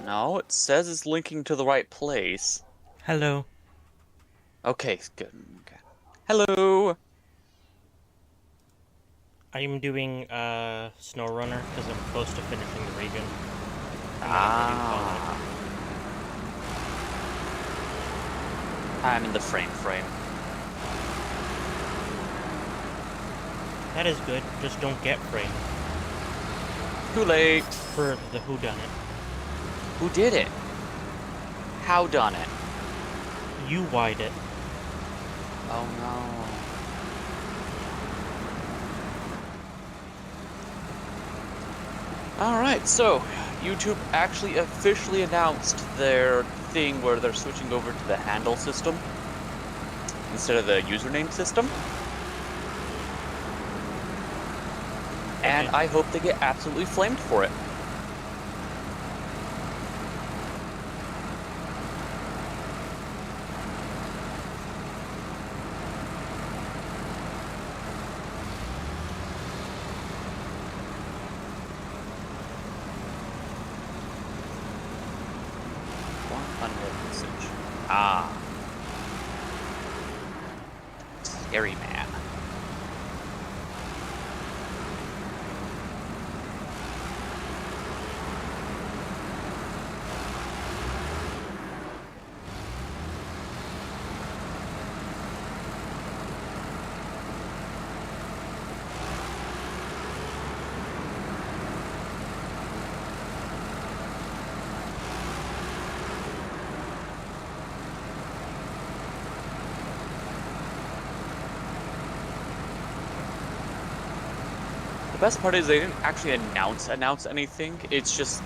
No, it says it's linking to the right place. Hello. Okay, good. Okay. Hello. I'm doing Snowrunner because I'm close to finishing the region. And then I'm ready to call it. Ah, I'm in the frame. That is good, just don't get framed. Too late. For the whodunit. Who did it? How done it? You wide it. Oh no. Alright, so YouTube actually officially announced their thing where they're switching over to the handle system instead of the username system. And Okay. I hope they get absolutely flamed for it. One unread message. Ah. Scary man. The best part is they didn't actually announce anything. It's just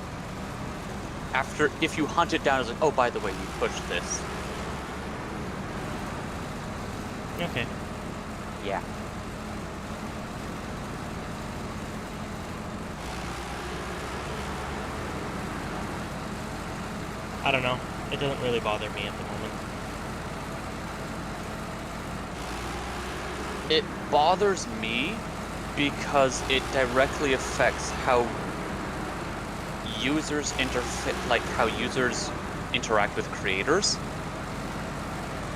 after if you hunt it down, it's like, oh, by the way, you pushed this. Okay. Yeah. I don't know. It doesn't really bother me at the moment. It bothers me because it directly affects how users interact with creators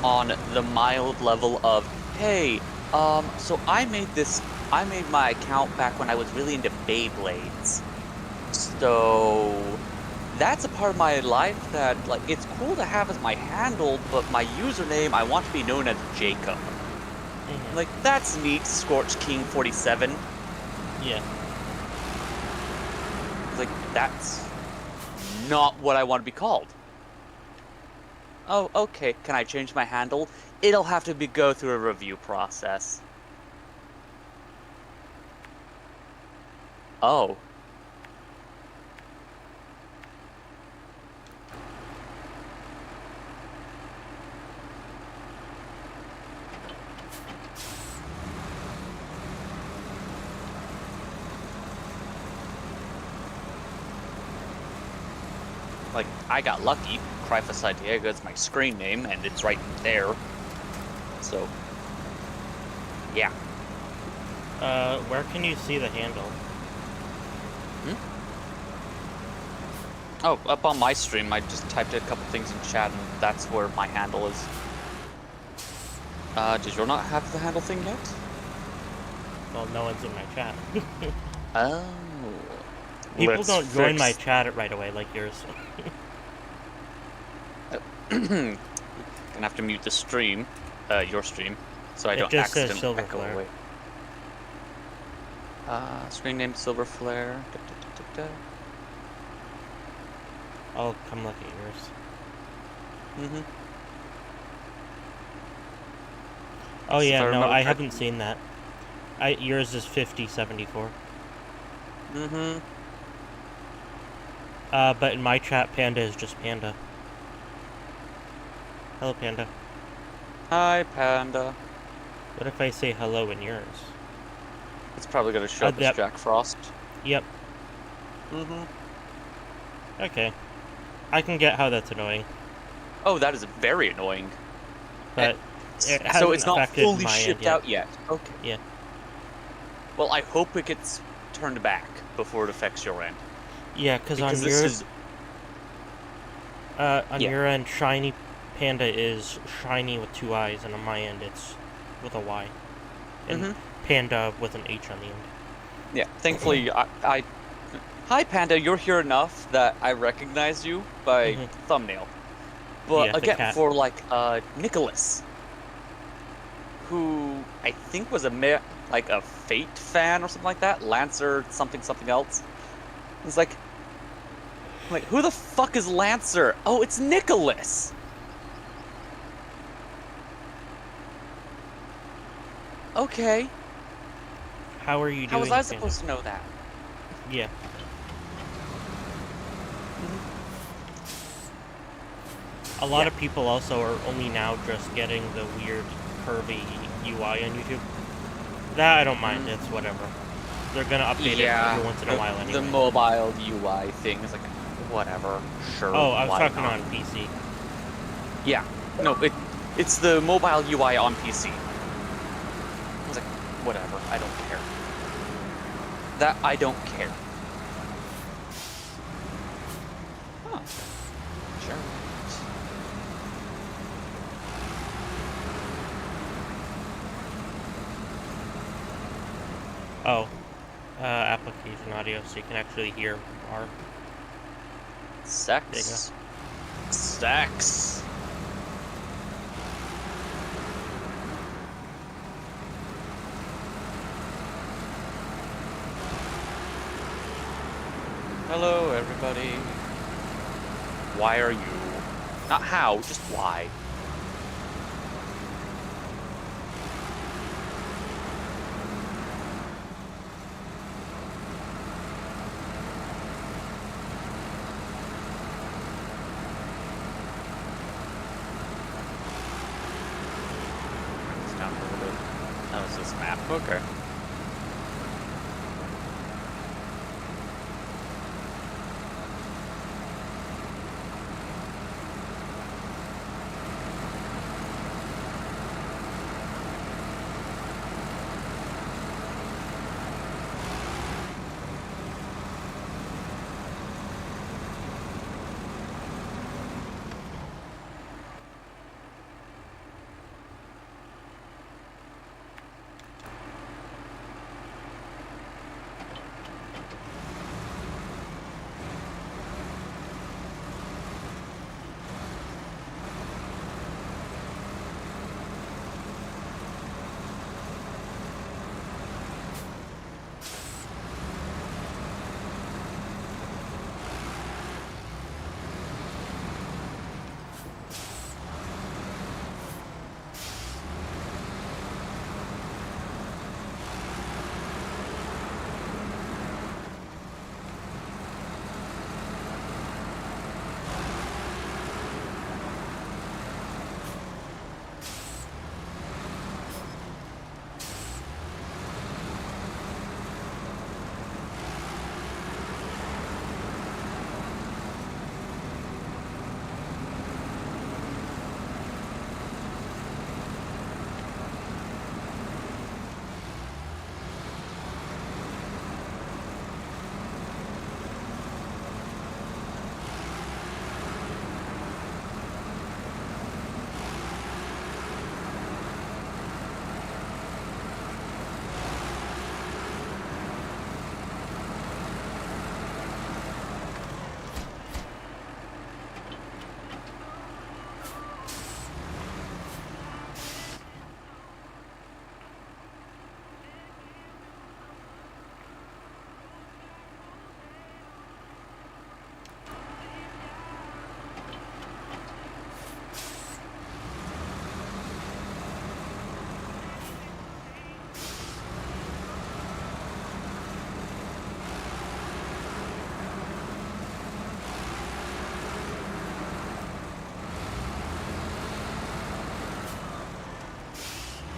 on the mild level of, hey, so I made my account back when I was really into Beyblades. So that's a part of my life that, like, it's cool to have as my handle, but my username, I want to be known as Jacob. Like, that's neat, Scorch King 47. Yeah. Like, that's not what I want to be called. Oh, okay, can I change my handle? It'll have to go through a review process. Oh. Like, I got lucky. Crypha San Diego is my screen name, and it's right there. So, yeah. Where can you see the handle? Hmm? Oh, up on my stream, I just typed a couple things in chat, and that's where my handle is. Did you not have the handle thing yet? Well, no one's in my chat. Oh. People Let's don't join my fix... chat right away like yours. Gonna have to mute the stream, your stream, so I It don't just says accidentally Silver echo Flare. away. Screen name Silver Flare. Da, da, da, da, I'll come look at yours. Mm-hmm. Oh If I yeah, no, remember I correctly. haven't seen that. Yours is 5074. Mm-hmm. But in my chat, Panda is just Panda. Hello, Panda. Hi, Panda. What if I say hello in yours? It's probably gonna show up as Yep. Jack Frost. Yep. Mm-hmm. Okay. I can get how that's annoying, Oh, that is very annoying. but it So hasn't it's not affected fully my end shipped yet. out yet. Okay. Yeah. Well, I hope it gets turned back before it affects your end. Yeah, because on Because this yours, is... On Yeah. your end, Shiny Panda is shiny with 2 eyes, and on my end, it's with a Y. And Mm-hmm. Panda with an H on the end. Yeah. Thankfully, Hi, Panda. You're here enough that I recognize you by Mm-hmm. thumbnail. But Yeah, the again, cat. for like Nicholas, who I think was like a Fate fan or something like that, Lancer something something else. It's like, I'm like, who the fuck is Lancer? Oh, it's Nicholas. Okay. How are you How was doing, I Panda? supposed to know that? Yeah. Hmm. A lot Yeah. of people also are only now just getting the weird curvy UI on YouTube. That I don't mind. Mm, It's whatever. They're gonna update it every yeah. once in a while The anyway. mobile UI thing is like, whatever. Sure, Oh, I was why talking not? on PC. Yeah. No, it's the mobile UI on PC. I was like, whatever. I don't care. That I don't care. Huh. Sure. Oh, application audio, so you can actually hear our. There you go. Sex. Sex. Hello, everybody. Why are you? Not how, just why. It's down a little bit. Oh, it's this map. Okay.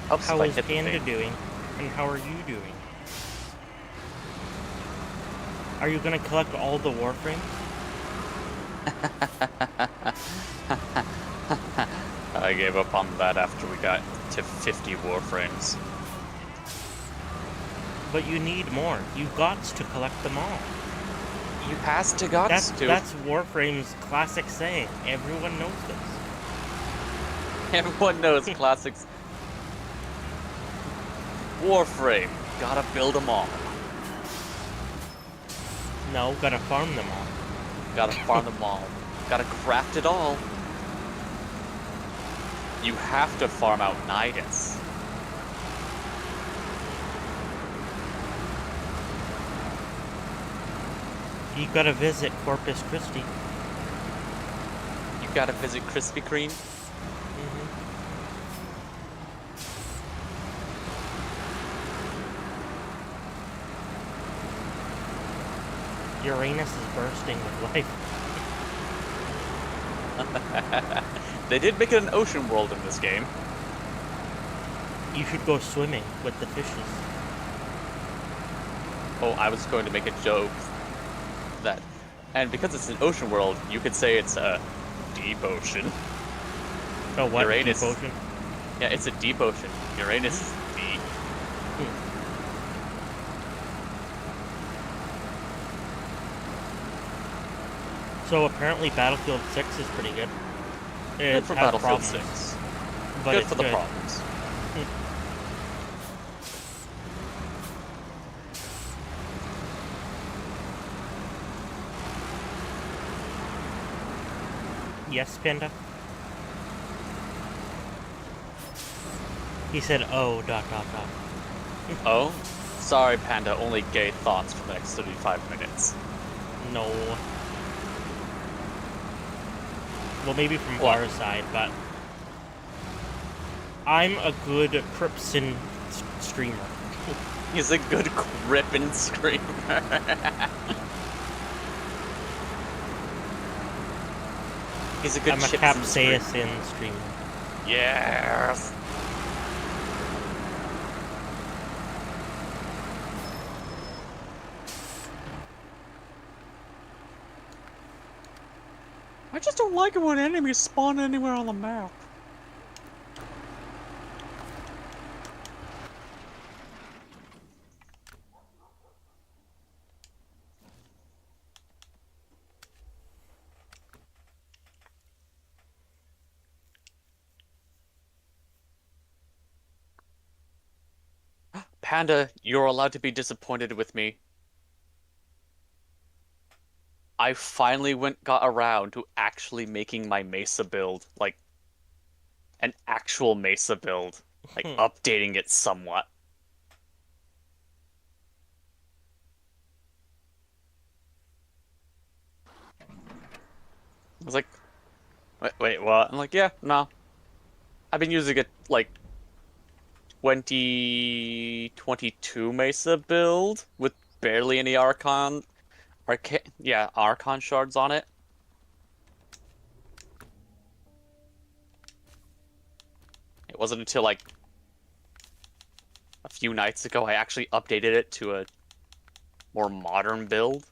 Helps if How I is hit the Panda thing. doing? And how are you doing? Are you gonna collect all the Warframes? I gave up on that after we got to 50 warframes. But you need more. You got to collect them all. He has to, gots to. That's Warframe's classic saying. Everyone knows this. Everyone knows classics. Warframe, gotta build them all. No, gotta farm them all. Gotta farm them all. Gotta craft it all. You have to farm out Nidus. You gotta visit Corpus Christi. You gotta visit Krispy Kreme. Uranus is bursting with life. They did make it an ocean world in this game. You should go swimming with the fishes. Oh, I was going to make a joke that, and because it's an ocean world, you could say it's a deep ocean. Oh, what? Uranus. Deep ocean? Yeah, it's a deep ocean. Uranus is deep. So apparently Battlefield 6 is pretty good. Good for Battlefield 6. But Good it's for the problems. Yes, Panda? He said, oh, ... Oh? Sorry, Panda, only gay thoughts for the next 35 minutes. No. Well, maybe from What? our side, but I'm a good Cripson streamer. He's a good grippin' screamer. He's a good I'm a chips and screamer. capsaicin streamer. Yes! I just don't like it when enemies spawn anywhere on the map. Panda, you're allowed to be disappointed with me. I finally got around to actually making my Mesa build, like, an actual Mesa build. Like, updating it somewhat. I was like, wait, what? I'm like, yeah, no. I've been using it, like, 2022 Mesa build with barely any Archon shards on it. It wasn't until like a few nights ago I actually updated it to a more modern build.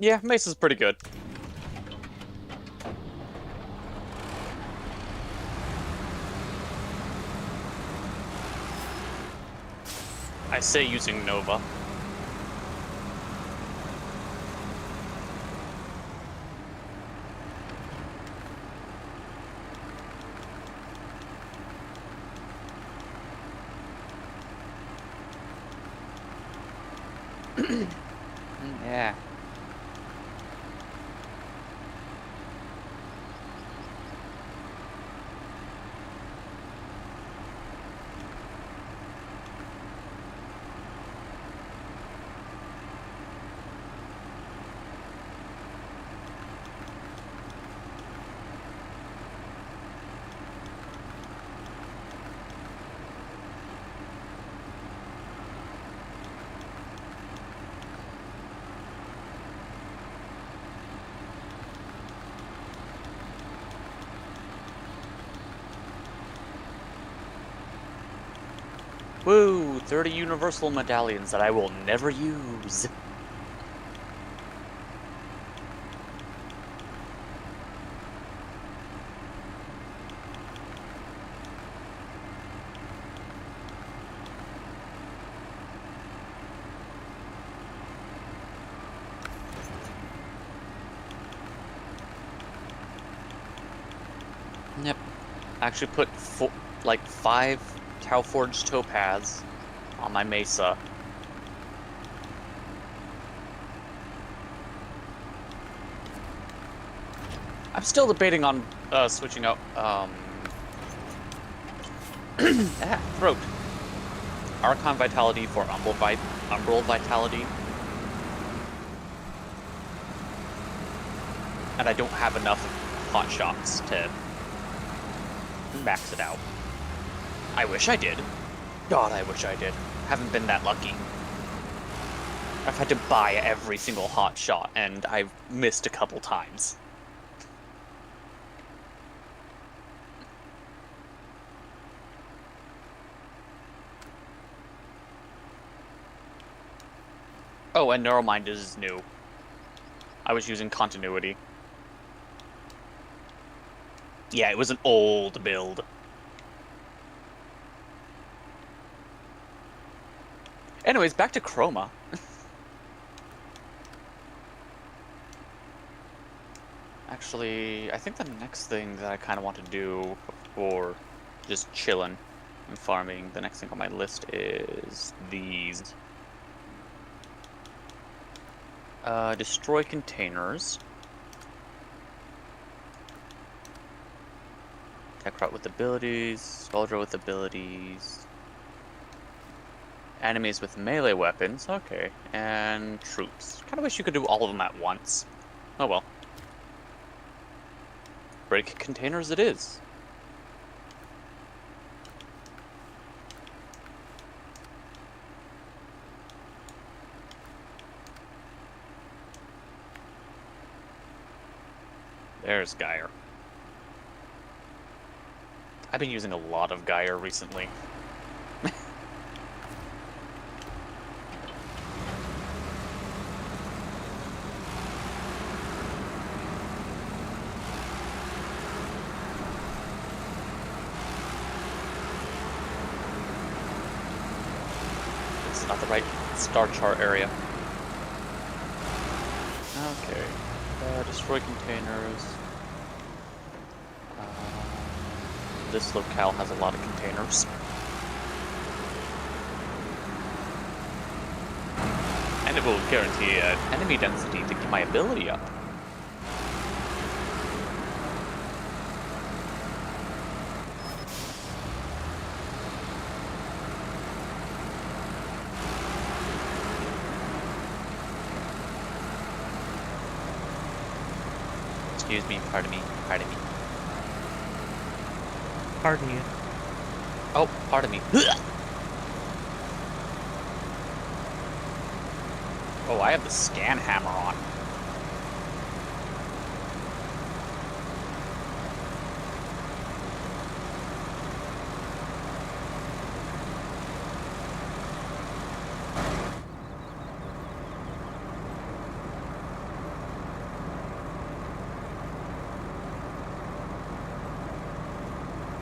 Yeah, Mesa's pretty good. I say using Nova. Yeah. Woo! 30 universal medallions that I will never use. Yep. I actually put like 5 Tau-forged topaz on my mesa. I'm still debating on switching out throat. Archon Vitality for Umbral Vitality. And I don't have enough hot shots to max it out. I wish I did. God, I wish I did. Haven't been that lucky. I've had to buy every single hot shot, and I've missed a couple times. Oh, and Neuromind is new. I was using Continuity. Yeah, it was an old build. Anyways, back to Chroma. Actually, I think the next thing that I kind of want to do before just chilling and farming, the next thing on my list is these. Destroy containers. Techrot with abilities, soldier with abilities. Enemies with melee weapons, okay. And troops. Kinda wish you could do all of them at once. Oh well. Break containers it is. There's Geyer. I've been using a lot of Geyer recently. It's not the right star chart area. Okay. Destroy containers. This locale has a lot of containers. And it will guarantee enemy density to get my ability up. Excuse me, pardon me, pardon me. Pardon you. Oh, pardon me. Oh, I have the scan hammer on.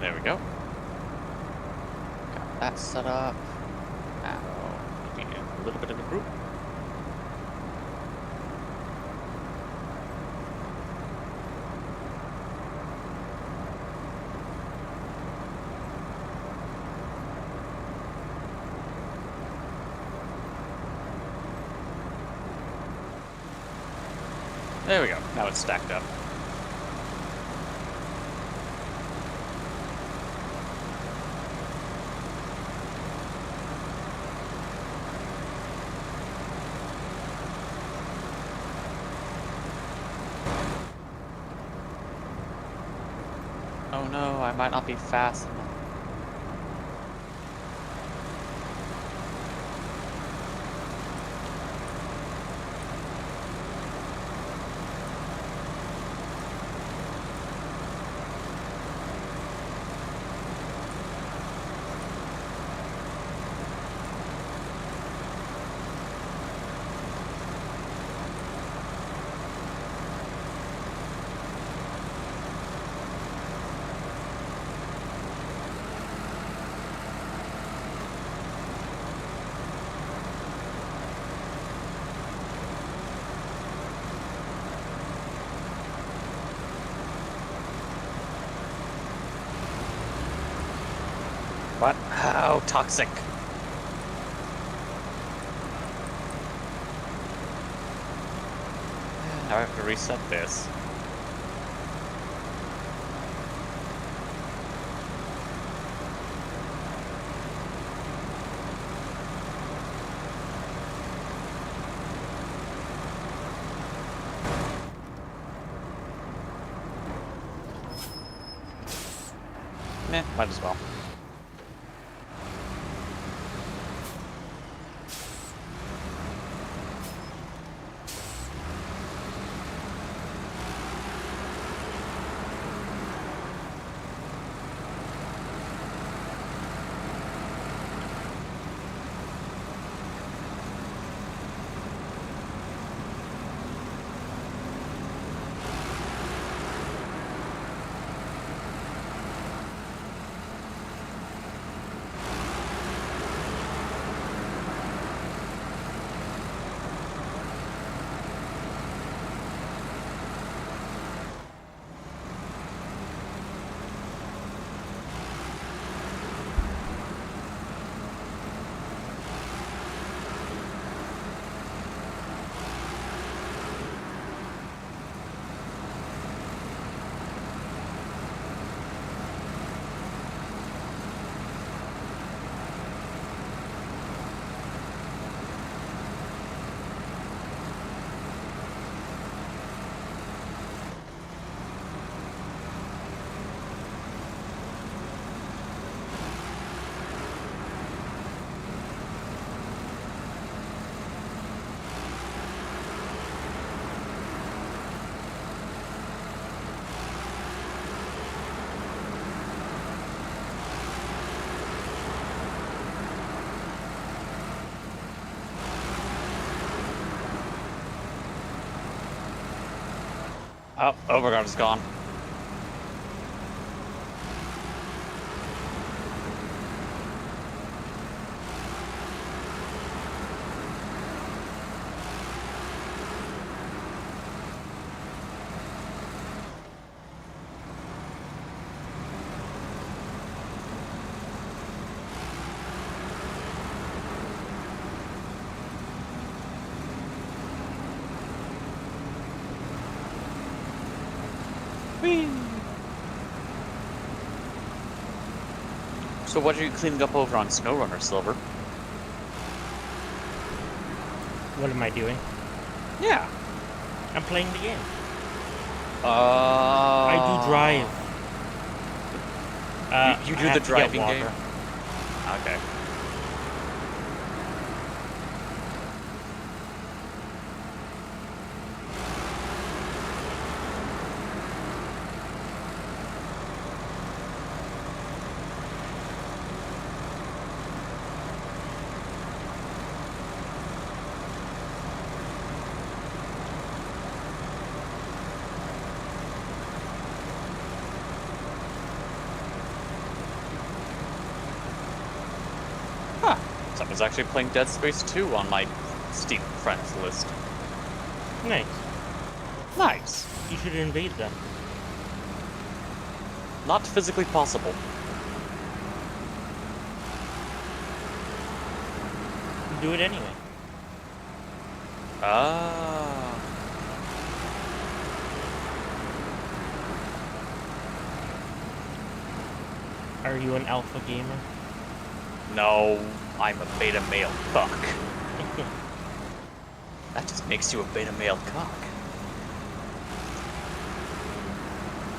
There we go. Got that set up. Now, maybe a little bit of a group. There we go. Now it's stacked up. Oh no, I might not be fast enough. Oh, toxic. Now I have to reset this. Meh, might as well. Oh, Overguard is gone. Whee! So what are you cleaning up over on Snowrunner, Silver? What am I doing? Yeah. I'm playing the game. I I do drive. You I do have the to get driving water. game? Okay. Huh. Someone's actually playing Dead Space 2 on my Steam friends list. Nice. Nice. You should invade them. Not physically possible. Do it anyway. Ah. Are you an alpha gamer? No, I'm a beta male cuck. That just makes you a beta male cuck.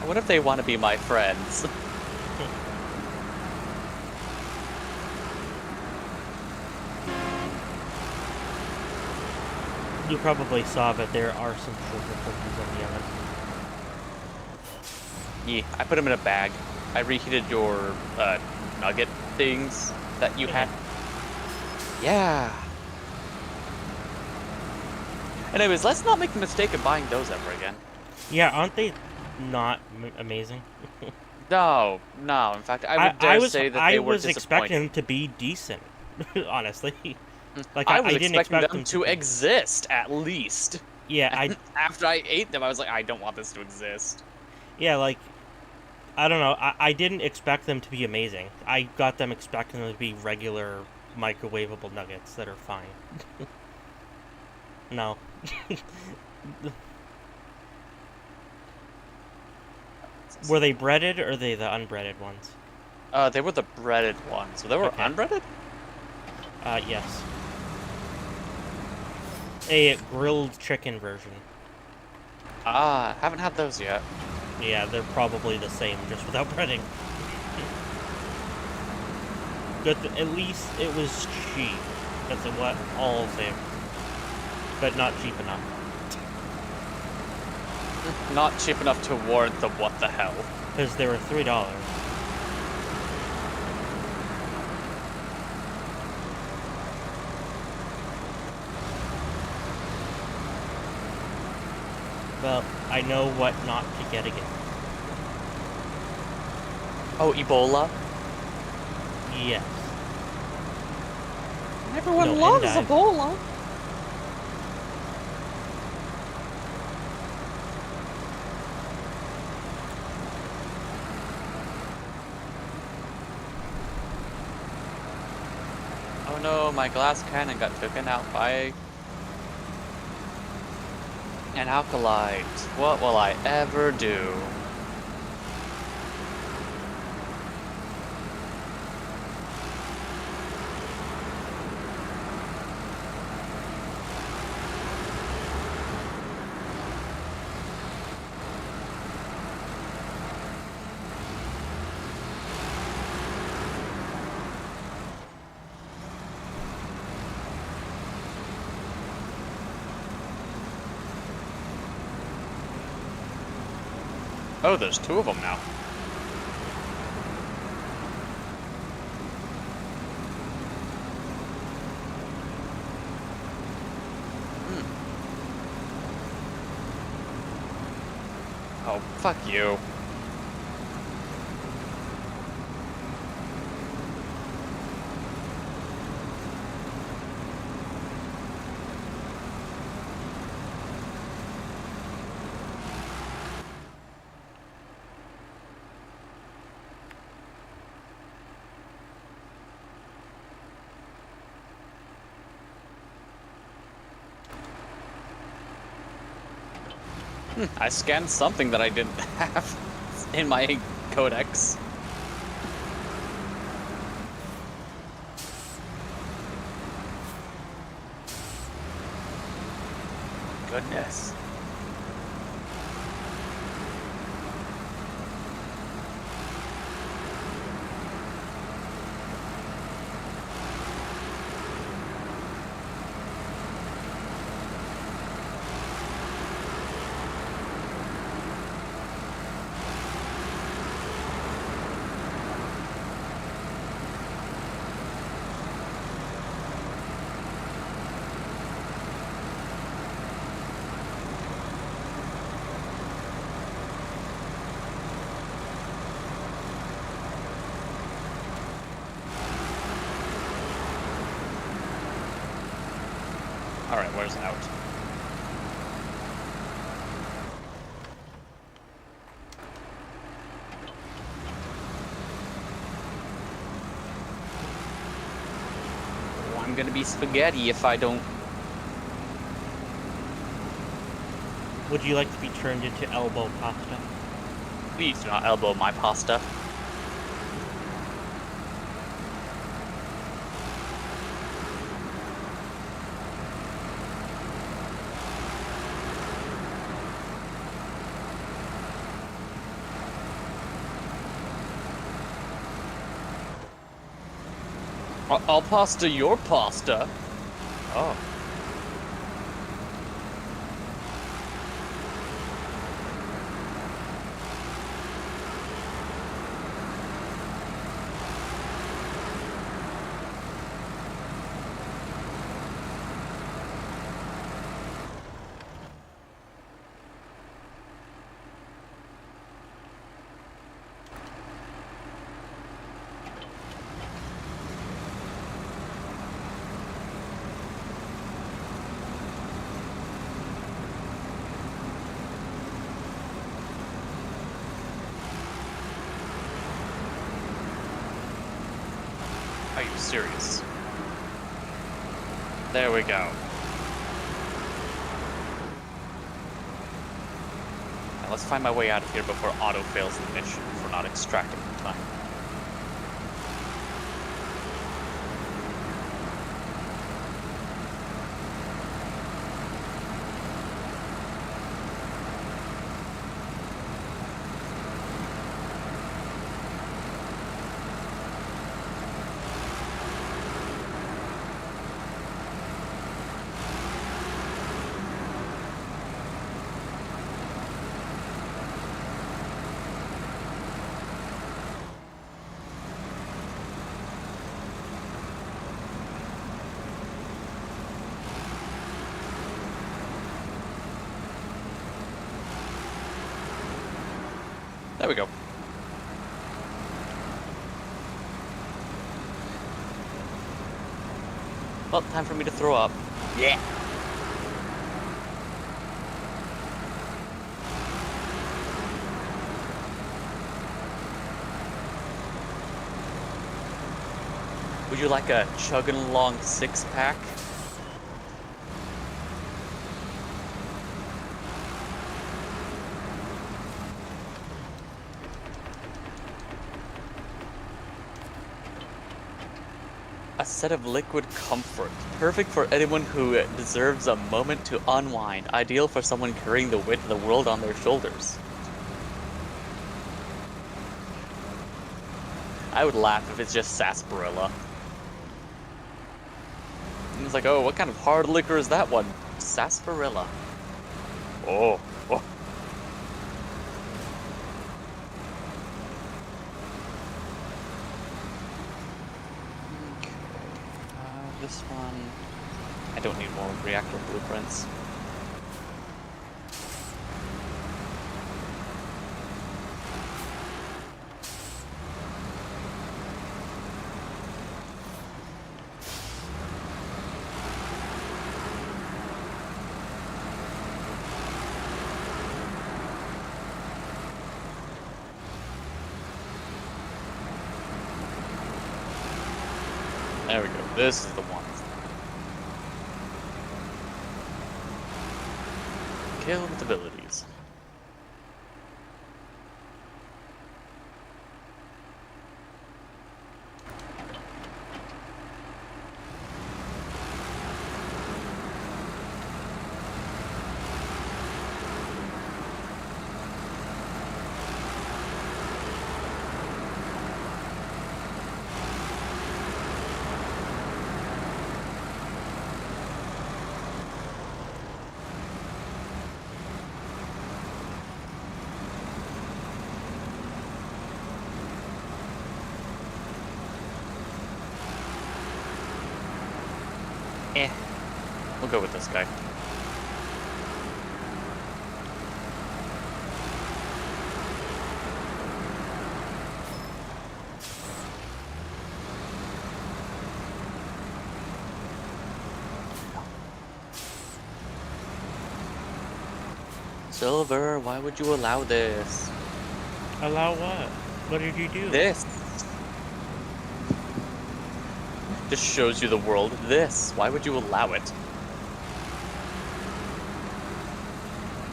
What if they want to be my friends? You probably saw that there are some sugar cookies on the oven. Yeah, I put them in a bag. I reheated your nugget things that you had. Yeah. Anyways, let's not make the mistake of buying those ever again. Yeah, aren't they not amazing? No, no. In fact, I would dare say that they were was expecting disappointing. them to be decent, honestly. Like I was didn't expecting expect them to be. exist at least. Yeah, After I ate them, I was like, I don't want this to exist. yeah, like I don't know. I didn't expect them to be amazing. I got them expecting them to be regular microwavable nuggets that are fine. No. Were they breaded or are they the unbreaded ones? They were the breaded ones. So they were Okay. unbreaded? Yes. A grilled chicken version. Ah, haven't had those yet. Yeah, they're probably the same, just without breading. Good. At least it was cheap. That's what all of them. But not cheap enough. Not cheap enough to warrant the what the hell. Because they were $3. Well, I know what not to get again. Oh, Ebola? Yes. Everyone No, loves endive. Ebola. Oh no, my glass cannon got taken out by an alkalite. What will I ever do? Oh, there's two of them now. Oh, fuck you. I scanned something that I didn't have in my codex. Goodness. Alright, where's out? Oh, I'm gonna be spaghetti if I don't. Would you like to be turned into elbow pasta? Please do not elbow my pasta. I'll pasta your pasta. Oh. serious. There we go. Now let's find my way out of here before auto fails the mission for not extracting in time. There we go. Well, time for me to throw up. Yeah. Would you like a chugging along 6-pack? A set of liquid comfort, perfect for anyone who deserves a moment to unwind, ideal for someone carrying the weight of the world on their shoulders. I would laugh if it's just sarsaparilla. And it's like, oh, what kind of hard liquor is that one? Sarsaparilla. Oh, oh. This one, I don't need more reactor blueprints. There we go, this is the one. Kill with abilities. We'll go with this guy. Silver, why would you allow this? Allow what? What did you do? This. Just shows you the world. This. Why would you allow it?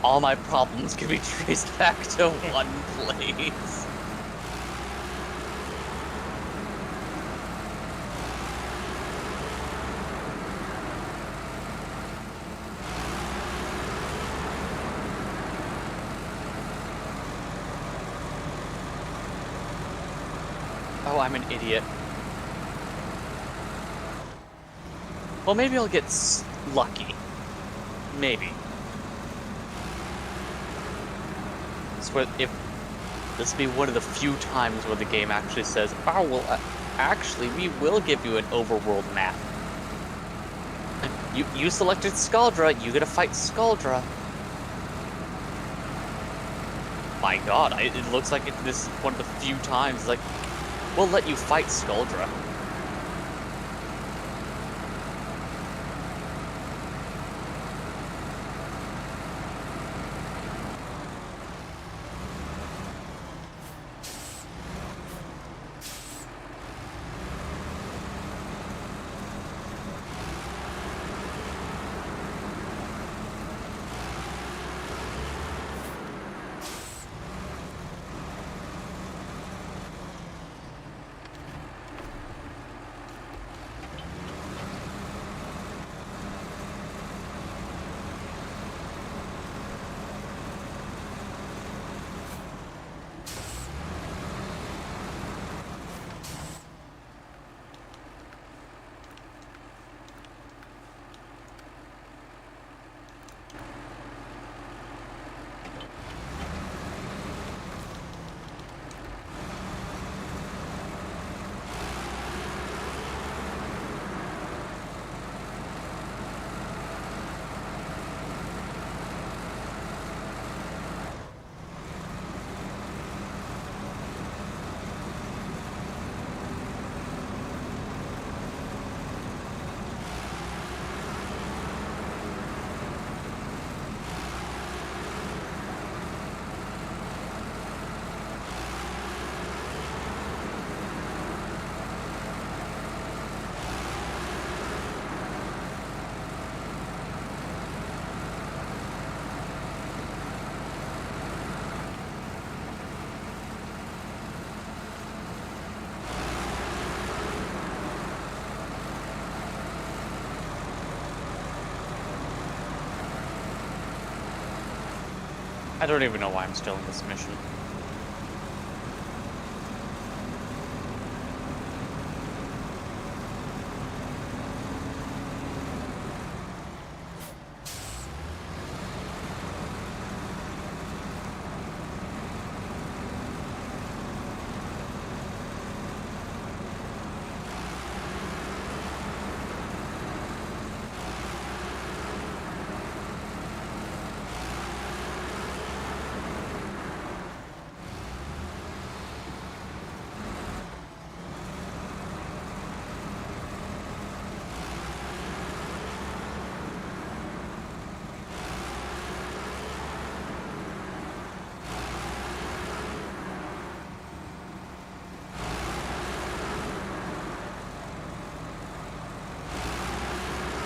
All my problems can be traced back to one place. Oh, I'm an idiot. Well, maybe I'll get lucky. Maybe. Swear, if this will be one of the few times where the game actually says, "Oh, well, actually, we will give you an overworld map. You selected Skaldra, you gotta fight Skaldra." My God, it looks like this is one of the few times like we'll let you fight Skaldra. I don't even know why I'm still in this mission.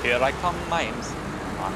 Here I come, Mimes. Come on.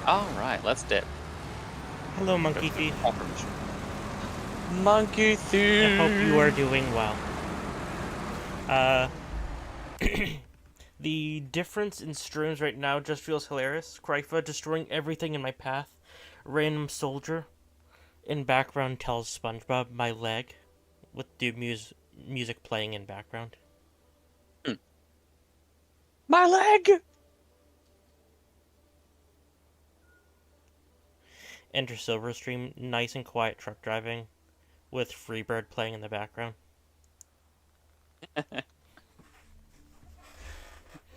Alright, let's dip. Hello, Monkey With Thief. confirmation. Monkey Thief! I hope you are doing well. The difference in streams right now just feels hilarious. Krypha destroying everything in my path. Random soldier in background tells SpongeBob my leg with the music playing in background. My leg! Enter Silver stream, nice and quiet truck driving with Freebird playing in the background.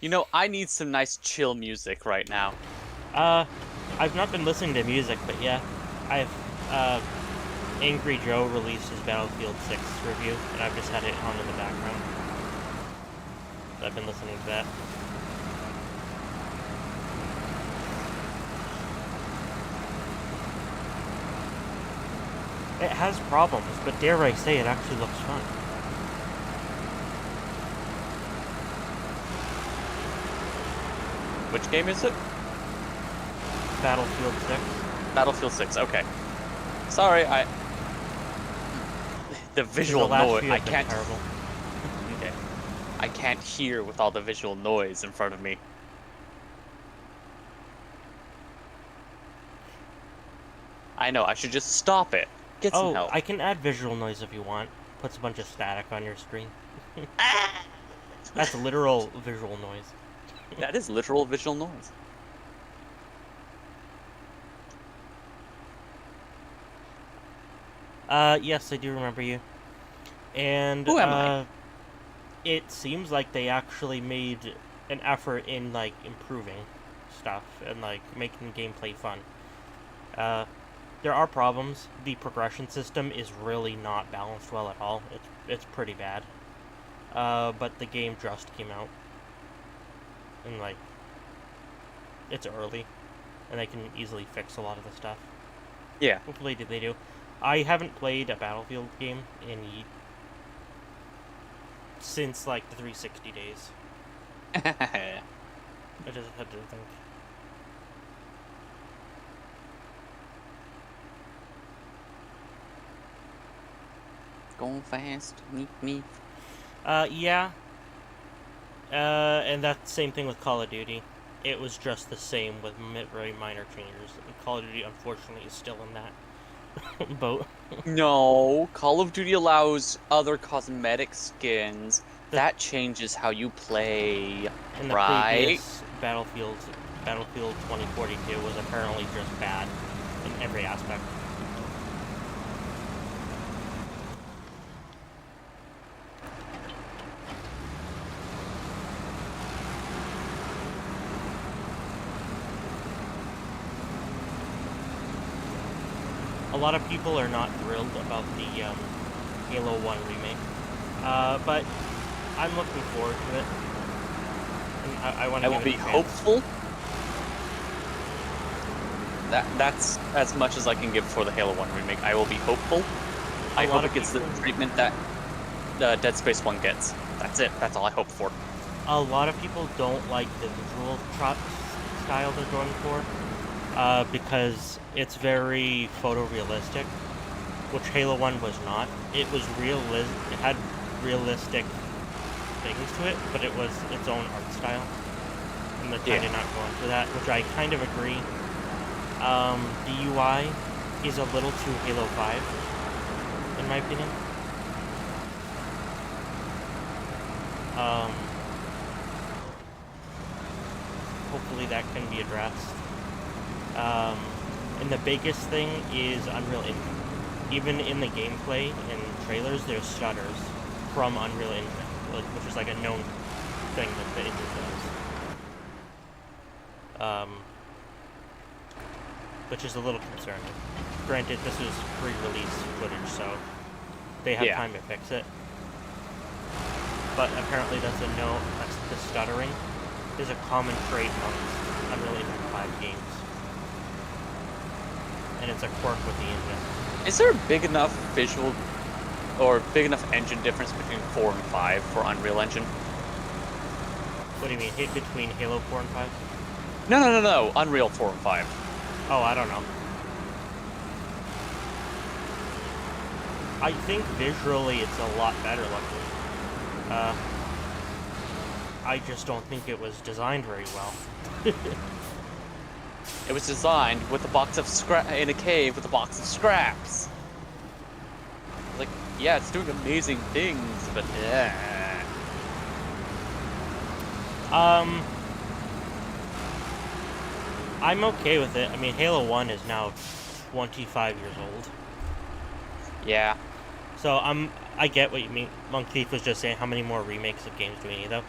You know, I need some nice chill music right now. I've not been listening to music, but yeah, Angry Joe released his Battlefield 6 review, and I've just had it on in the background. So I've been listening to that. It has problems, but dare I say it actually looks fun. Which game is it? Battlefield 6. Battlefield 6, okay. Sorry, the visual noise, I can't... Terrible. Okay. I can't hear with all the visual noise in front of me. I know, I should just stop it. Get some help. I can add visual noise if you want. Puts a bunch of static on your screen. That's literal visual noise. That is literal visual noise. Yes, I do remember you. And, Who am I? It seems like they actually made an effort in, like, improving stuff and, like, making gameplay fun. There are problems. The progression system is really not balanced well at all. It's pretty bad. But the game just came out. And, like, it's early. And they can easily fix a lot of the stuff. Yeah. Hopefully they do. I haven't played a Battlefield game since, like, the 360 days. I just had to think. Going fast. Me. Yeah. And that's the same thing with Call of Duty. It was just the same with very minor changes. Call of Duty, unfortunately, is still in that boat. No, Call of Duty allows other cosmetic skins. The, That changes how you play, in the right? previous Battlefield 2042 was apparently just bad in every aspect. A lot of people are not thrilled about the Halo 1 remake, but I'm looking forward to it. And I want to I will give it be a chance. hopeful. That's as much as I can give for the Halo 1 remake. I will be hopeful. I hope it gets the treatment that Dead Space 1 gets. That's it. That's all I hope for. A lot of people don't like the visual style they're going for, because it's very photorealistic, which Halo 1 was not. It was it had realistic things to it, but it was its own art style, and they're kind of not going for that, which I kind of agree. The UI is a little too Halo 5, in my opinion. Hopefully that can be addressed. And the biggest thing is Unreal Engine. Even in the gameplay and trailers, there's stutters from Unreal Engine, which is like a known thing that the engine does. Which is a little concerning. Granted, this is pre-release footage, so they have time to fix it. But apparently that's the stuttering is a common trait amongst Unreal Engine 5 games. And it's a quirk with the engine. Is there a big enough visual or big enough engine difference between 4 and 5 for Unreal Engine? What do you mean, between Halo 4 and 5? No. Unreal 4 and 5. Oh, I don't know. I think visually it's a lot better looking. I just don't think it was designed very well. It was designed with a box of in a cave with a box of scraps. Like, yeah, it's doing amazing things, but I'm okay with it. I mean, Halo 1 is now 25 years old. Yeah. So I get what you mean. Monk Thief was just saying how many more remakes of games do we need, though.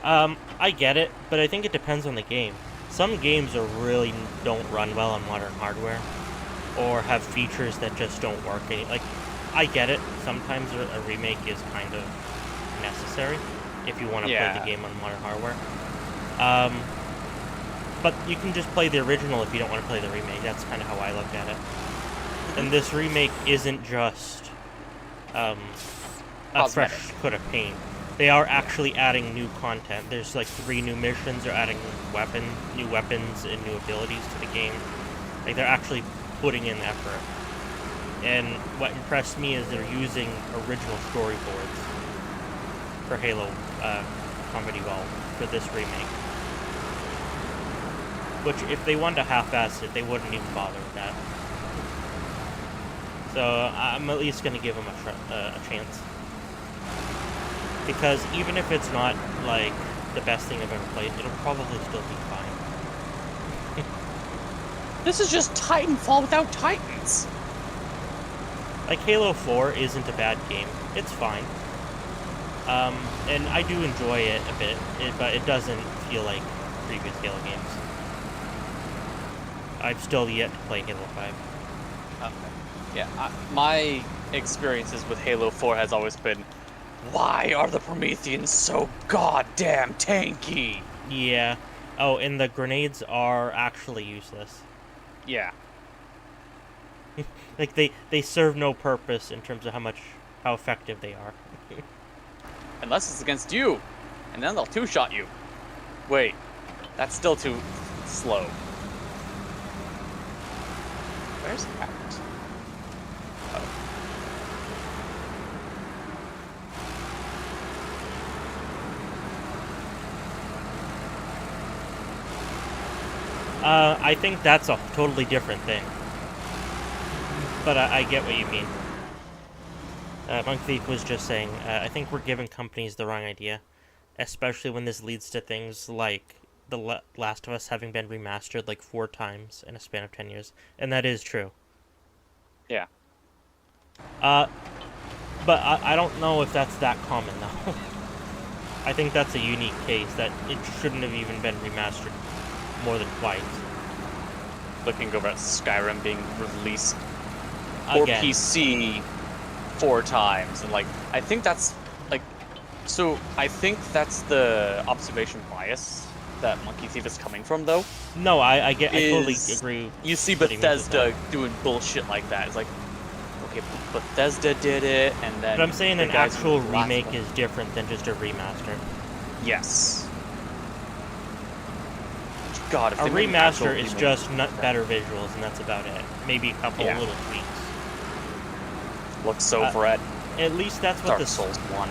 I get it, but I think it depends on the game. Some games really don't run well on modern hardware, or have features that just don't work. Like, I get it. Sometimes a remake is kind of necessary if you want to play the game on modern hardware. But you can just play the original if you don't want to play the remake. That's kind of how I look at it. And this remake isn't just a fresh coat of paint. They are actually adding new content. There's like 3 new missions. They're adding new weapons and new abilities to the game. Like, they're actually putting in effort. And what impressed me is they're using original storyboards for Halo Combat Evolved for this remake. Which, if they wanted to half-ass it, they wouldn't even bother with that. So I'm at least going to give them a chance. Because even if it's not, like, the best thing I've ever played, it'll probably still be fine. This is just Titanfall without Titans! Like, Halo 4 isn't a bad game. It's fine. And I do enjoy it a bit, but it doesn't feel like previous Halo games. I've still yet to play Halo 5. Okay. Yeah, my experiences with Halo 4 has always been, why are the Prometheans so goddamn tanky? Yeah. Oh, and the grenades are actually useless. Yeah. Like, they serve no purpose in terms of how effective they are. Unless it's against you, and then they'll two-shot you. Wait, that's still too slow. Where's that? I think that's a totally different thing. But I get what you mean. Monk Thief was just saying, I think we're giving companies the wrong idea, especially when this leads to things like The Last of Us having been remastered like 4 times in a span of 10 years. And that is true. Yeah. But I don't know if that's that common, though. I think that's a unique case, that it shouldn't have even been remastered more than twice. Looking over at Skyrim being released for Again. PC 4 times, and like, I think that's, like, so I think that's the observation bias that Monkey Thief is coming from, though. No, I totally is agree. You see what he means with Bethesda that. doing bullshit like that. It's like, okay, Bethesda did it, and then. But I'm saying the an guys who actual did the last remake one- is different than just a remaster. Yes. God, if A they made an actual remaster is remake- just better visuals, and that's about it. Maybe a couple Yeah. little tweaks. Looks over at At least that's what Dark Souls 1.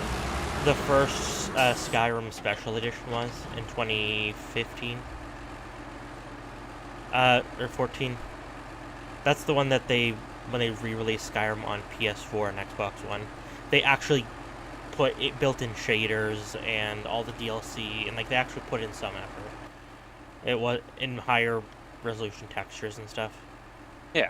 the first Skyrim Special Edition was in 2015. Or 14. That's the one that when they re-released Skyrim on PS4 and Xbox One, they actually put it built-in shaders and all the DLC, and like they actually put in some effort. It was in higher resolution textures and stuff. Yeah.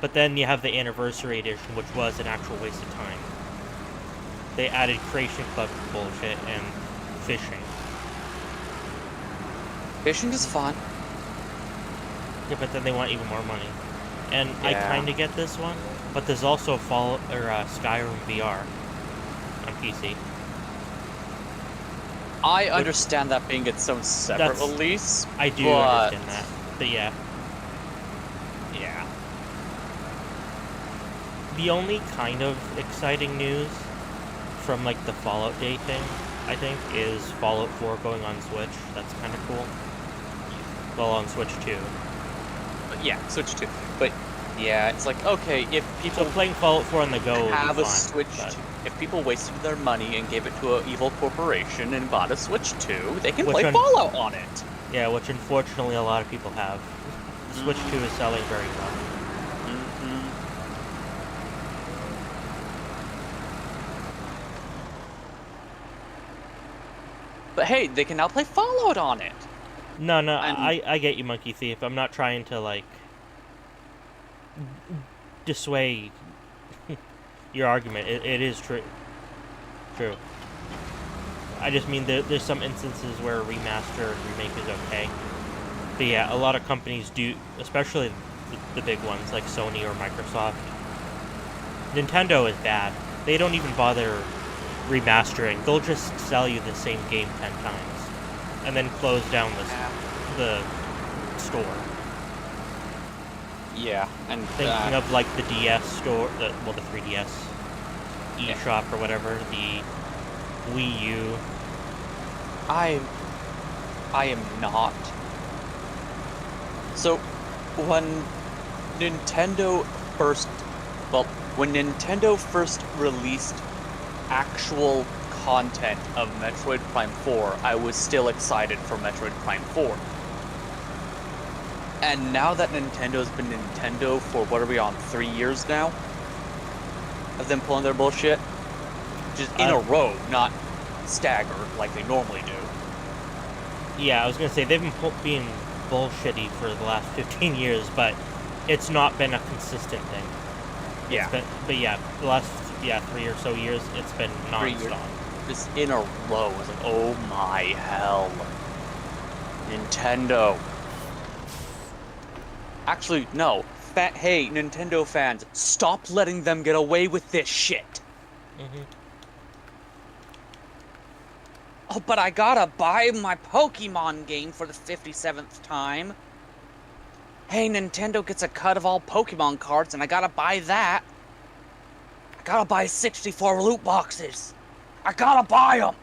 But then you have the Anniversary Edition, which was an actual waste of time. They added Creation Club bullshit and fishing. Fishing is fun. Yeah, but then they want even more money. And I Yeah. kind of get this one, but there's also Skyrim VR on PC. I understand that being its own separate That's- release. I do but- understand that, but yeah. Yeah. The only kind of exciting news from like the Fallout Day thing, I think, is Fallout 4 going on Switch. That's kind of cool. Well, on Switch 2. But yeah, Switch 2. But yeah, it's like, okay, if people So playing Fallout 4 on the go would have be a fun, Switch but- 2, if people wasted their money and gave it to an evil corporation and bought a Switch 2, they can Which play one- Fallout on it. Yeah, which unfortunately a lot of people have. The Switch 2 is selling very well. Mm-hmm. But hey, they can now play Fallout on it. No, And- I get you, Monkey Thief. I'm not trying to, like, dissuade your argument. It is true. True. I just mean there's some instances where a remaster and remake is okay. But yeah, a lot of companies do, especially the big ones like Sony or Microsoft. Nintendo is bad. They don't even bother remastering. They'll just sell you the same game 10 times. And then close down the store. Yeah, and Thinking of like the DS store, the 3DS eShop or whatever, the Wii U. I am not. So, when Nintendo first released actual content of Metroid Prime 4, I was still excited for Metroid Prime 4. And now that Nintendo's been Nintendo for, what are we on, 3 years now? Of them pulling their bullshit? Just in a row, not staggered like they normally do. Yeah, I was gonna say they've been being bullshitty for the last 15 years, but it's not been a consistent thing. Yeah. But yeah, the last 3 or so years, it's been 3 years. non-stop. Just in a row. It's like, oh my hell. Nintendo. Actually, no. Hey, Nintendo fans, stop letting them get away with this shit. Mm-hmm. Oh, but I gotta buy my Pokemon game for the 57th time. Hey, Nintendo gets a cut of all Pokemon cards, and I gotta buy that. I gotta buy 64 loot boxes. I gotta buy them.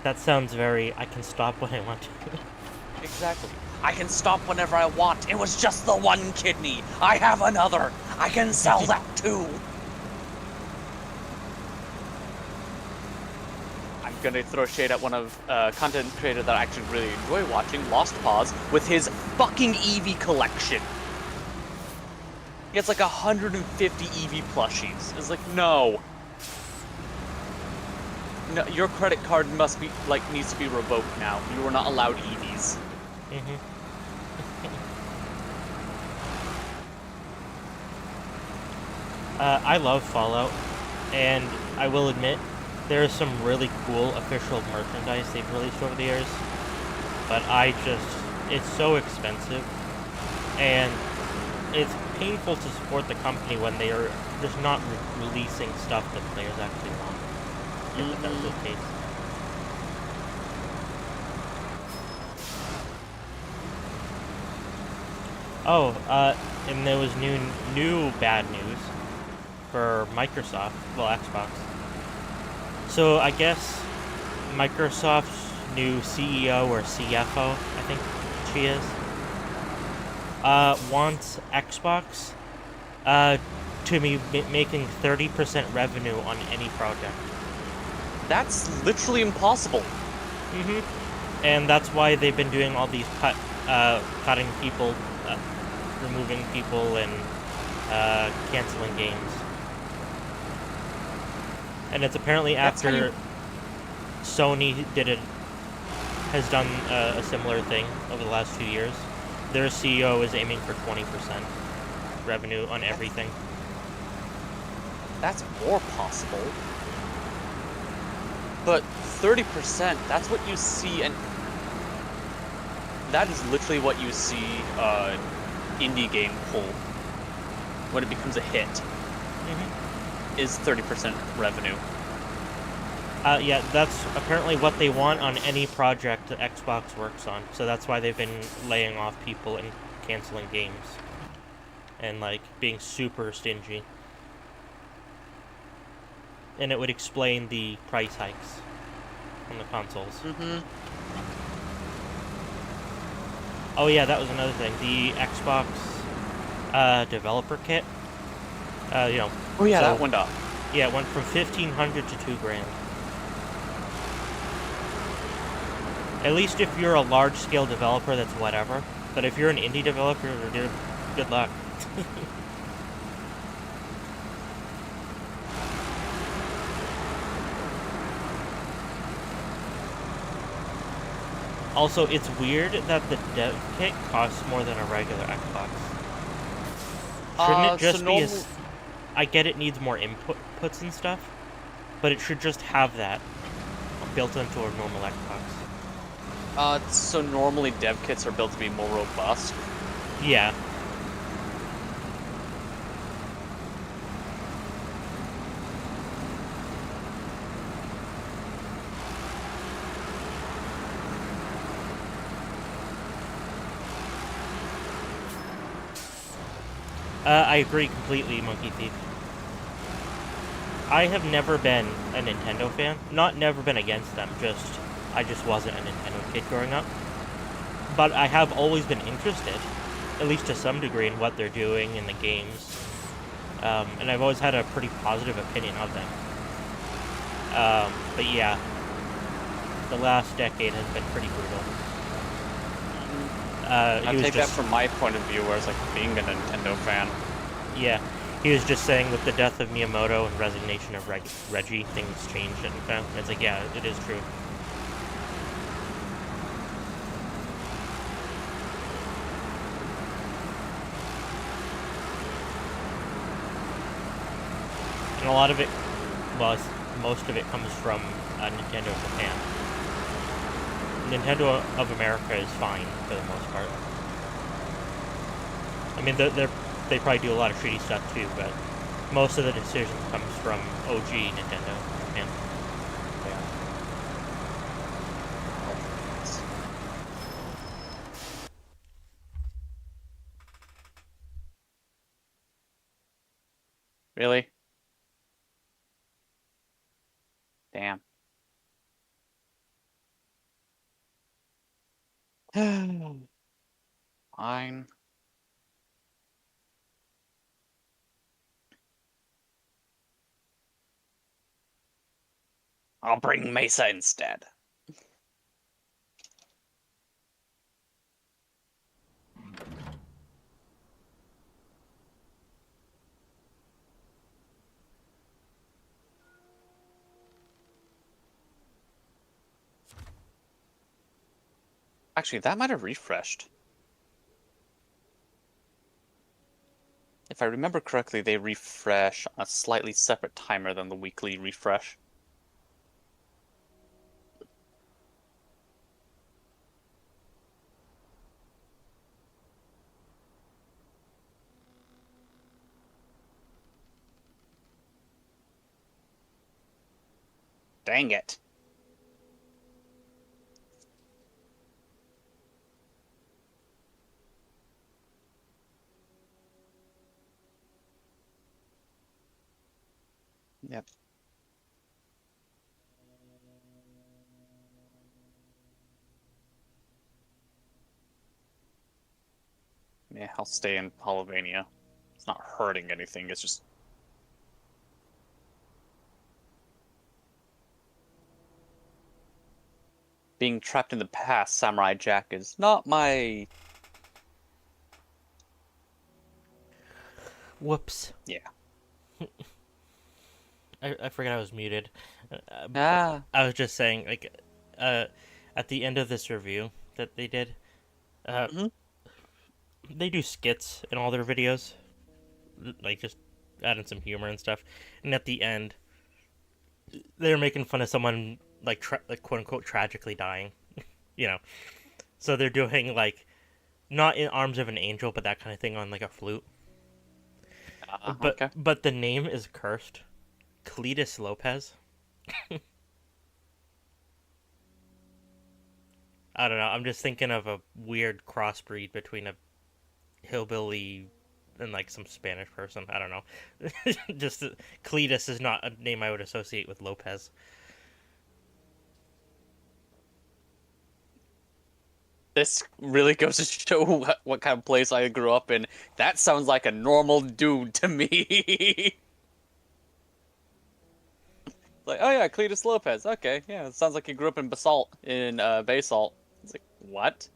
That sounds very, I can stop when I want to. Exactly. I can stop whenever I want. It was just the one kidney. I have another. I can sell that too. I'm gonna throw shade at one of content creator that I actually really enjoy watching, Lost Pause, with his fucking Eevee collection. He has like 150 Eevee plushies. It's like, no. No, your credit card must be needs to be revoked now. You are not allowed Eevees. Hmm. I love Fallout, and I will admit there is some really cool official merchandise they've released over the years, but it's so expensive, and it's painful to support the company when they are just not releasing stuff that players actually want. If that's the case. Oh, and there was new bad news for Microsoft, well, Xbox. So I guess Microsoft's new CEO or CFO, I think she is, wants Xbox to be making 30% revenue on any project. That's literally impossible. And that's why they've been doing all these cutting people, removing people, and canceling games. And it's apparently after Sony has done a similar thing over the last 2 years. Their CEO is aiming for 20% revenue on everything. That's more possible. But 30%, that's what you see, and that is literally what you see indie game pull when it becomes a hit. Is 30% revenue. Yeah, that's apparently what they want on any project that Xbox works on. So that's why they've been laying off people and canceling games. And, being super stingy. And it would explain the price hikes on the consoles. Oh yeah, that was another thing. The Xbox developer kit. Oh yeah, that went up. Yeah, it went from $1,500 to $2,000. At least if you're a large-scale developer, that's whatever. But if you're an indie developer, good luck. Also, it's weird that the dev kit costs more than a regular Xbox. Shouldn't it just be I get it needs more inputs and stuff, but it should just have that built into a normal Xbox. So normally dev kits are built to be more robust. Yeah. I agree completely, Monkey Thief. I have never been a Nintendo fan. Not never been against them, I just wasn't a Nintendo kid growing up. But I have always been interested, at least to some degree, in what they're doing in the games. And I've always had a pretty positive opinion of them. But yeah, the last decade has been pretty brutal. I take that from my point of view, whereas being a Nintendo fan. Yeah, he was just saying with the death of Miyamoto and resignation of Reggie, things changed, and it's like, yeah, it is true. And a lot of it, well, most of it comes from Nintendo of Japan. Nintendo of America is fine for the most part. I mean, they probably do a lot of shitty stuff too, but most of the decisions comes from OG Nintendo Japan. Yeah. Really? Damn. Fine. I'll bring Mesa instead. Actually, that might have refreshed. If I remember correctly, they refresh on a slightly separate timer than the weekly refresh. Dang it. Yep. Yeah, I'll stay in Polyvania. It's not hurting anything, it's just... Being trapped in the past, Samurai Jack is not my... Whoops. Yeah. I forgot I was muted. Ah. I was just saying, like, at the end of this review that they did, Mhm. they do skits in all their videos, like just adding some humor and stuff. And at the end, they're making fun of someone like quote unquote tragically dying, you know. So they're doing like not in arms of an angel, but that kind of thing on like a flute. Okay. But the name is cursed. Cletus Lopez. I don't know. I'm just thinking of a weird crossbreed between a hillbilly and like some Spanish person. I don't know. Just Cletus is not a name I would associate with Lopez. This really goes to show what kind of place I grew up in. That sounds like a normal dude to me. Like, oh yeah, Cletus Lopez. Okay, yeah, it sounds like he grew up in Basalt. It's like, what?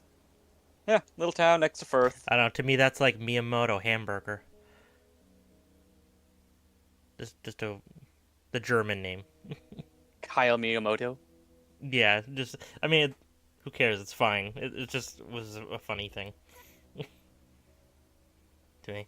Yeah, little town next to Firth. I don't know. To me, that's like Miyamoto hamburger. Just the German name. Kyle Miyamoto. Yeah, just I mean, who cares? It's fine. It just was a funny thing to me.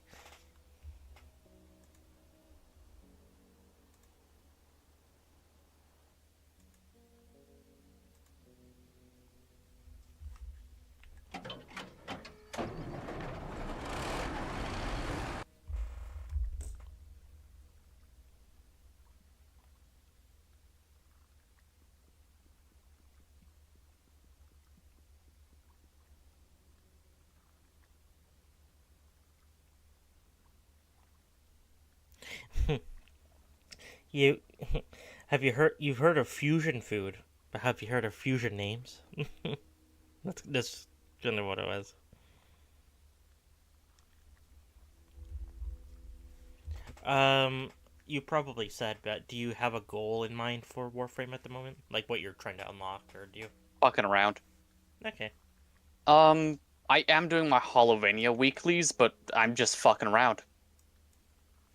You you've heard of fusion food, but have you heard of fusion names? That's kind of what it was. You probably said, but do you have a goal in mind for Warframe at the moment? Like what you're trying to unlock, or do you? Fucking around. Okay. Um, I am doing my Holovania weeklies, but I'm just fucking around.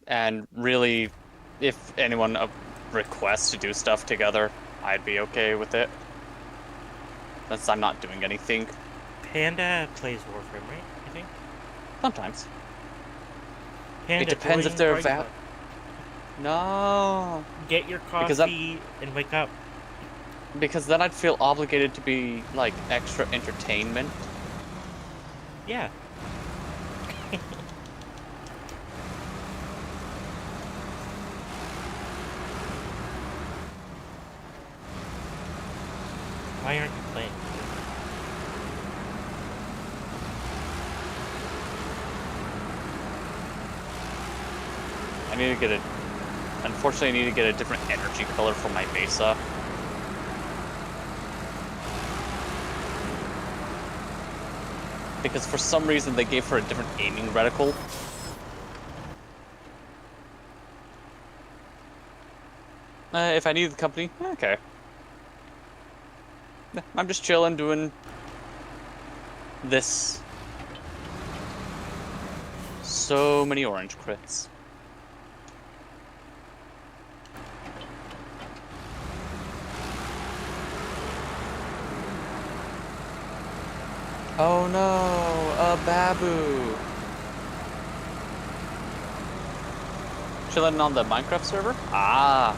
And really, if anyone requests to do stuff together, I'd be okay with it. Since I'm not doing anything. Panda plays Warframe, right? I think. Sometimes. Panda, It depends if join they're Party val- Club. No. Get your Because coffee and wake up. because then I'd feel obligated to be like extra entertainment. Yeah. Why aren't you playing? I need to get a Unfortunately, I need to get a different energy color for my Mesa. Because for some reason they gave her a different aiming reticle. If I need the company, okay. I'm just chilling, doing this. So many orange crits. Oh no, a babu. Chilling on the Minecraft server? Ah.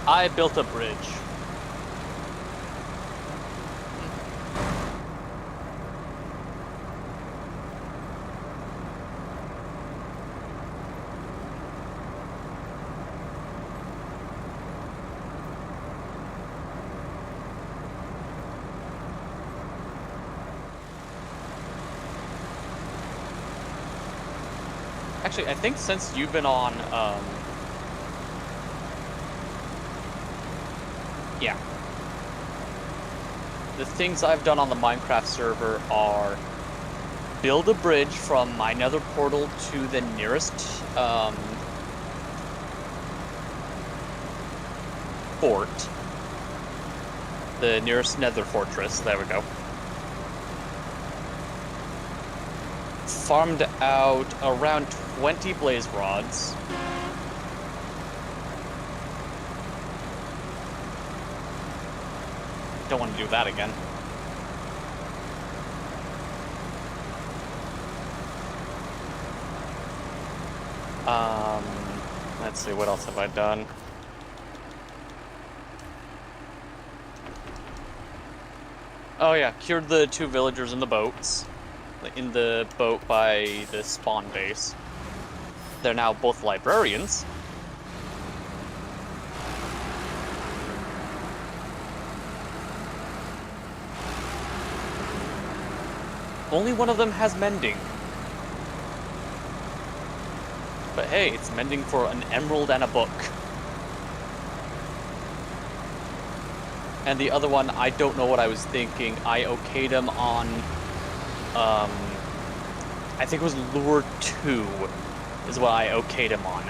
I built a bridge. Actually, I think since you've been on, yeah. The things I've done on the Minecraft server are build a bridge from my nether portal to the nearest, fort. The nearest nether fortress, there we go. Farmed out around 20 blaze rods. Don't want to do that again. Let's see, what else have I done? Oh yeah, cured the 2 villagers in the boats. In the boat by the spawn base. They're now both librarians. Only one of them has mending. But hey, it's mending for an emerald and a book. And the other one, I don't know what I was thinking. I okayed him on, I think it was Lure 2 is what I okayed him on.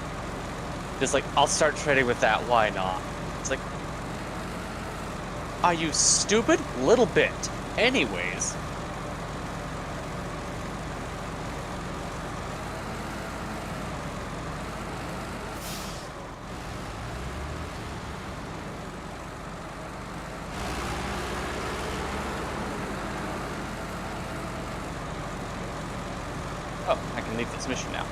Just like, I'll start trading with that, why not? It's like, are you stupid? Little bit. Anyways. Oh, I can leave this mission now.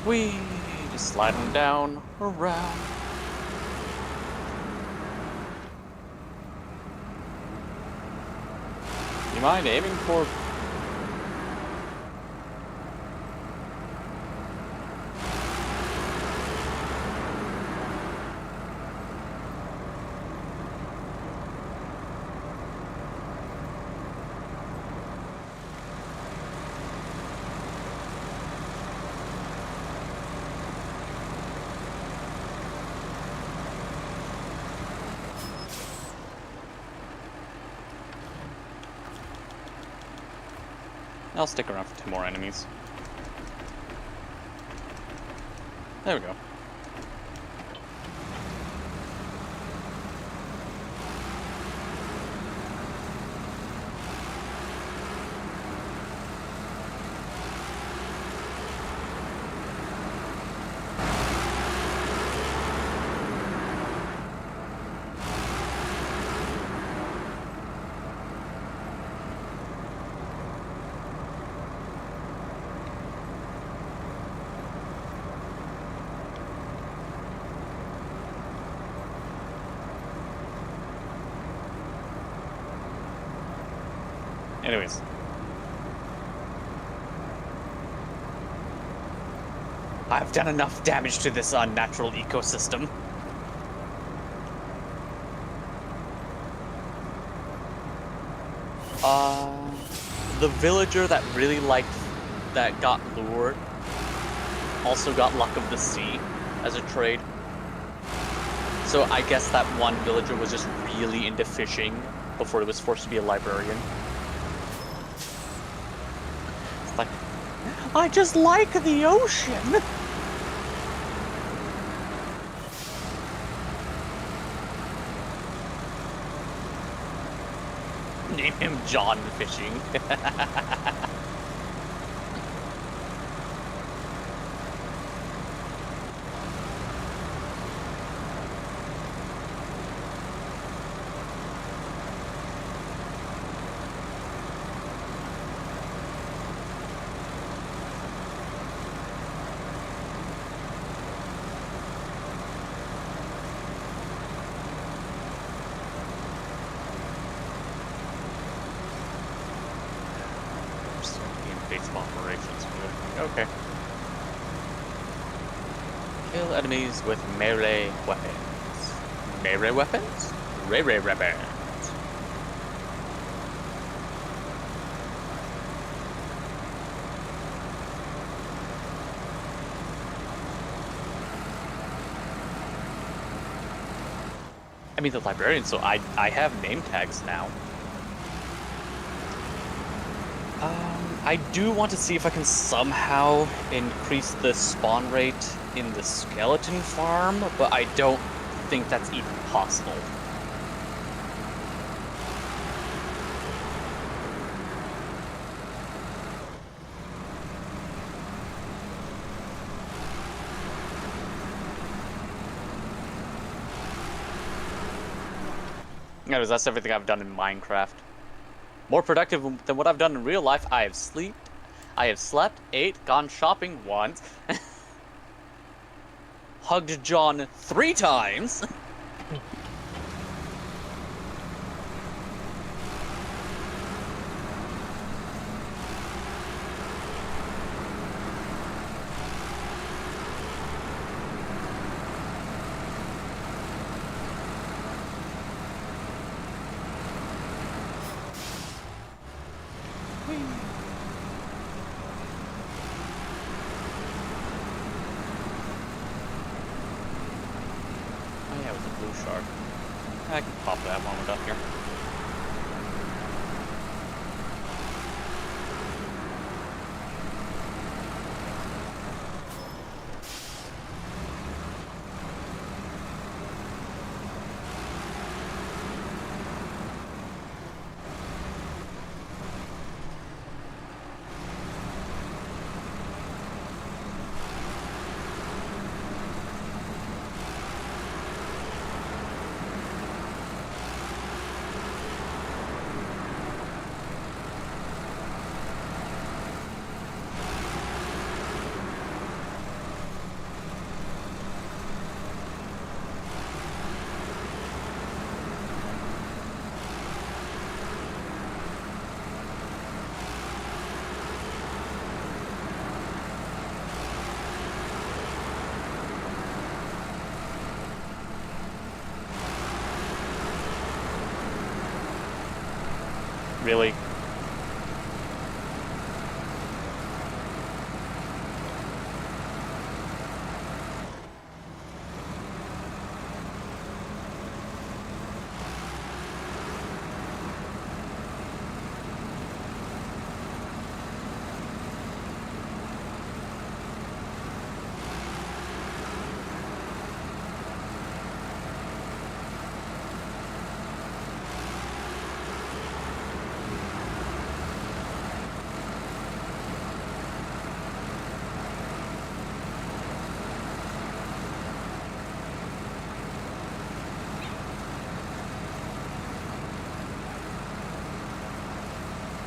Whee! Just sliding down, around. You mind aiming for... I'll stick around for 2 more enemies. There we go. Anyways. I've done enough damage to this unnatural ecosystem. The villager that really liked, that got lured, also got Luck of the Sea as a trade. So I guess that one villager was just really into fishing before he was forced to be a librarian. It's like, I just like the ocean! Name him John Fishing. Base of operations. Okay. Kill enemies with melee weapons. Melee weapons? Ray weapons. I mean, the librarian, so I have name tags now. I do want to see if I can somehow increase the spawn rate in the skeleton farm, but I don't think that's even possible. Anyways, that's everything I've done in Minecraft. More productive than what I've done in real life. I have slept, ate, gone shopping once, hugged John 3 times. I can pop that while we're done here. Really?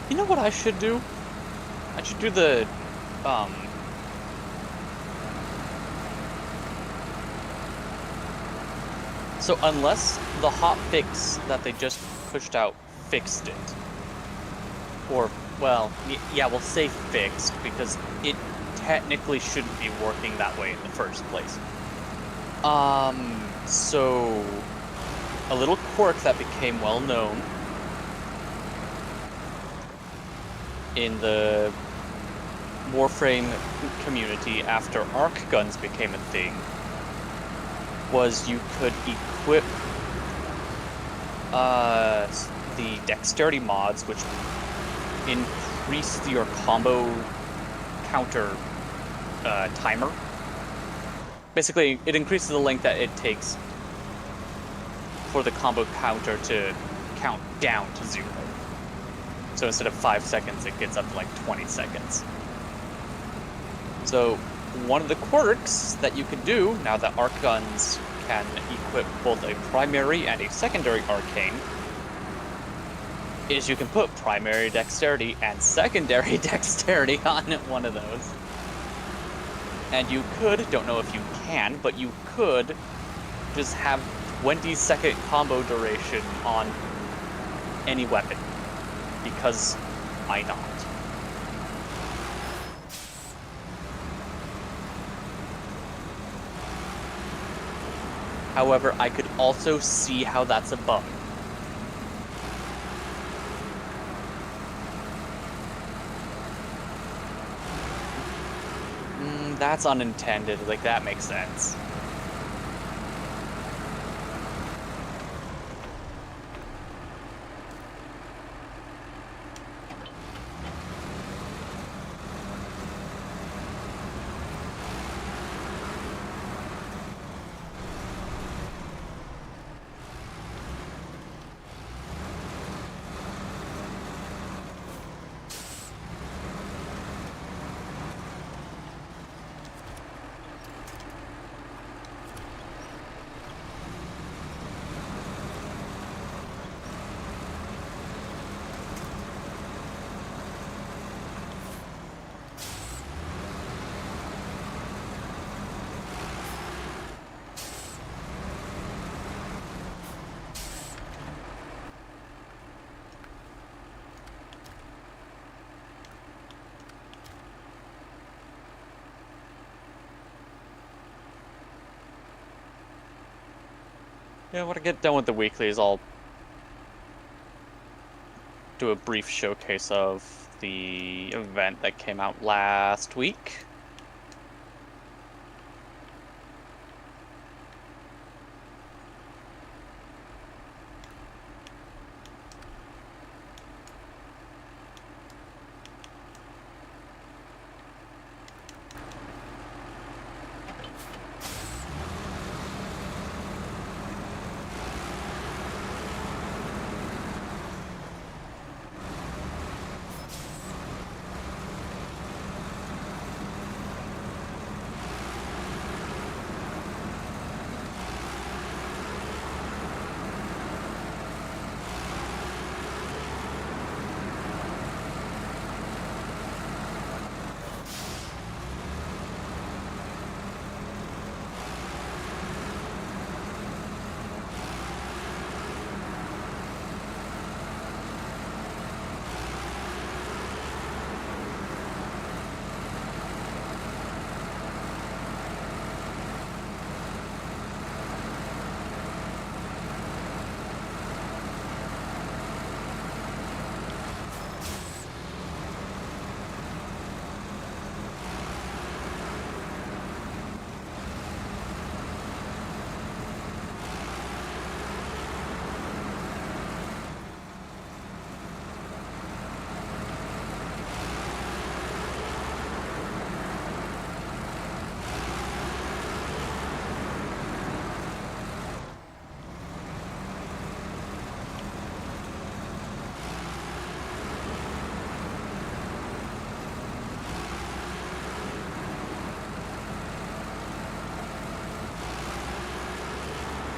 You know what I should do? I should do the, So unless the hot fix that they just pushed out fixed it, or, well, yeah, we'll say fixed, because it technically shouldn't be working that way in the first place. So a little quirk that became well known in the Warframe community after arc guns became a thing was you could equip the dexterity mods, which increase your combo counter timer. Basically, it increases the length that it takes for the combo counter to count down to 0. So instead of 5 seconds, it gets up to like 20 seconds. So one of the quirks that you can do, now that arc guns can equip both a primary and a secondary arcane, is you can put primary dexterity and secondary dexterity on one of those. And you could, don't know if you can, but you could just have 20-second combo duration on any weapon. Because why not? However, I could also see how that's a bug. That's unintended. Like, that makes sense. Yeah, when I get done with the weeklies, I'll do a brief showcase of the event that came out last week.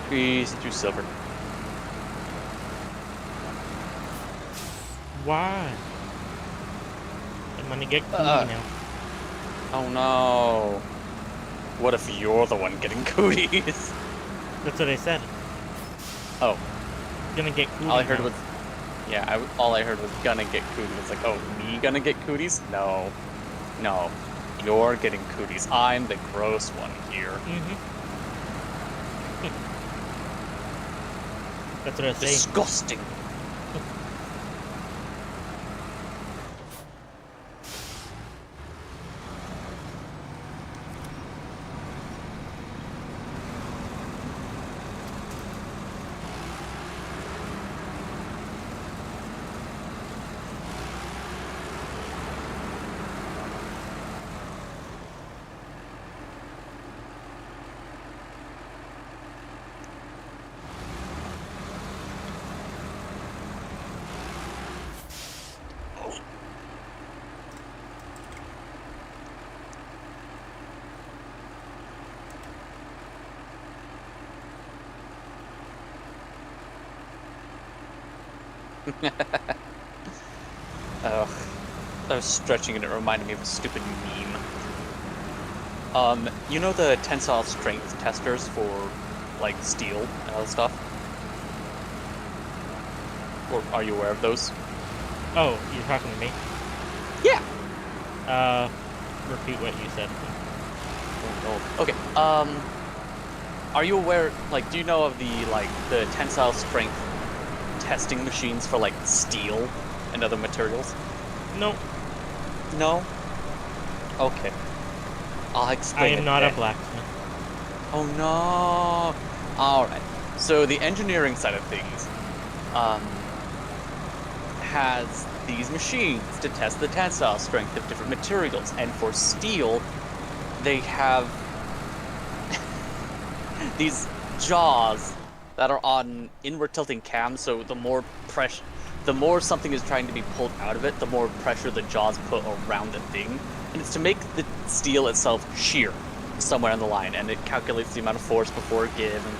Please do silver. Why? I'm gonna get cootie now. Oh no. What if you're the one getting cooties? That's what I said. Oh. Gonna get cootie All I heard now. was Yeah, all I heard was gonna get cooties. It's like, oh, me gonna get cooties? No. No. You're getting cooties. I'm the gross one here. Mm-hmm. That's what I was saying. Disgusting. Ugh. I was stretching and it reminded me of a stupid meme. You know the tensile strength testers for, like, steel and other stuff? Or are you aware of those? Oh, you're talking to me? Yeah. Repeat what you said. Oh, okay. Are you aware, like, do you know of the tensile strength testing machines for, like, steel and other materials? Nope. No? Okay. I'll I explain am it not a then. blacksmith. Oh no! Alright. So the engineering side of things, um, has these machines to test the tensile strength of different materials. And for steel, they have these jaws that are on inward tilting cams, so the more something is trying to be pulled out of it, the more pressure the jaws put around the thing. And it's to make the steel itself shear somewhere on the line, and it calculates the amount of force before it give, and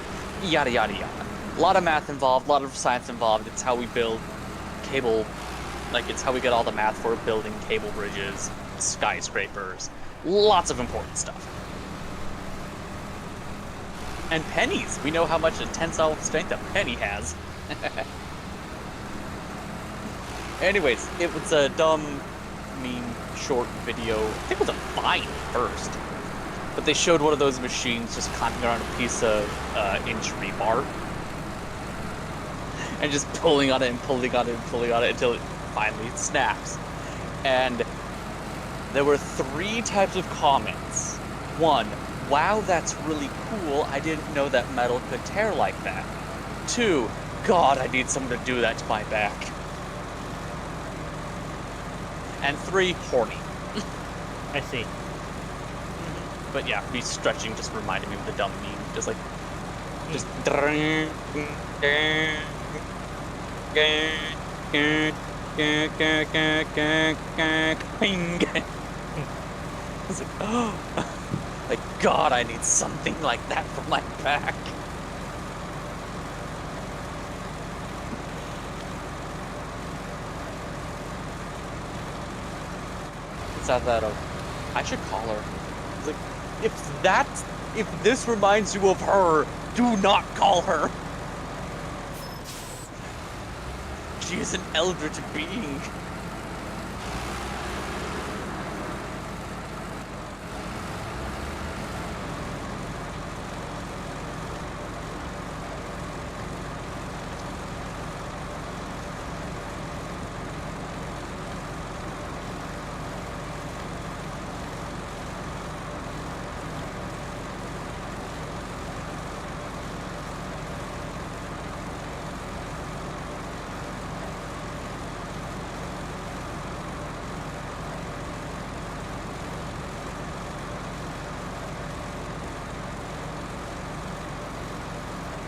yada yada yada. A lot of math involved, a lot of science involved. It's how we build cable, like it's how we get all the math for building cable bridges, skyscrapers, lots of important stuff. And pennies. We know how much a tensile strength a penny has. Anyways, it was a dumb, meme, short video. I think it was a Vine first. But they showed one of those machines just clamping around a piece of inch rebar. And just pulling on it and pulling on it and pulling on it until it finally snaps. And there were 3 types of comments. 1, wow, that's really cool. I didn't know that metal could tear like that. 2, God, I need someone to do that to my back. And 3, horny. I see. But yeah, me stretching just reminded me of the dumb meme. Just like, just. It's like, oh, like God, I need something like that for my back. It's not that. I should call her. It's like, if this reminds you of her, do not call her. She is an eldritch being.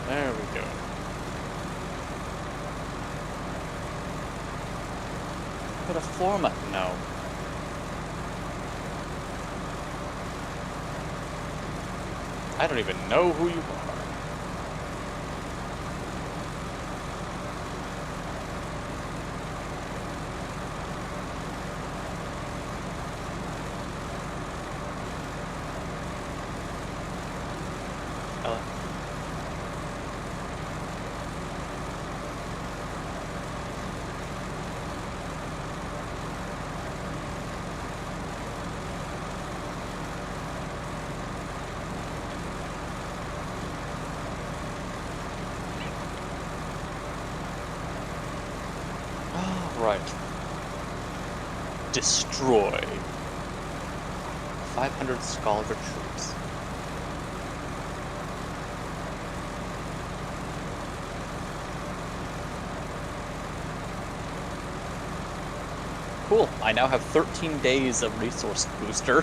There we go. Put a format? No. I don't even know who you are. Hello. right. Destroy. 500 scholar troops. Cool. I now have 13 days of resource booster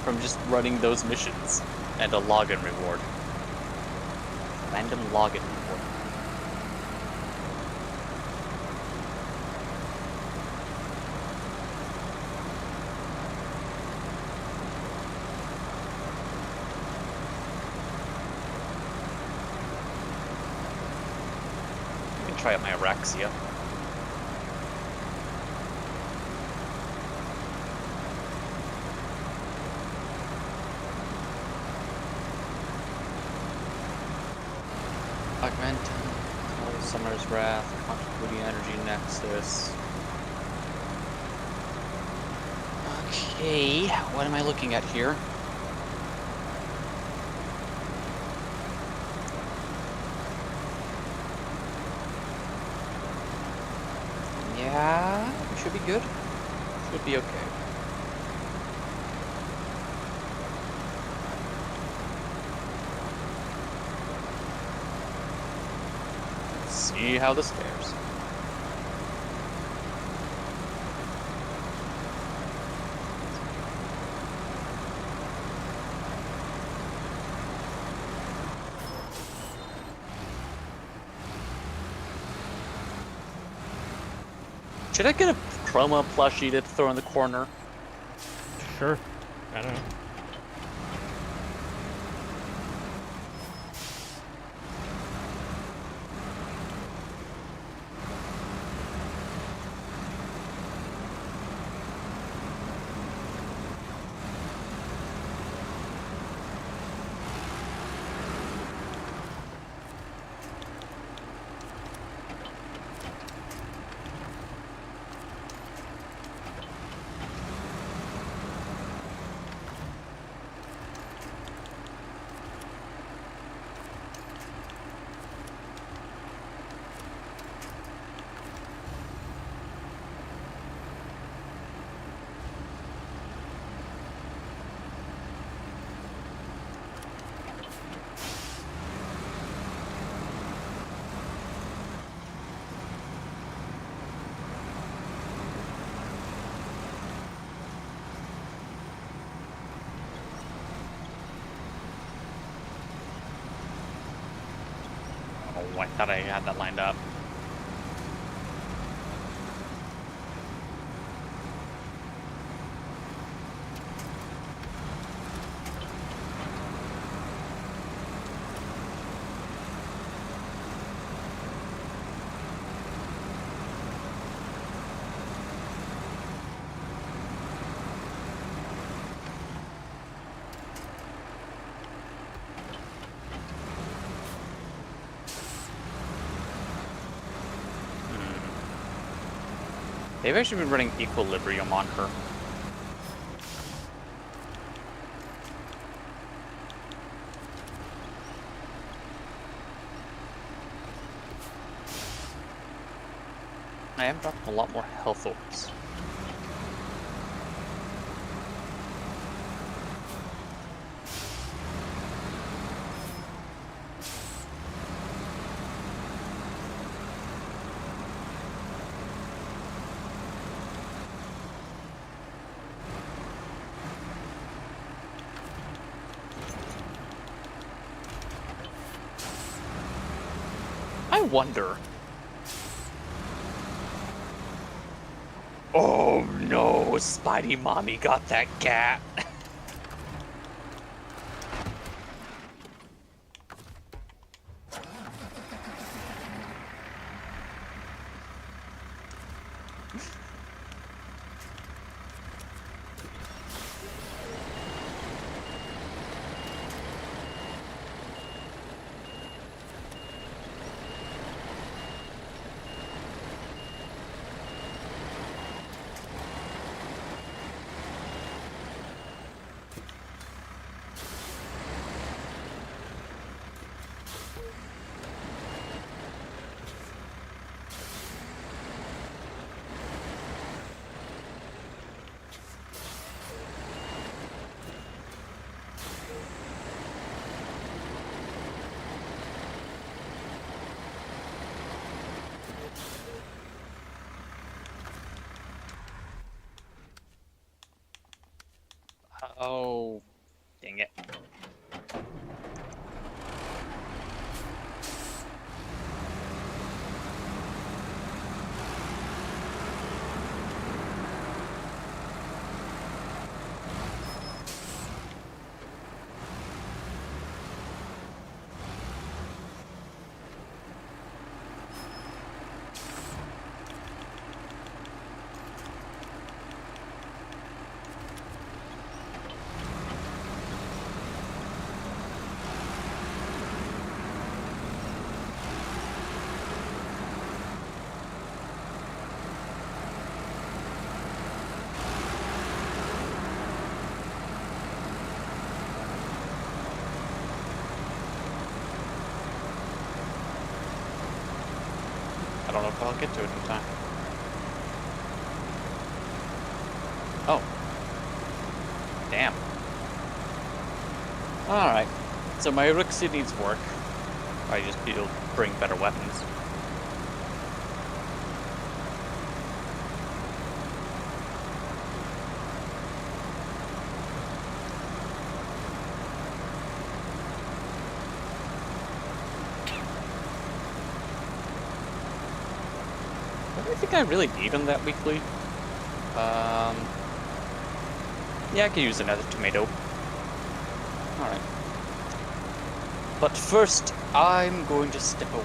from just running those missions. And a login reward. Random login reward. I can try out my Araxia. Augment, Summer's Wrath, Continuity Energy Nexus. Okay, what am I looking at here? Yeah, we should be good. Should be okay. See how this fares. Should I get a chroma plushie to throw in the corner? Sure. I don't know. Oh, I thought I had that lined up. They've actually been running Equilibrium on her. I am dropping a lot more health orbs. I wonder. Oh no, Spidey Mommy got that cat. Oh, dang it. I don't know if I'll get to it in time. Oh. Damn. Alright. So my Rook suit needs work. I just need to bring better weapons. What do I think I really need on that weekly? Yeah, I could use another tomato. Alright. But first, I'm going to step away.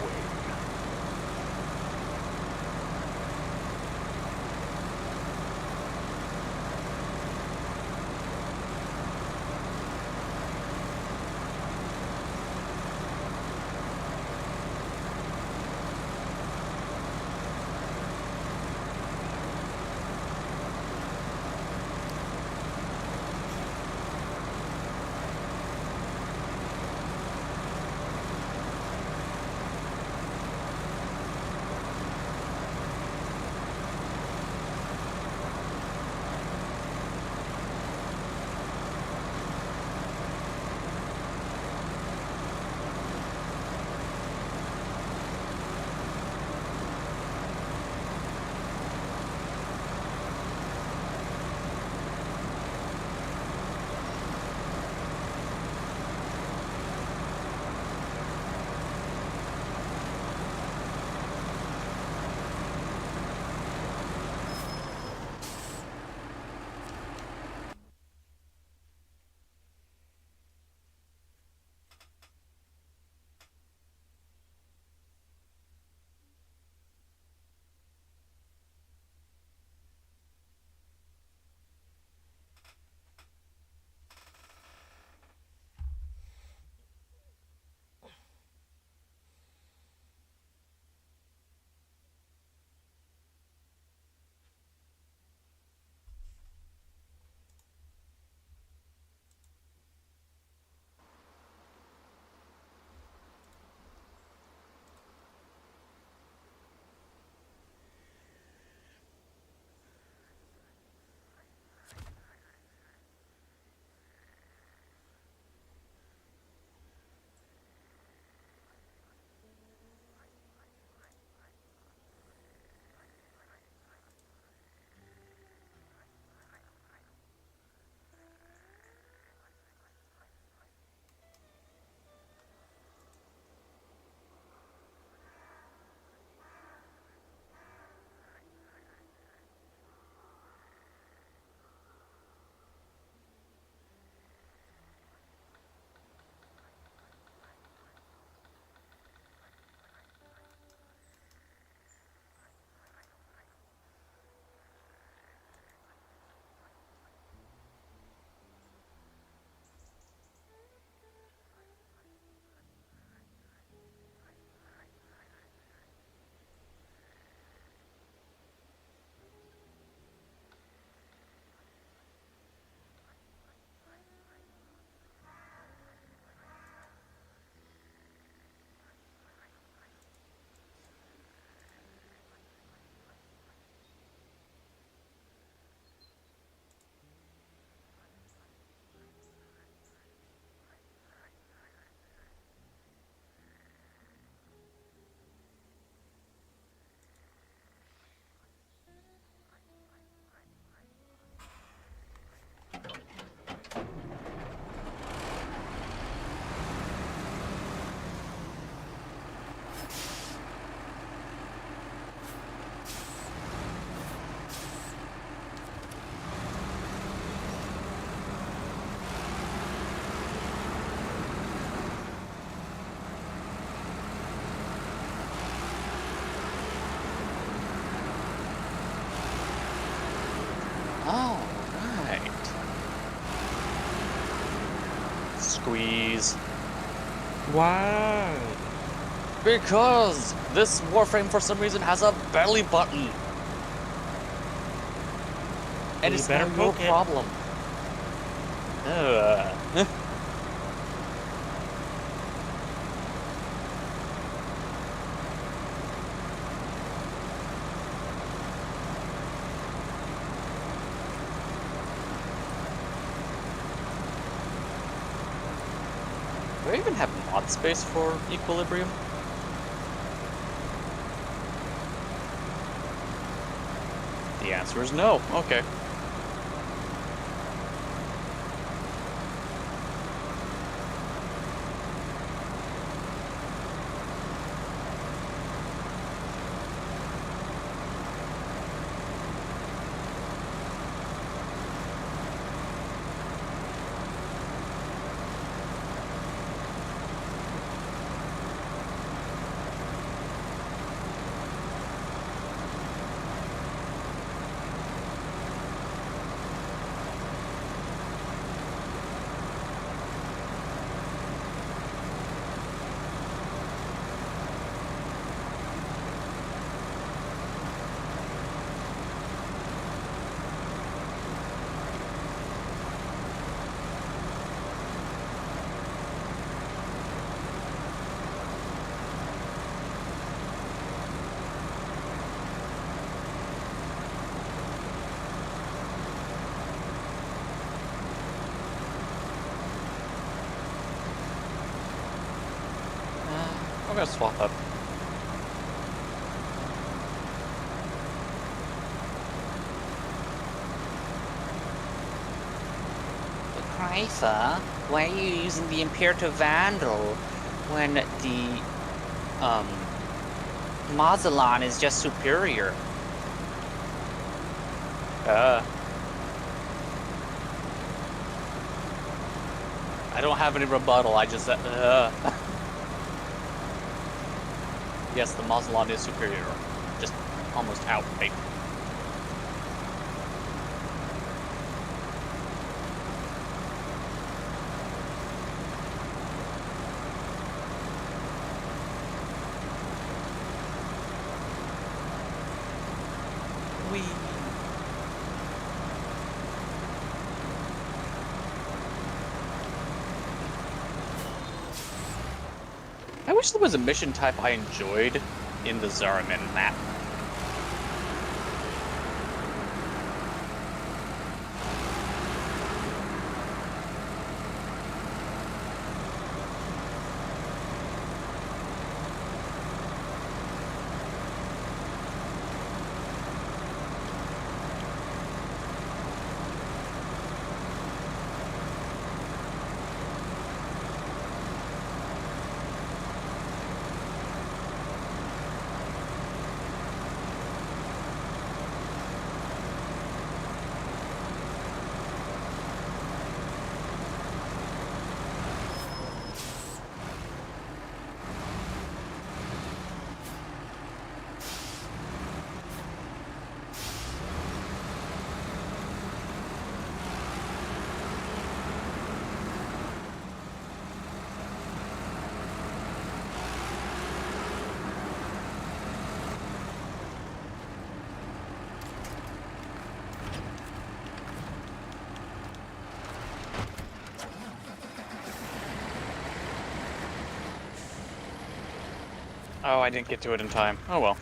All right. Squeeze. Why? Because this Warframe for some reason has a belly button. And You it's better not your poke it. problem. Ugh. Do I even have mod space for Equilibrium? The answer is no. Okay. I'm gonna swap up. Krypha, why are you using the Imperative Vandal when the, Mazalon is just superior? I don't have any rebuttal, I just, Yes, the Mazalon is superior. Just almost outright. Whee! I wish there was a mission type I enjoyed in the Zariman map. Oh, I didn't get to it in time. Oh well.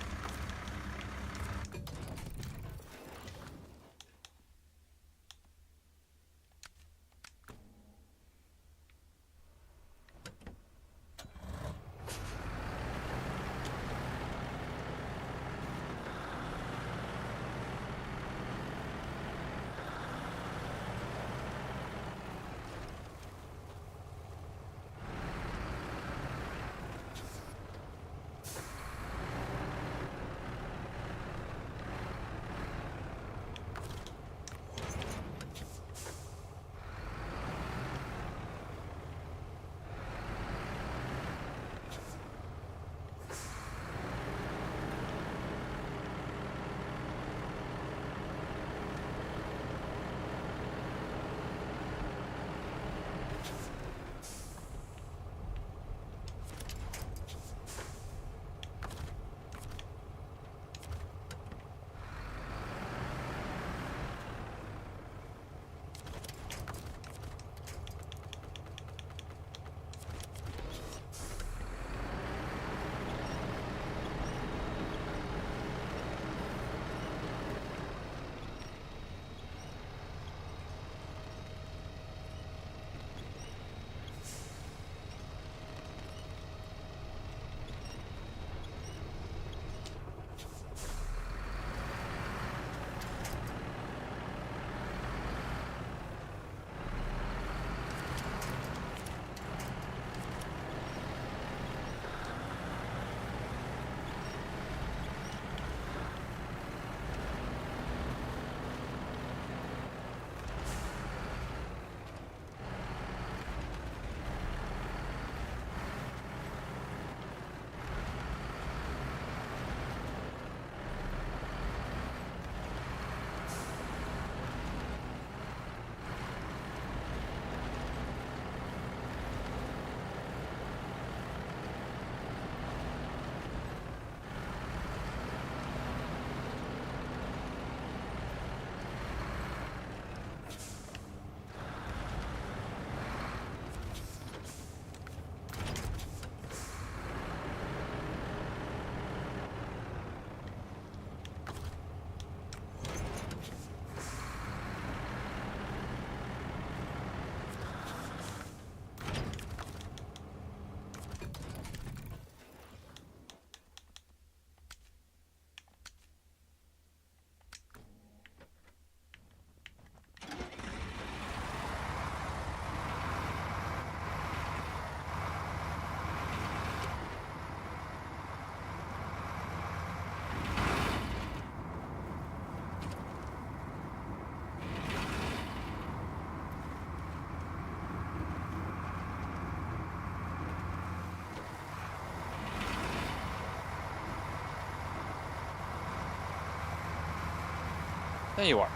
There you are.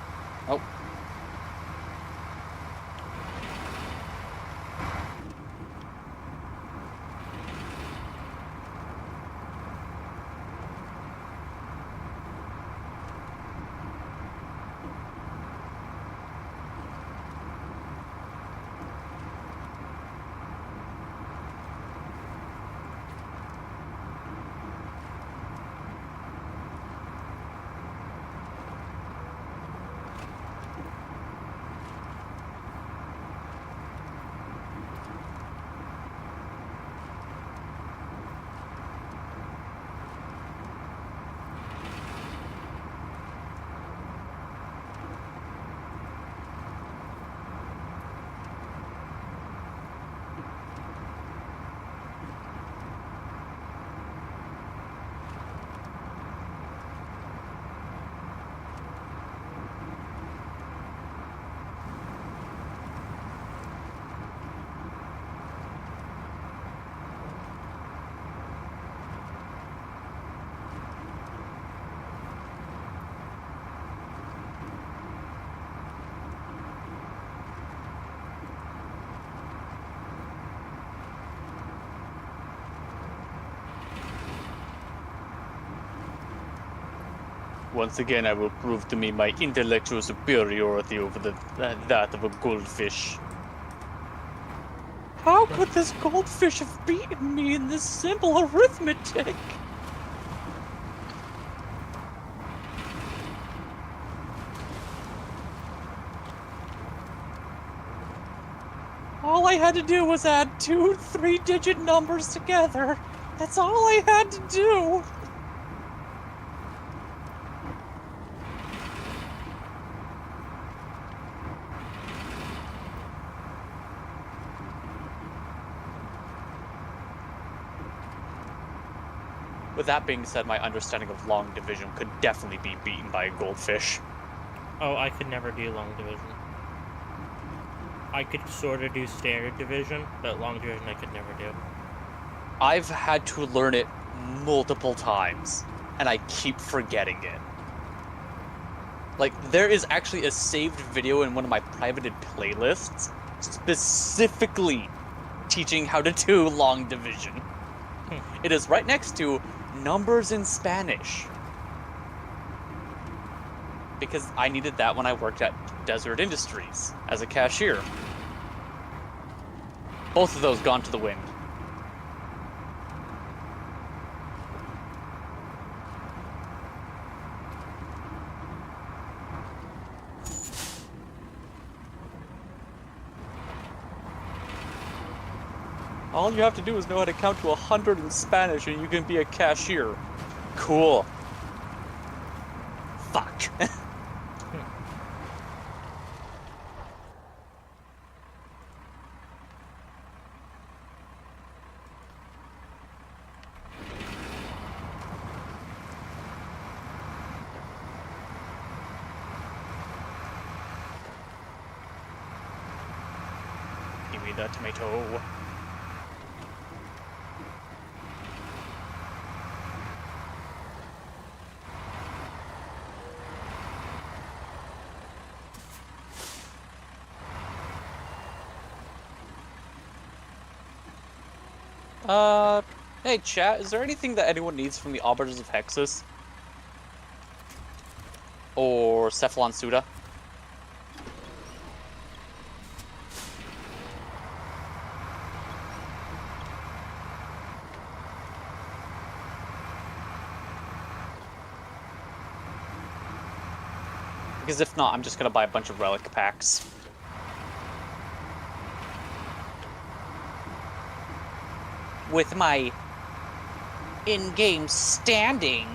Oh. Once again, I will prove to me my intellectual superiority over that of a goldfish. How could this goldfish have beaten me in this simple arithmetic? All I had to do was add 2 3-digit numbers together. That's all I had to do. With that being said, my understanding of long division could definitely be beaten by a goldfish. Oh, I could never do long division. I could sort of do standard division, but long division I could never do. I've had to learn it multiple times, and I keep forgetting it. Like, there is actually a saved video in one of my privated playlists specifically teaching how to do long division. It is right next to numbers in Spanish. Because I needed that when I worked at Desert Industries as a cashier. Both of those gone to the wind. All you have to do is know how to count to 100 in Spanish and you can be a cashier. Cool. Fuck. Give me the tomato. Hey chat, is there anything that anyone needs from the Arbiters of Hexus? Or Cephalon Suda? Because if not, I'm just gonna buy a bunch of relic packs. With my in-game standing.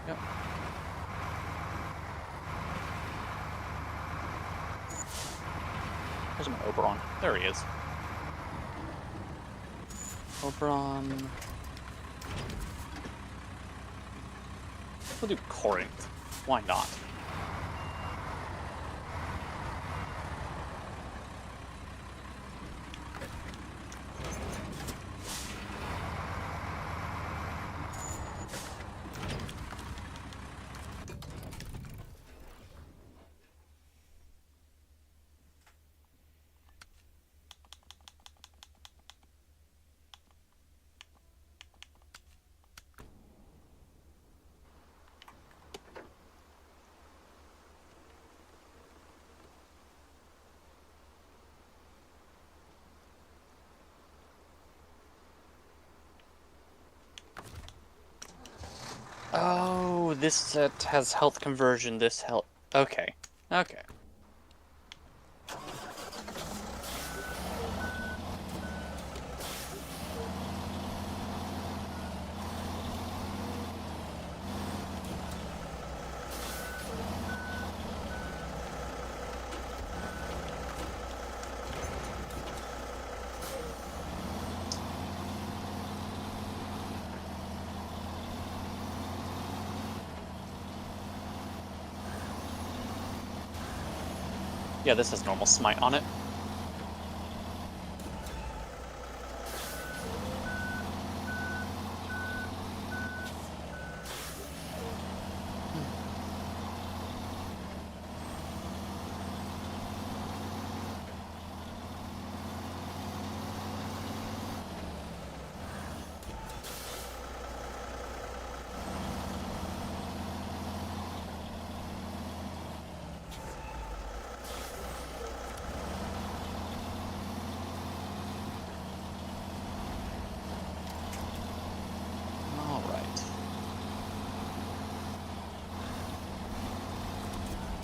Yep. Where's my Oberon? There he is. Oberon. We'll do Corinth. Why not? Oh, this set has health conversion, this health... Okay. Okay. Yeah, this has normal smite on it.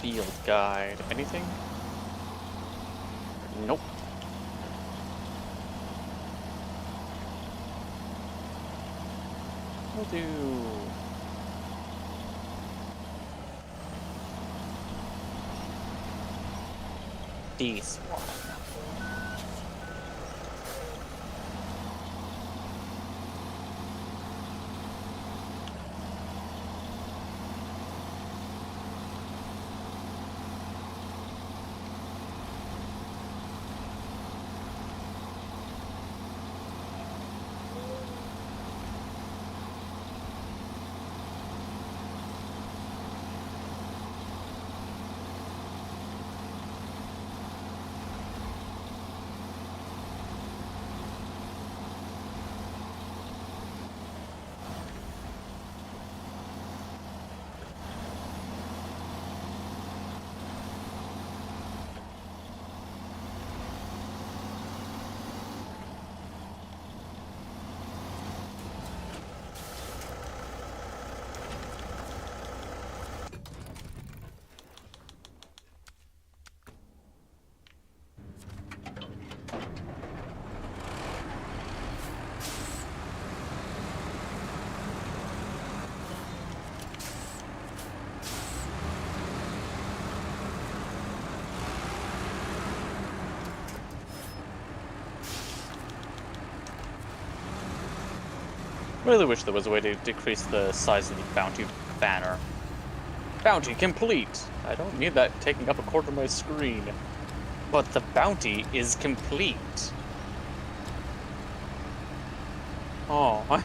Field guide. Anything? Nope. We'll do... this one. Really wish there was a way to decrease the size of the bounty banner. Bounty complete! I don't need that taking up a quarter of my screen. But the bounty is complete. Oh.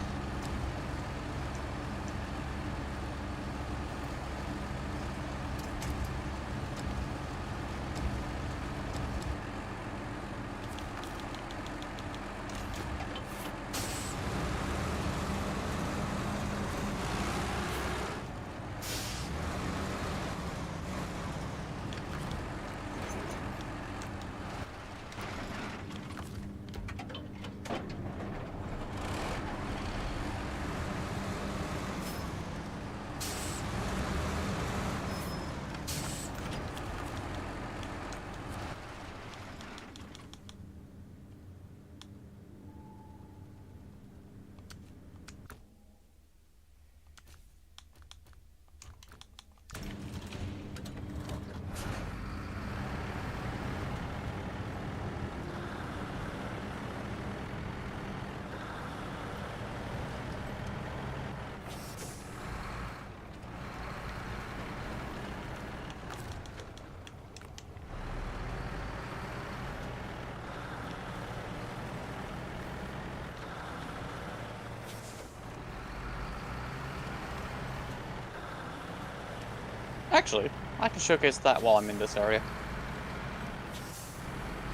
Actually, I can showcase that while I'm in this area.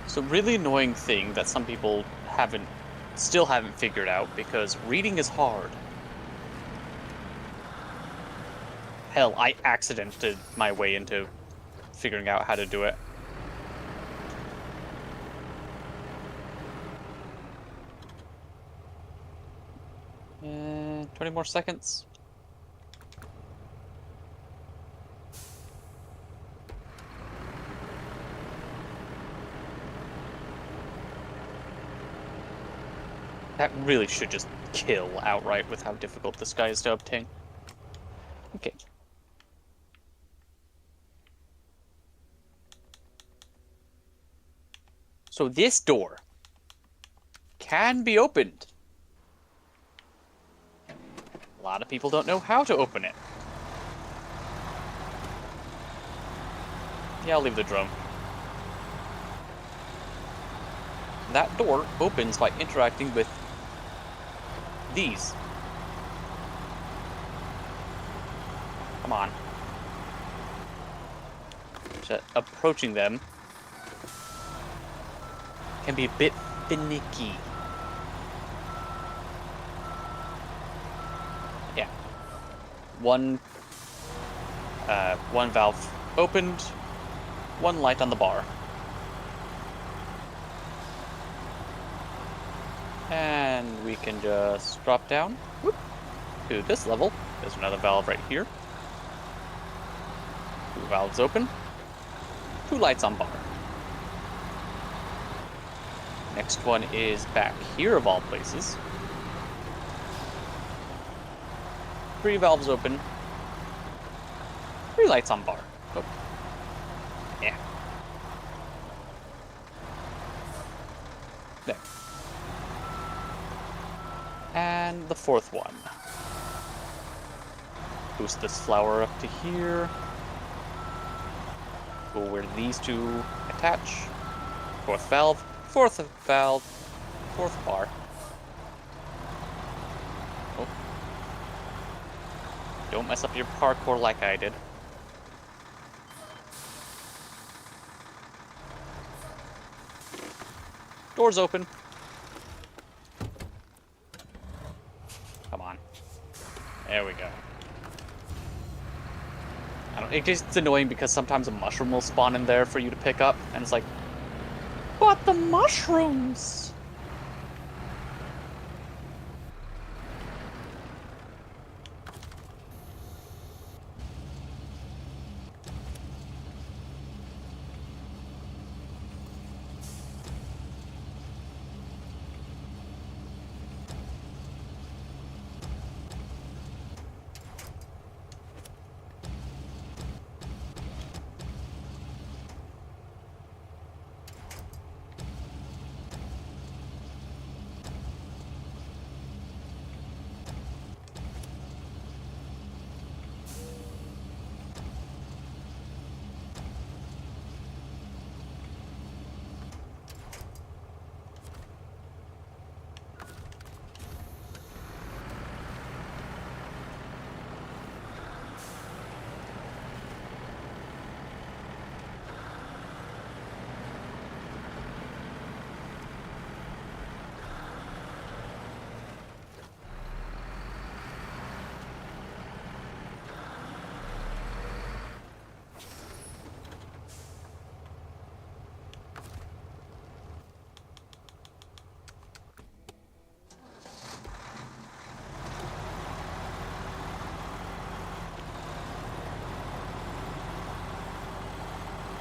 So really annoying thing that some people still haven't figured out, because reading is hard. Hell, I accidented my way into figuring out how to do it. And 20 more seconds. That really should just kill outright with how difficult this guy is to obtain. Okay. So this door can be opened. A lot of people don't know how to open it. Yeah, I'll leave the drone. That door opens by interacting with these. Come on. Just approaching them can be a bit finicky. Yeah. One valve opened, one light on the bar. And we can just drop down to this level. There's another valve right here. 2 valves open. 2 lights on bar. Next one is back here of all places. 3 valves open. 3 lights on bar. Oh. Yeah. There. And the 4th one. Boost this flower up to here. Go where these 2 attach. 4th valve. 4th valve. 4th bar. Oh. Don't mess up your parkour like I did. Doors open. Come on. There we go. It's annoying because sometimes a mushroom will spawn in there for you to pick up, and it's like, but the mushrooms!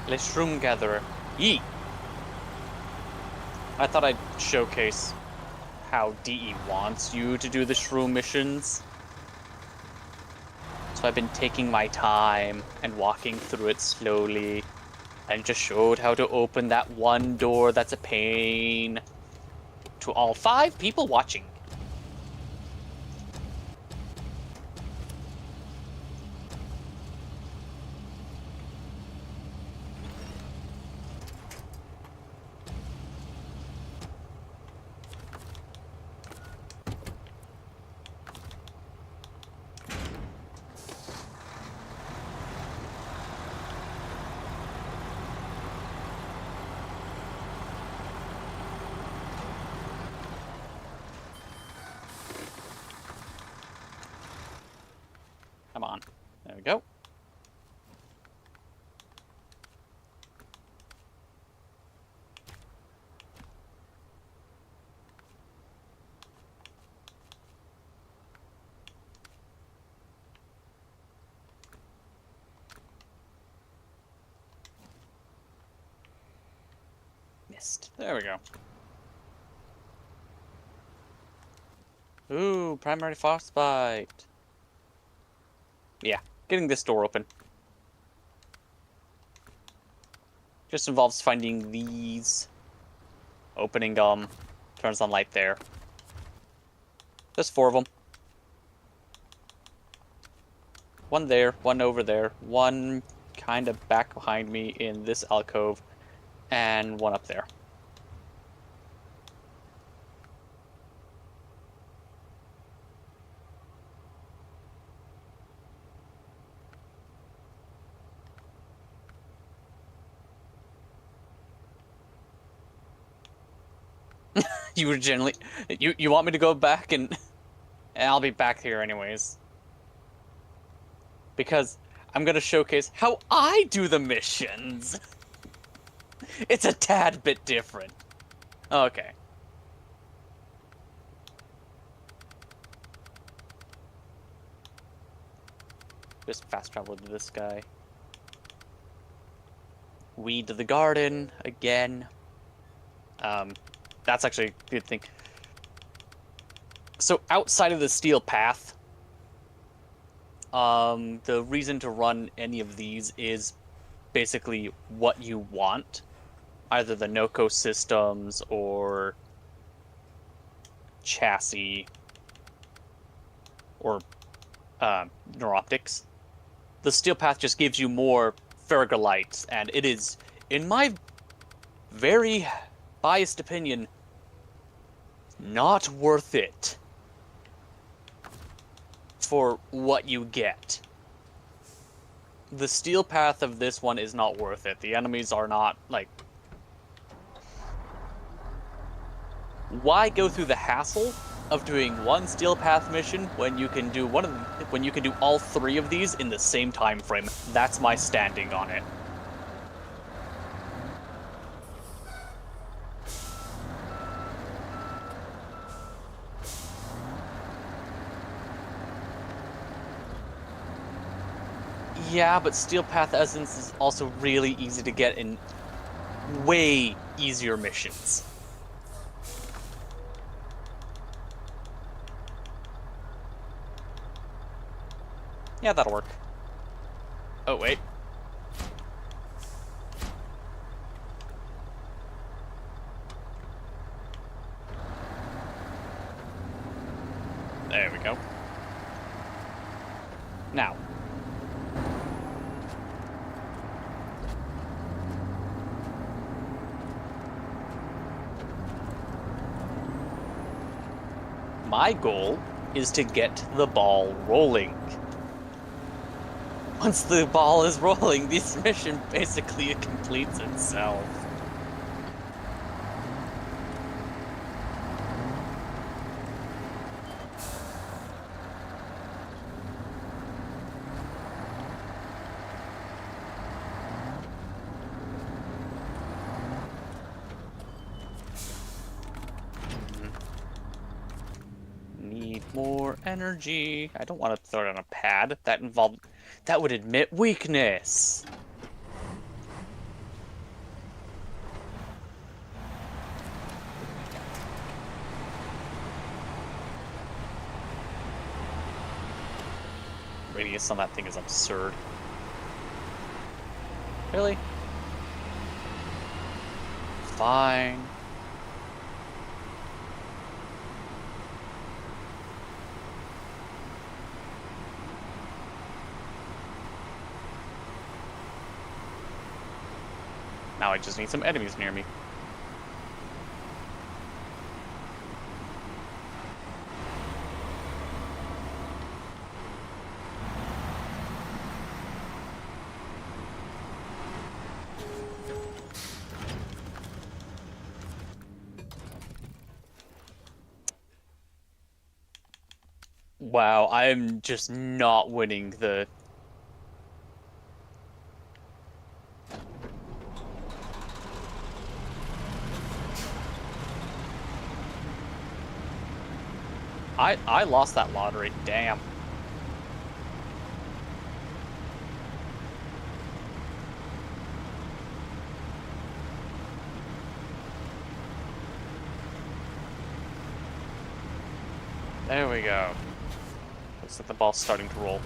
Let's shroom gatherer. Yeet! I thought I'd showcase how DE wants you to do the shroom missions. So I've been taking my time and walking through it slowly, and just showed how to open that one door that's a pain to all 5 people watching. Come on. There we go. Missed. There we go. Ooh, primary frostbite. Yeah, getting this door open. Just involves finding these, opening them, turns on light there. There's 4 of them. One there, one over there, one kind of back behind me in this alcove, and one up there. You were generally... You want me to go back and I'll be back here anyways. Because I'm gonna showcase how I do the missions. It's a tad bit different. Okay. Just fast travel to this guy. Weed the garden again. That's actually a good thing. So outside of the steel path, the reason to run any of these is basically what you want. Either the Noco systems or chassis or neuroptics. The steel path just gives you more ferrigolites, and it is, in my very biased opinion, not worth it for what you get. The steel path of this one is not worth it. The enemies are not, like... Why go through the hassle of doing one steel path mission when you can do all 3 of these in the same time frame? That's my standing on it. Yeah, but Steel Path Essence is also really easy to get in way easier missions. Yeah, that'll work. Oh, wait. There we go. Now. My goal is to get the ball rolling. Once the ball is rolling, this mission basically completes itself. Need more energy. I don't want to throw it on a pad. That would admit weakness. Radius on that thing is absurd. Really? Fine. Now I just need some enemies near me. Wow, I'm just not winning the. I lost that lottery. Damn. There we go. Looks like the ball's starting to roll.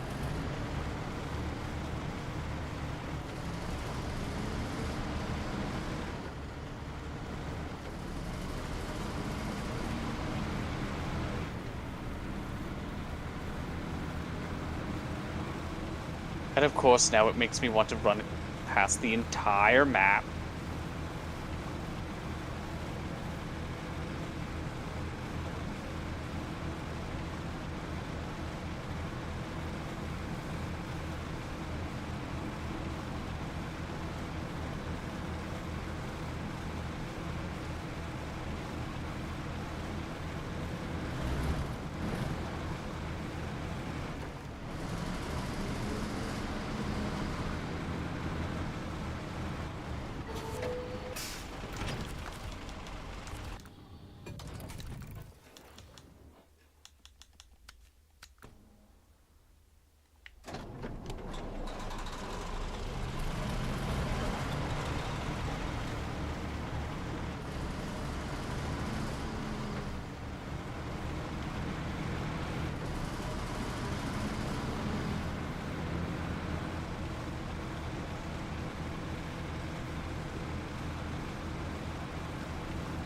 And of course, now it makes me want to run past the entire map.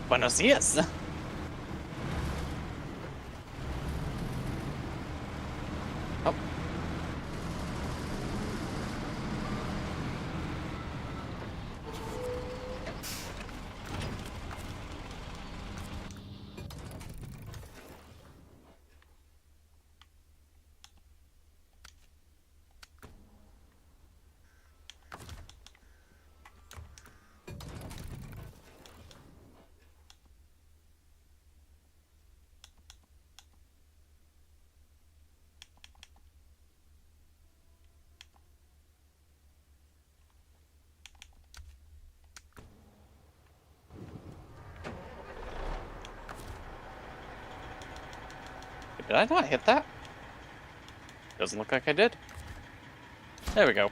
Buenos dias. Oh. Did I not hit that? Doesn't look like I did. There we go.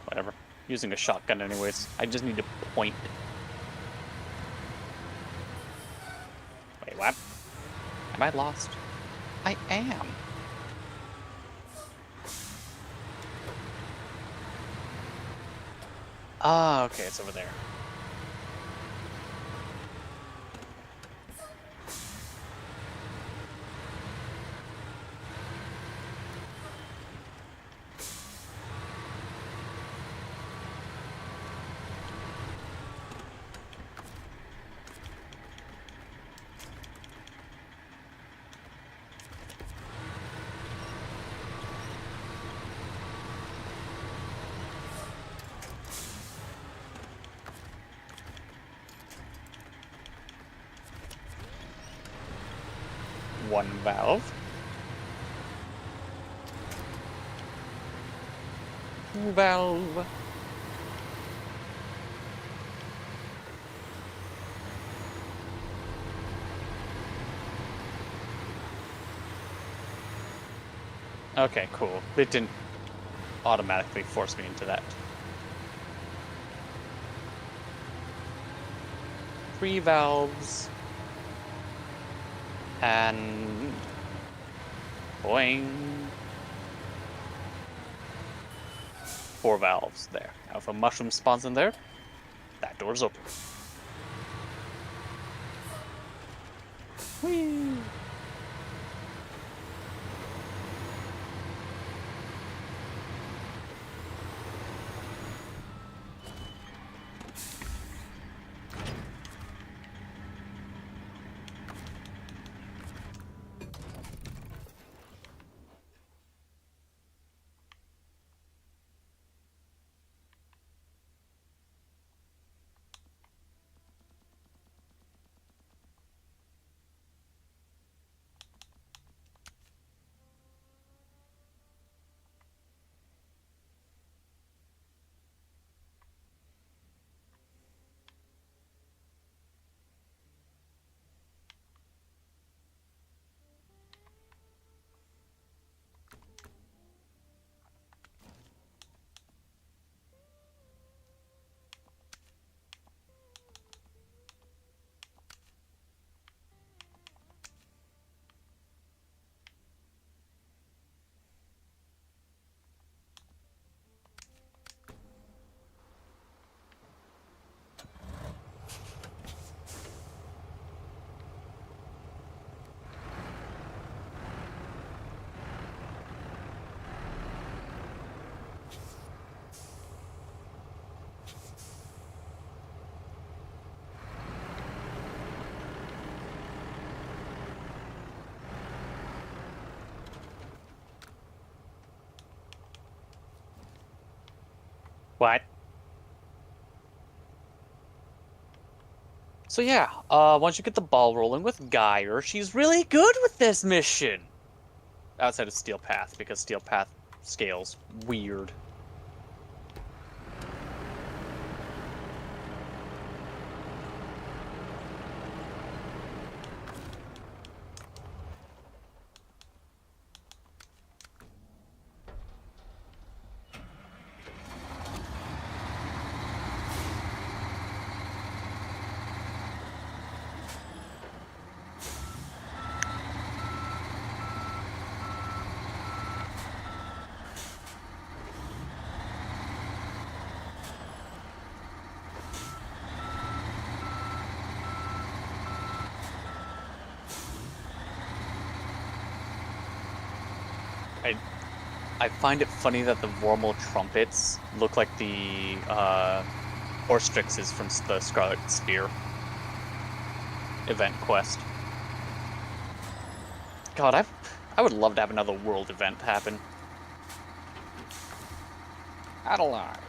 Whatever. Using a shotgun anyways. I just need to point. Wait, what? Am I lost? I am. Ah, okay, it's over there. One valve. Two valve. Okay, cool. It didn't automatically force me into that. 3 valves. And boing. 4 valves there. Now if a mushroom spawns in there, that door's open. Whee! What? So yeah, once you get the ball rolling with Geyer, she's really good with this mission. Outside of Steel Path, because Steel Path scales weird. I I find it funny that the Vormal trumpets look like the Orstrixes from the Scarlet Spear event quest. God, I would love to have another world event happen. Adelives.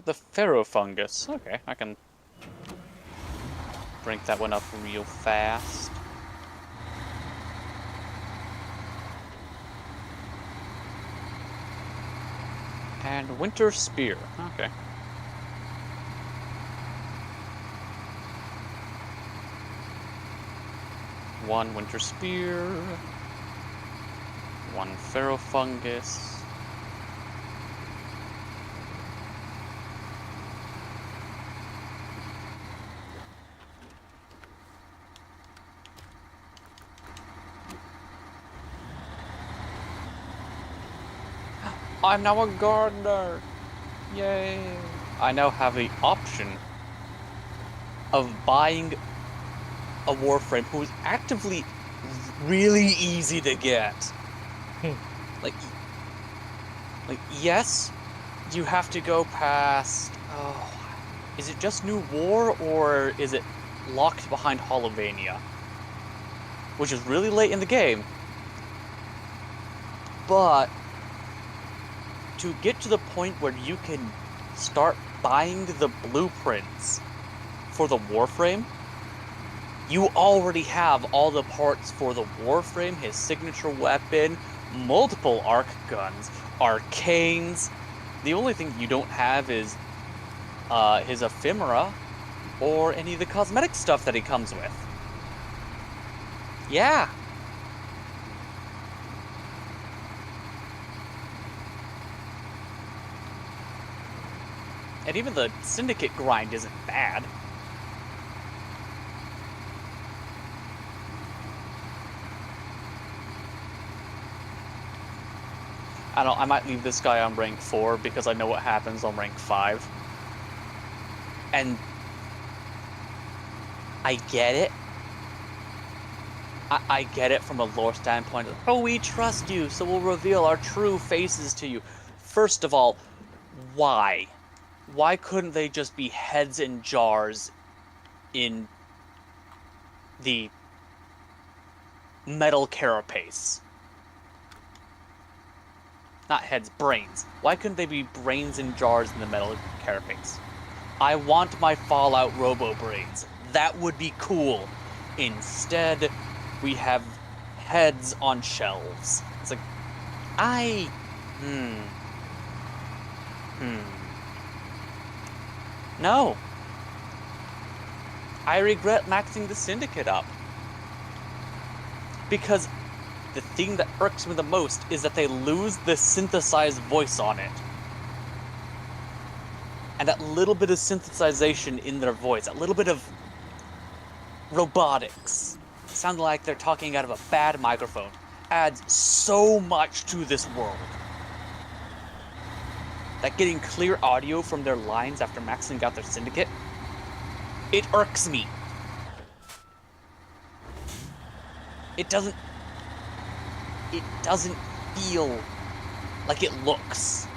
The Pharaoh fungus. Okay, I can bring that one up real fast. And Winter Spear. Okay. One Winter Spear. One Pharaoh fungus. I'm now a gardener! Yay! I now have the option of buying a Warframe who is actively really easy to get. Like, yes, you have to go past. Oh, is it just New War or is it locked behind Holovania? Which is really late in the game. But to get to the point where you can start buying the blueprints for the Warframe, you already have all the parts for the Warframe, his signature weapon, multiple arc guns, arcanes. The only thing you don't have is his ephemera or any of the cosmetic stuff that he comes with. Yeah. And even the Syndicate grind isn't bad. I don't know, I might leave this guy on rank 4 because I know what happens on rank 5. And I get it. I get it from a lore standpoint. Oh, we trust you, so we'll reveal our true faces to you. First of all, why? Why couldn't they just be heads in jars in the metal carapace? Not heads, brains. Why couldn't they be brains in jars in the metal carapace? I want my Fallout Robo brains. That would be cool. Instead, we have heads on shelves. It's like, I... Hmm. Hmm. No. I regret maxing the Syndicate up. Because the thing that irks me the most is that they lose the synthesized voice on it. And that little bit of synthesization in their voice, that little bit of robotics, sounding like they're talking out of a bad microphone, adds so much to this world. That getting clear audio from their lines after maxing out their Syndicate, it irks me. It doesn't feel like it looks.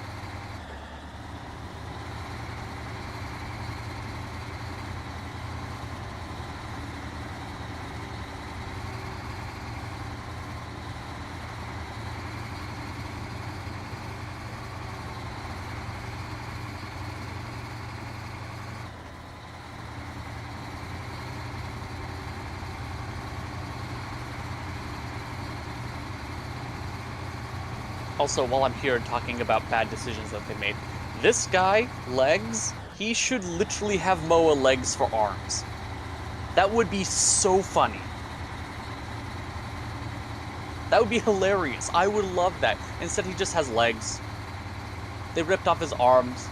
Also, while I'm here talking about bad decisions that they made, this guy, Legs, he should literally have Moa legs for arms. That would be so funny. That would be hilarious. I would love that. Instead, he just has legs. They ripped off his arms.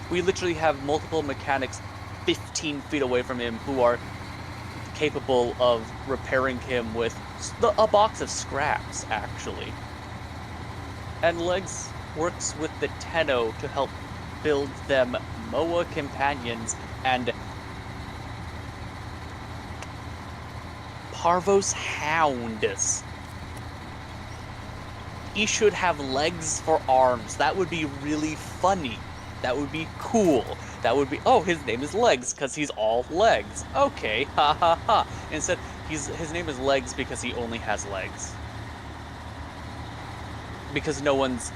We literally have multiple mechanics 15 feet away from him who are capable of repairing him with a box of scraps, actually. And Legs works with the Tenno to help build them Moa companions and Parvos hounds. He should have legs for arms. That would be really funny. That would be cool. That would be, oh, his name is Legs because he's all legs. Okay, ha ha ha. Instead, his name is Legs because he only has legs. Because no one's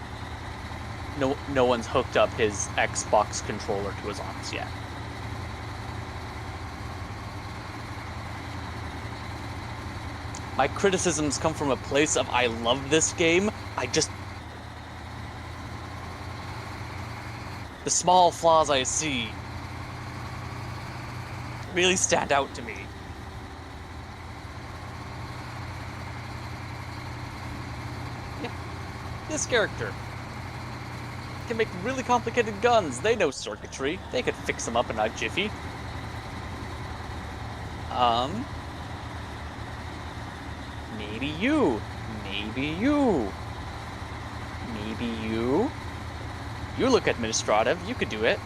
hooked up his Xbox controller to his arms yet. My criticisms come from a place of I love this game. The small flaws I see really stand out to me. Yeah, this character can make really complicated guns. They know circuitry. They could fix them up in a jiffy. Maybe you. Maybe you. Maybe you. You look administrative. You could do it.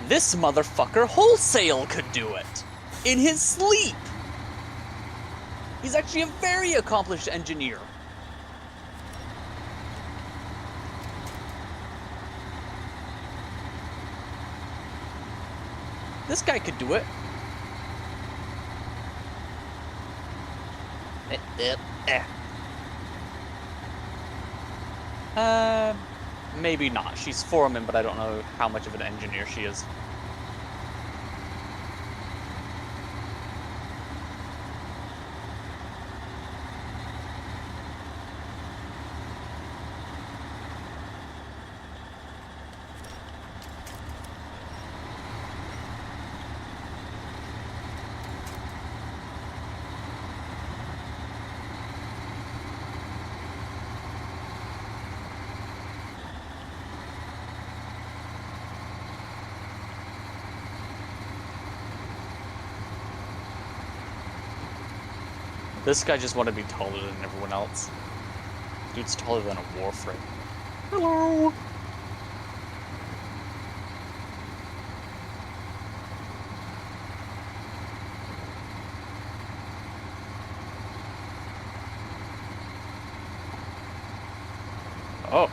This motherfucker wholesale could do it. In his sleep. He's actually a very accomplished engineer. This guy could do it. Maybe not. She's foreman, but I don't know how much of an engineer she is. This guy just wanted to be taller than everyone else. Dude's taller than a warframe. Hello! Oh.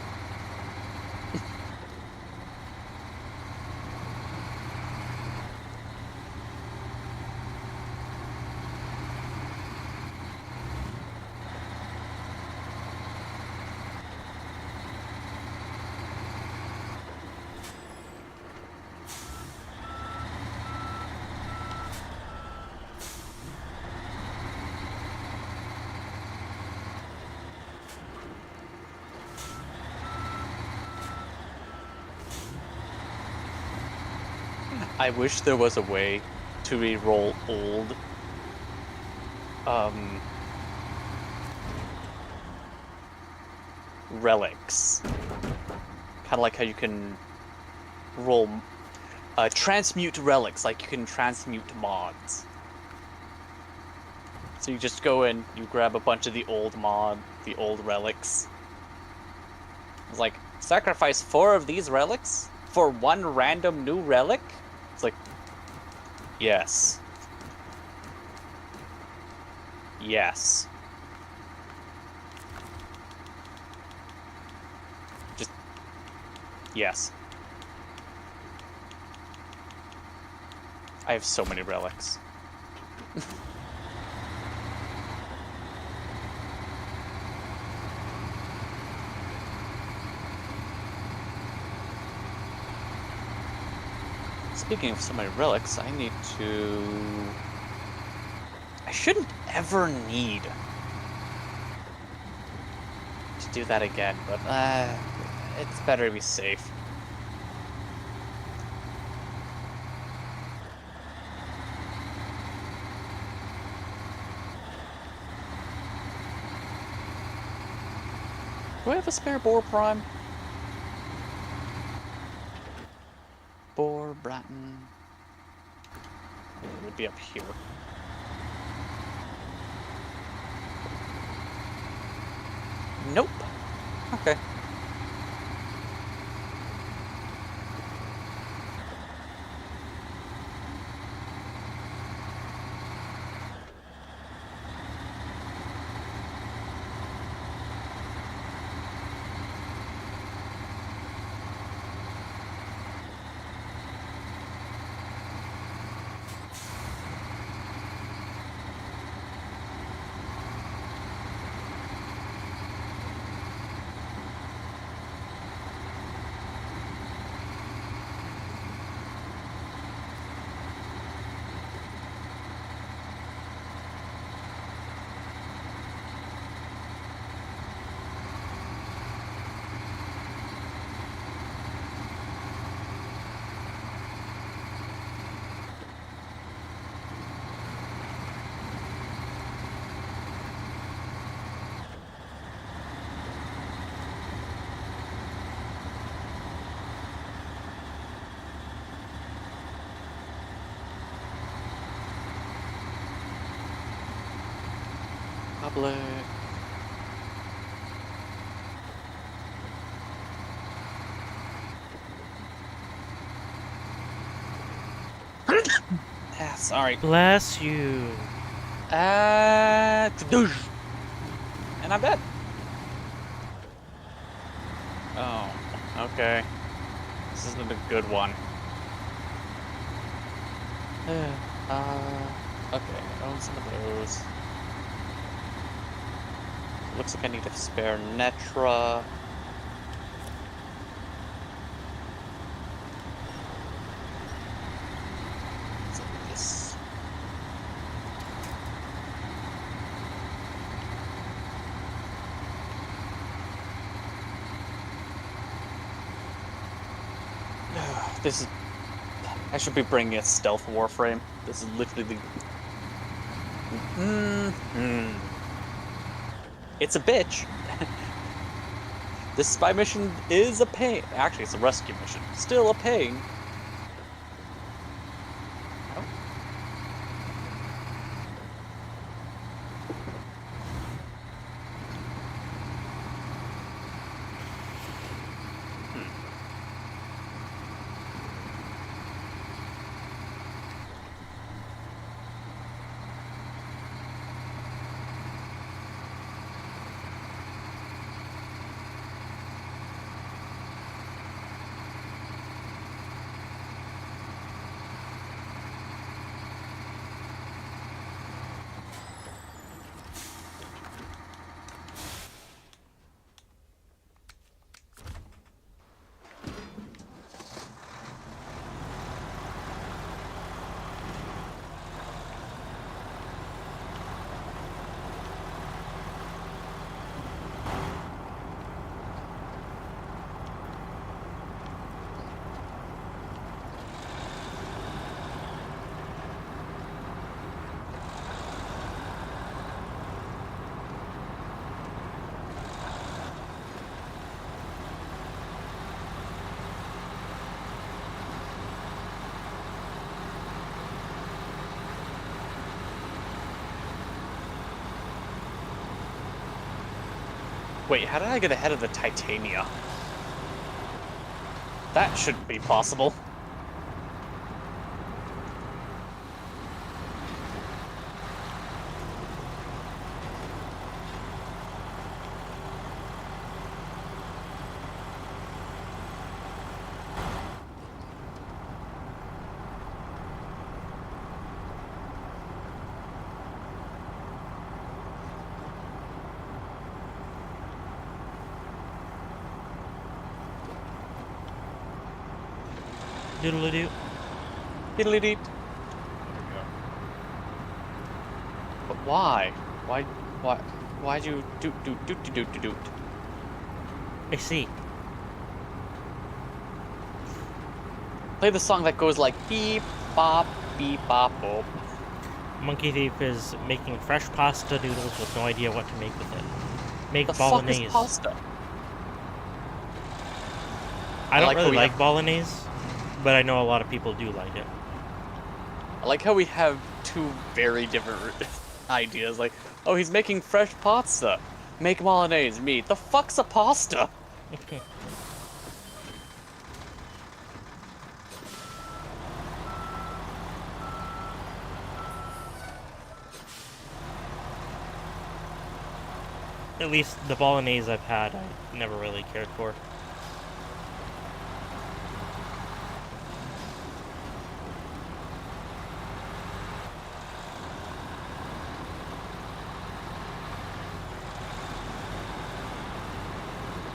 I wish there was a way to re-roll old um relics. Kind of like how you can roll transmute relics, like you can transmute mods. So you just go in, you grab a bunch of the old relics. It's like, sacrifice 4 of these relics for 1 random new relic? It's like, yes. Yes. Just, yes. I have so many relics. Speaking of so many relics, I need to... I shouldn't ever need to do that again, but it's better to be safe. Do I have a spare Boar Prime? Boar, Bratton... It would be up here. Nope. Okay. Public. Sorry. Bless you. And I'm dead. Oh, okay. This isn't a good one. Okay, I own some of those. Looks like I need a spare Netra. What's this? This is... I should be bringing a stealth warframe. This is literally... It's a bitch. This spy mission is a pain. Actually, it's a rescue mission. Still a pain. Oh. Wait, how did I get ahead of the Titania? That shouldn't be possible. Doodle-doo. Diddly deep. But why? Why? Why'd you doot? I see. Play the song that goes like beep bop boop. Monkey Thief is making fresh pasta noodles with no idea what to make with it. Make The bolognese. fuck is pasta? I don't like how really we like have- bolognese, but I know a lot of people do like it. I like how we have two very different ideas. Like, oh, he's making fresh pasta. Make bolognese. Me. The fuck's a pasta? At least the bolognese I've had, I never really cared for.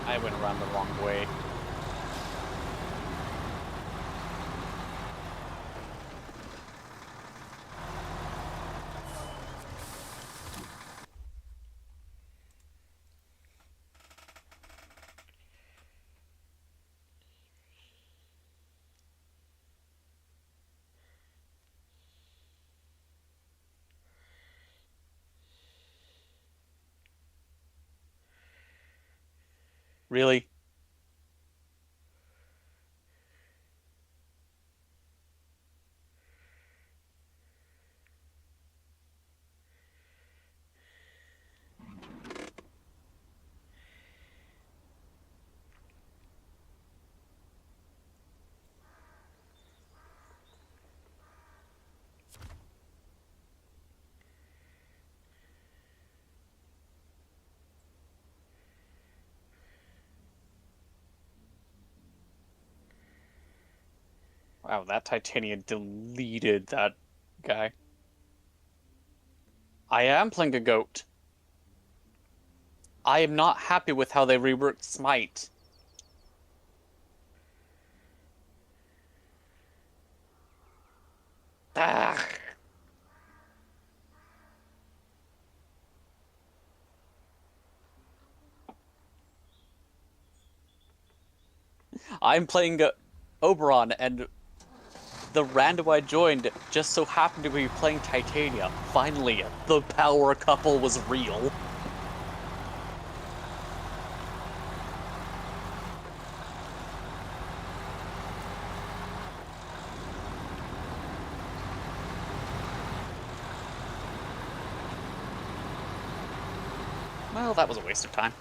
I went around the wrong way. Really? Wow, that Titania deleted that guy. I am playing a goat. I am not happy with how they reworked Smite. Ah. I'm playing Oberon, and the random I joined just so happened to be playing Titania. Finally, the power couple was real. Well, that was a waste of time.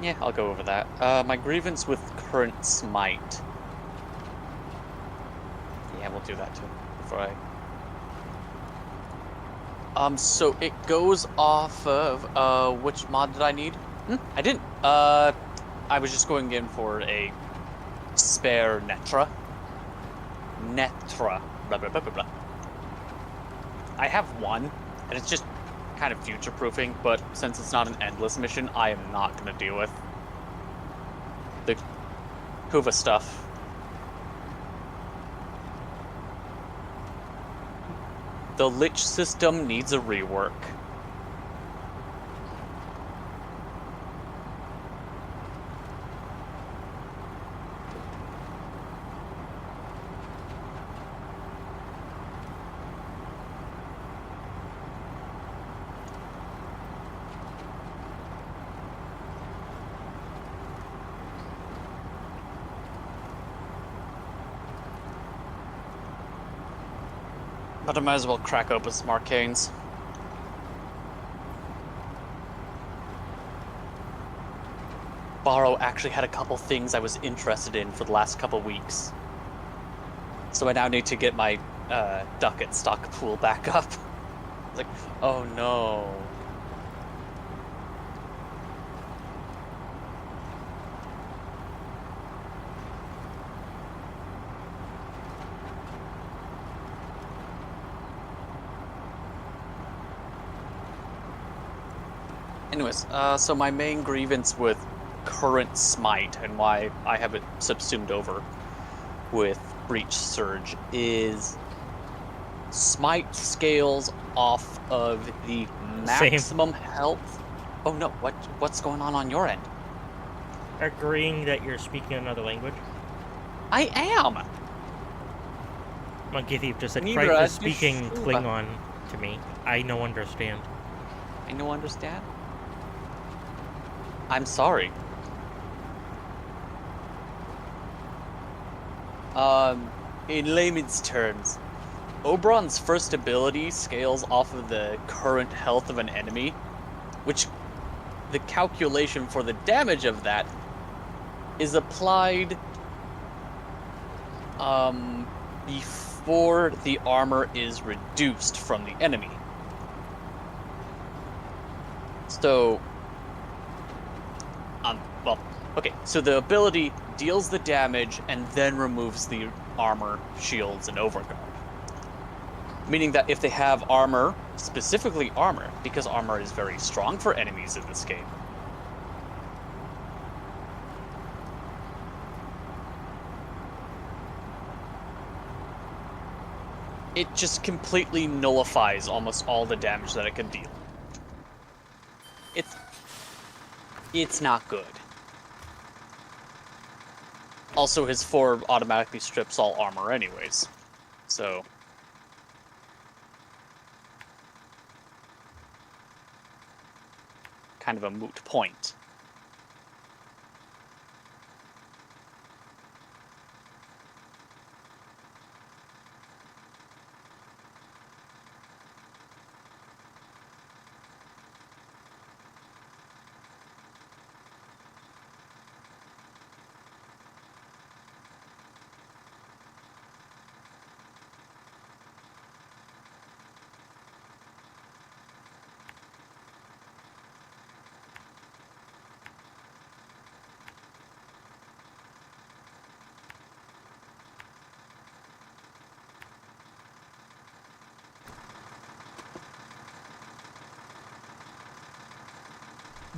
Yeah, I'll go over that. My grievance with current Smite. Yeah, we'll do that too. Before so it goes off of, which mod did I need? I didn't. I was just going in for a spare Netra. Netra. Blah, blah, blah, blah, blah. I have one, and it's just kind of future-proofing, but since it's not an endless mission, I am not going to deal with the Kuva stuff. The Lich system needs a rework. But I might as well crack open some arcanes. Borrow actually had a couple things I was interested in for the last couple weeks. So I now need to get my ducat stock pool back up. It's like, oh no. Anyways, so my main grievance with current Smite and why I have it subsumed over with Breach Surge is Smite scales off of the maximum health. Oh no, what's going on your end? Agreeing that you're speaking another language. I am! Monkey Thief just said, Neither Cripe is as speaking Yeshua. Klingon to me. I no understand. I no understand? I'm sorry. In layman's terms, Oberon's first ability scales off of the current health of an enemy, which the calculation for the damage of that is applied before the armor is reduced from the enemy. So, well, okay, so the ability deals the damage and then removes the armor, shields, and overguard. Meaning that if they have armor, specifically armor, because armor is very strong for enemies in this game, it just completely nullifies almost all the damage that it can deal. It's not good. Also, his 4 automatically strips all armor anyways, so... kind of a moot point.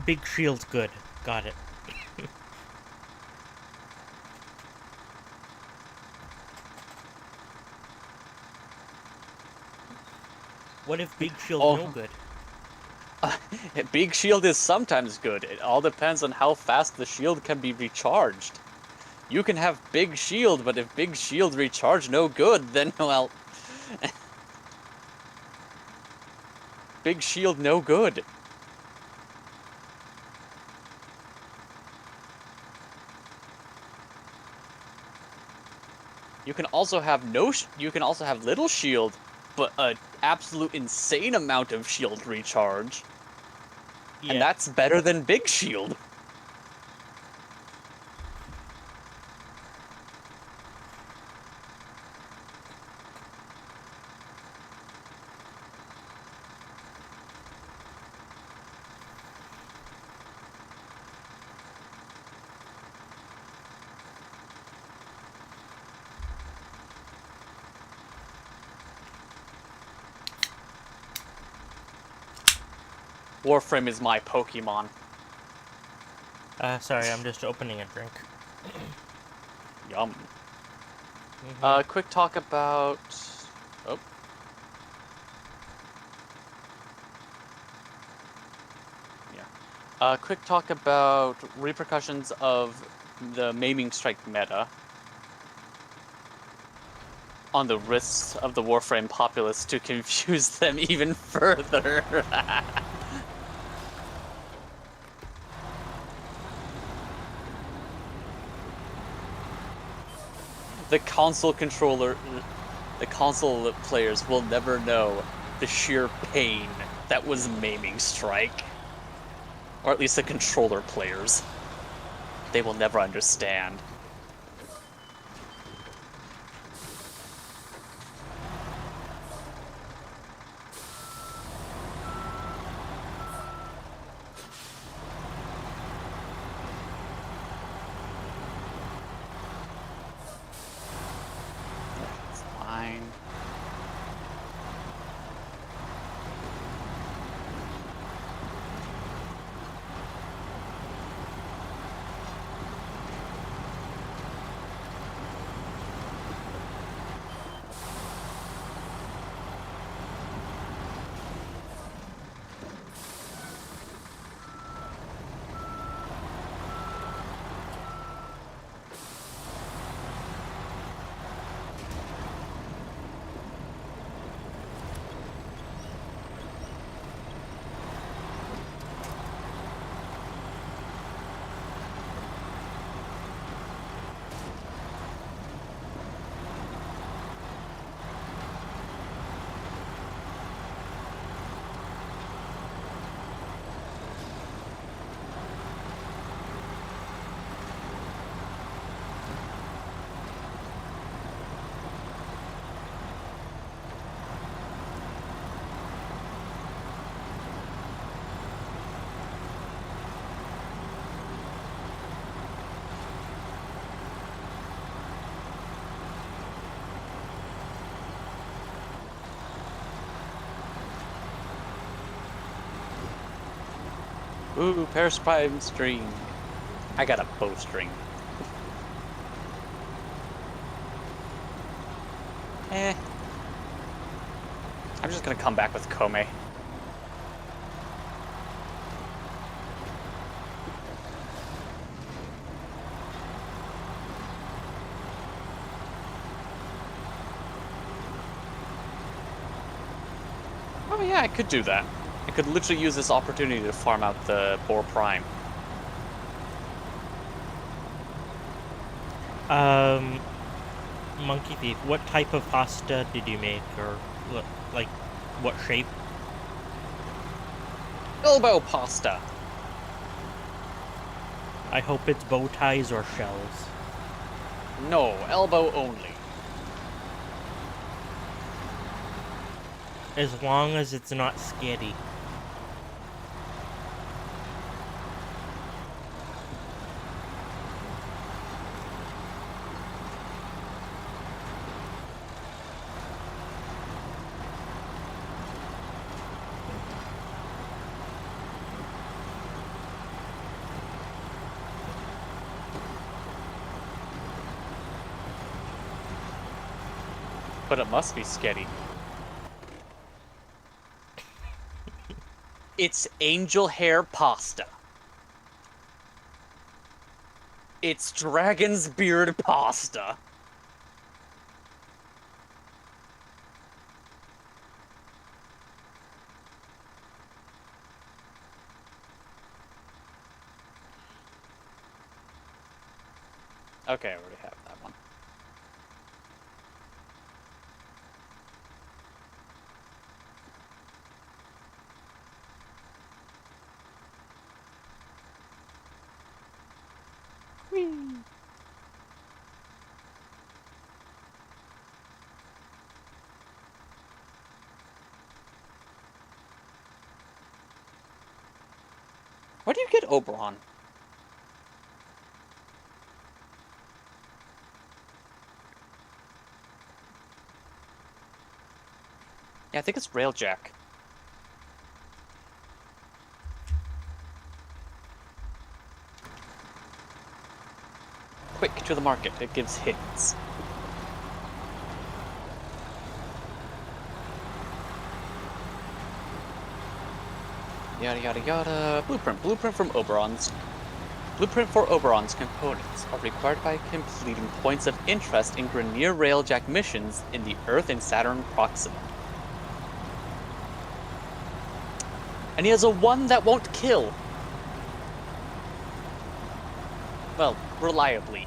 Big shield's good. Got it. What if Big Shield's no good? Big shield is sometimes good. It all depends on how fast the shield can be recharged. You can have big shield, but if big shield recharge no good, then, well... big shield no good. You can also have you can also have little shield, but an absolute insane amount of shield recharge. Yeah. And that's better than big shield. Warframe is my Pokemon. Sorry, I'm just opening a drink. Yum. Mm-hmm. Quick talk about... Oh. Yeah. Quick talk about repercussions of the Maiming Strike meta on the risks of the Warframe populace to confuse them even further. The console controller The console players will never know the sheer pain that was maiming Strike. Or at least the controller players. They will never understand. It's fine. Ooh, Paris Prime string. I got a bowstring. Eh. I'm just gonna come back with Kome. Oh yeah, I could do that. I could literally use this opportunity to farm out the Boar Prime. Monkey Thief, what type of pasta did you make, or like what shape? Elbow pasta. I hope it's bow ties or shells. No, elbow only. As long as it's not skitty. But it must be sketty. It's angel hair pasta. It's dragon's beard pasta. Okay, I already have that one. Whee! Where do you get Oberon? Yeah, I think it's Railjack. Quick to the market, it gives hits. Yada yada yada. Blueprint from Oberon's. Blueprint for Oberon's components are required by completing points of interest in Grenier Railjack missions in the Earth and Saturn Proxima. And he has a one that won't kill. Well, reliably.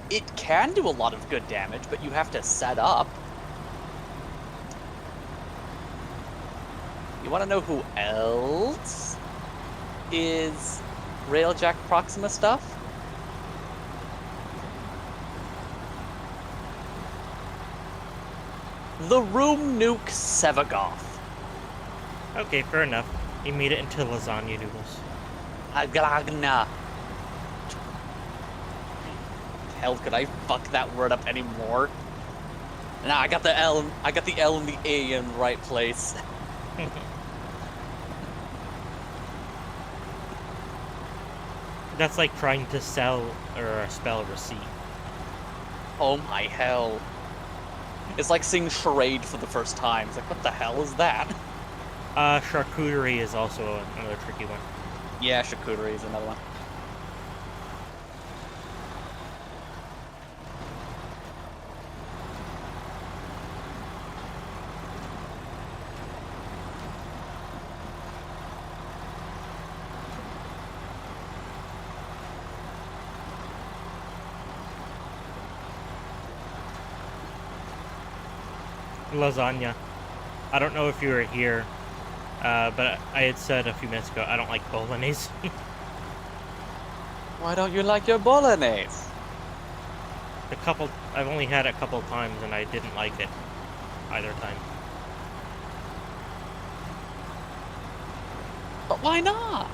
it can do a lot of good damage, but you have to set up. You want to know who else is Railjack Proxima stuff? The Room Nuke Sevagoth. Okay, fair enough. You made it into lasagna noodles. Agragna. Hell, could I fuck that word up anymore? Nah, I got the L and the A in the right place. That's like trying to sell or spell receipt. Oh my hell. It's like seeing charade for the first time. It's like, what the hell is that? Charcuterie is also another tricky one. Yeah, charcuterie is another one. Lasagna. I don't know if you were here, but I had said a few minutes ago I don't like bolognese. Why don't you like your bolognese? I've only had it a couple times and I didn't like it either time. But why not?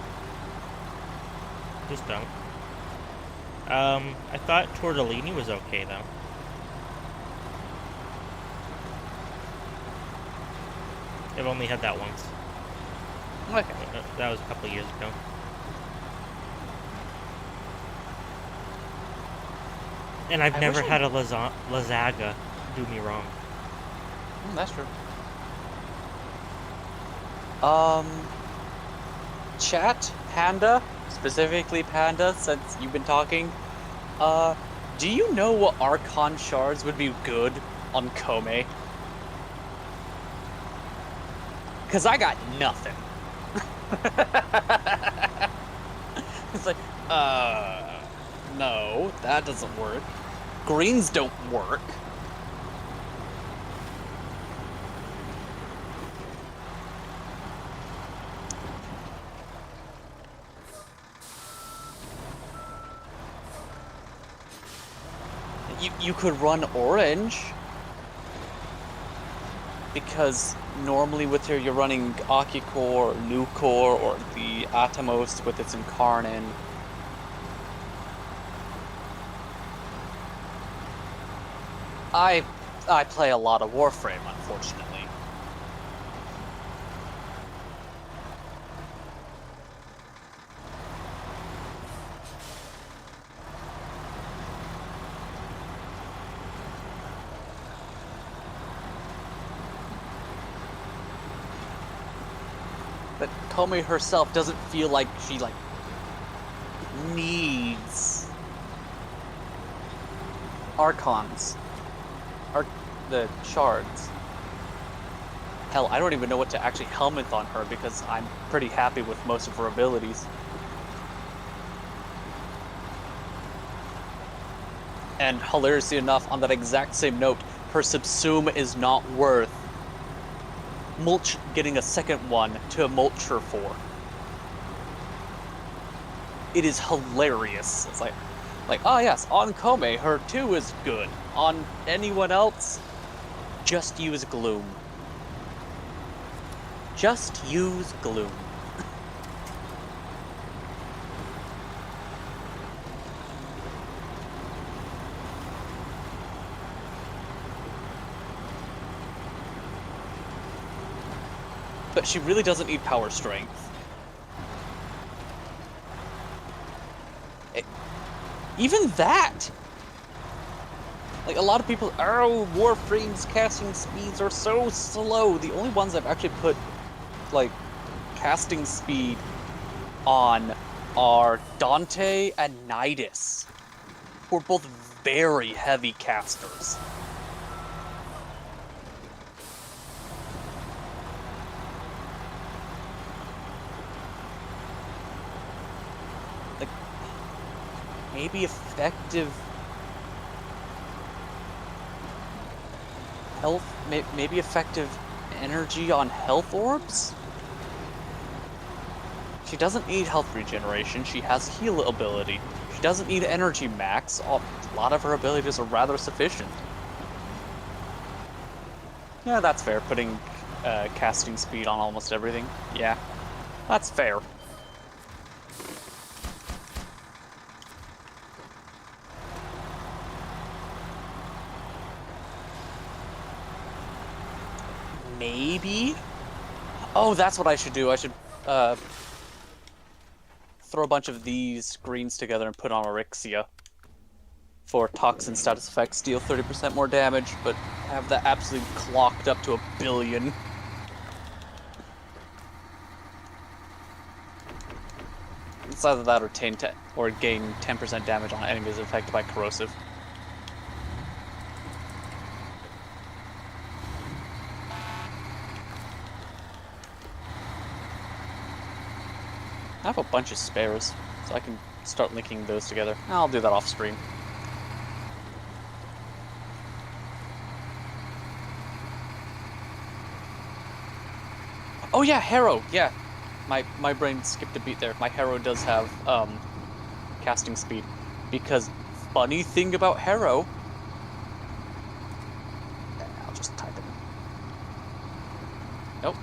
Just don't. I thought tortellini was okay though. I've only had that once. Okay. That was a couple years ago. And I've never had a lasagna, do me wrong. That's true. Chat, Panda, specifically Panda, since you've been talking, do you know what Archon shards would be good on Kome? Cause I got nothing. It's like, no, that doesn't work. Greens don't work. You could run orange. Because normally with her you're running Akicore or Nucore or the Atomos with its Incarnin. I play a lot of Warframe, unfortunately. But Komi herself doesn't feel like she, needs Archons. The shards. Hell, I don't even know what to actually helmet on her because I'm pretty happy with most of her abilities. And hilariously enough, on that exact same note, her Subsume is not worth Mulch getting a second one to mulch her for. It is hilarious. It's like, oh yes, on Kome, her 2 is good. On anyone else, just use Gloom. Just use Gloom. But she really doesn't need power strength. Even that! Like, a lot of people, oh, Warframe's casting speeds are so slow. The only ones I've actually put, casting speed on are Dante and Nidus, who are both very heavy casters. Maybe effective health, maybe effective energy on health orbs? She doesn't need health regeneration, she has heal ability. She doesn't need energy max, a lot of her abilities are rather sufficient. Yeah, that's fair, putting casting speed on almost everything. Yeah, that's fair. Maybe? Oh, that's what I should do. I should throw a bunch of these greens together and put on Orixia for toxin status effects, deal 30% more damage, but have that absolutely clocked up to 1,000,000,000. It's either that or or gain 10% damage on enemies affected by corrosive. I have a bunch of spares, so I can start linking those together. I'll do that off stream. Oh yeah, Harrow. Yeah, my brain skipped a beat there. My Harrow does have casting speed, because funny thing about Harrow. I'll just type it in. Nope.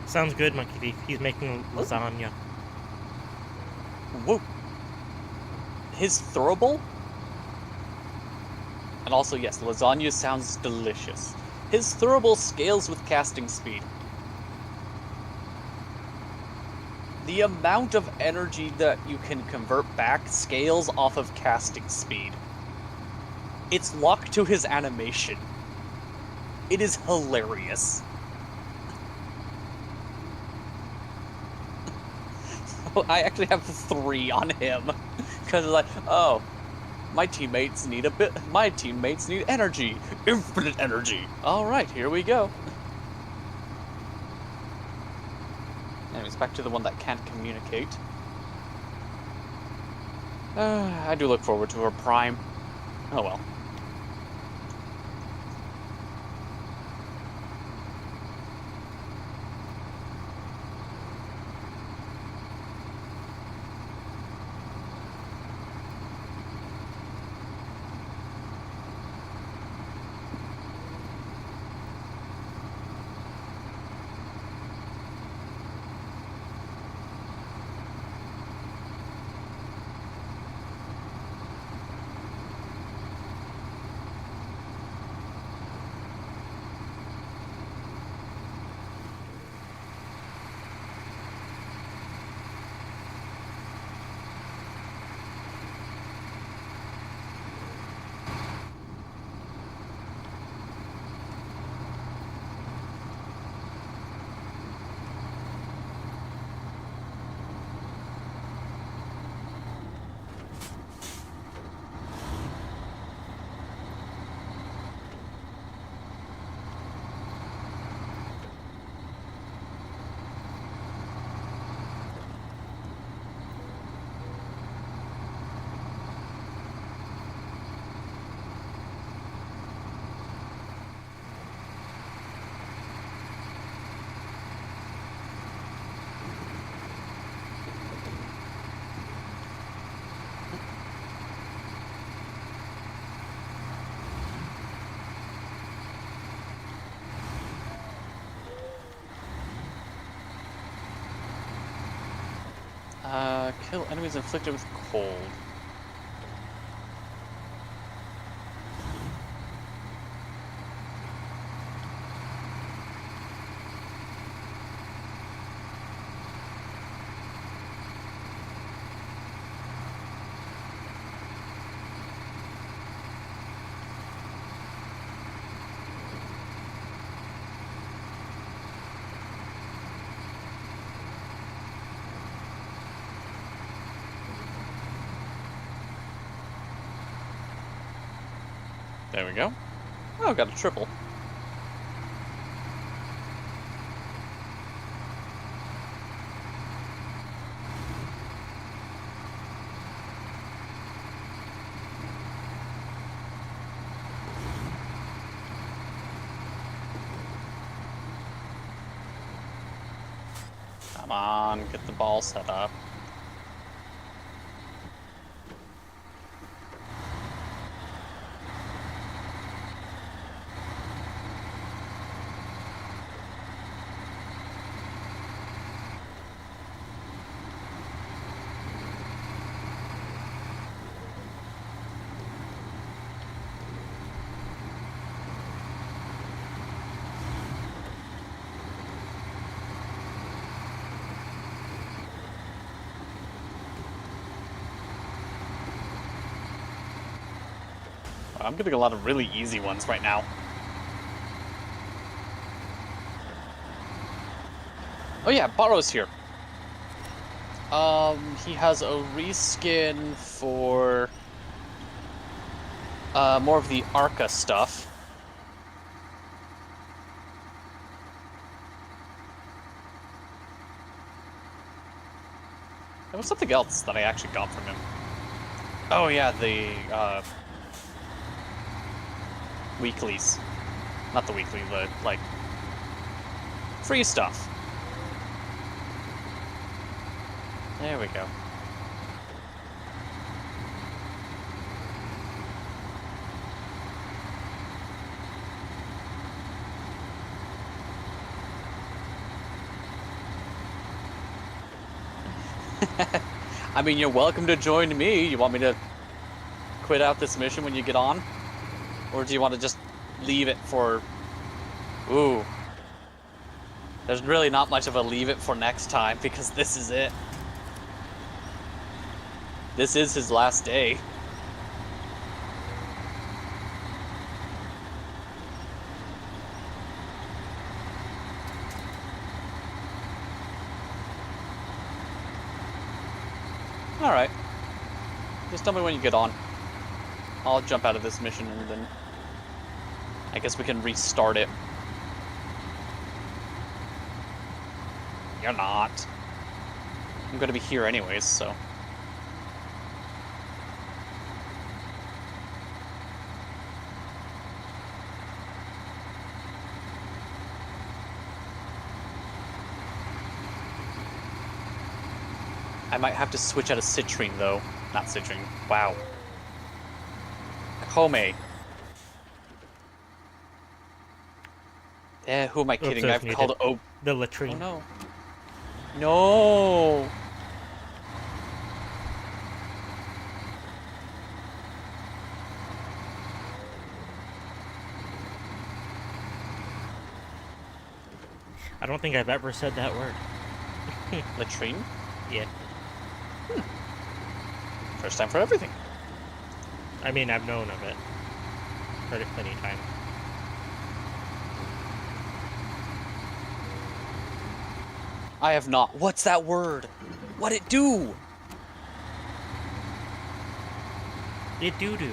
Sounds good, Monkey Thief. He's making lasagna. Whoa. His throwable? And also, yes, lasagna sounds delicious. His throwable scales with casting speed. The amount of energy that you can convert back scales off of casting speed. It's locked to his animation. It is hilarious. I actually have 3 on him. Because like, oh, my teammates need energy. Infinite energy. Alright, here we go. Anyways, back to the one that can't communicate. I do look forward to her prime. Oh well. Kill enemies inflicted with cold. There we go. Oh, got a triple. Come on, get the ball set up. I'm getting a lot of really easy ones right now. Oh yeah, Barrow's here. He has a reskin for more of the Arca stuff. There was something else that I actually got from him. Oh yeah, the weeklies. Not the weekly, the like free stuff. There we go. I mean, you're welcome to join me. You want me to quit out this mission when you get on? Or do you want to just leave it for... Ooh. There's really not much of a leave it for next time, because this is it. This is his last day. Alright. Just tell me when you get on. I'll jump out of this mission and then I guess we can restart it. You're not. I'm gonna be here anyways, so. I might have to switch out of Citrine, though. Not Citrine. Wow. Kome. Eh, who am I kidding? I've called the latrine. Oh, no. No! I don't think I've ever said that word. Latrine? Yeah. First time for everything. I mean, I've known of it. Heard it plenty of times. I have not. What's that word? What'd it do? It doo-doo.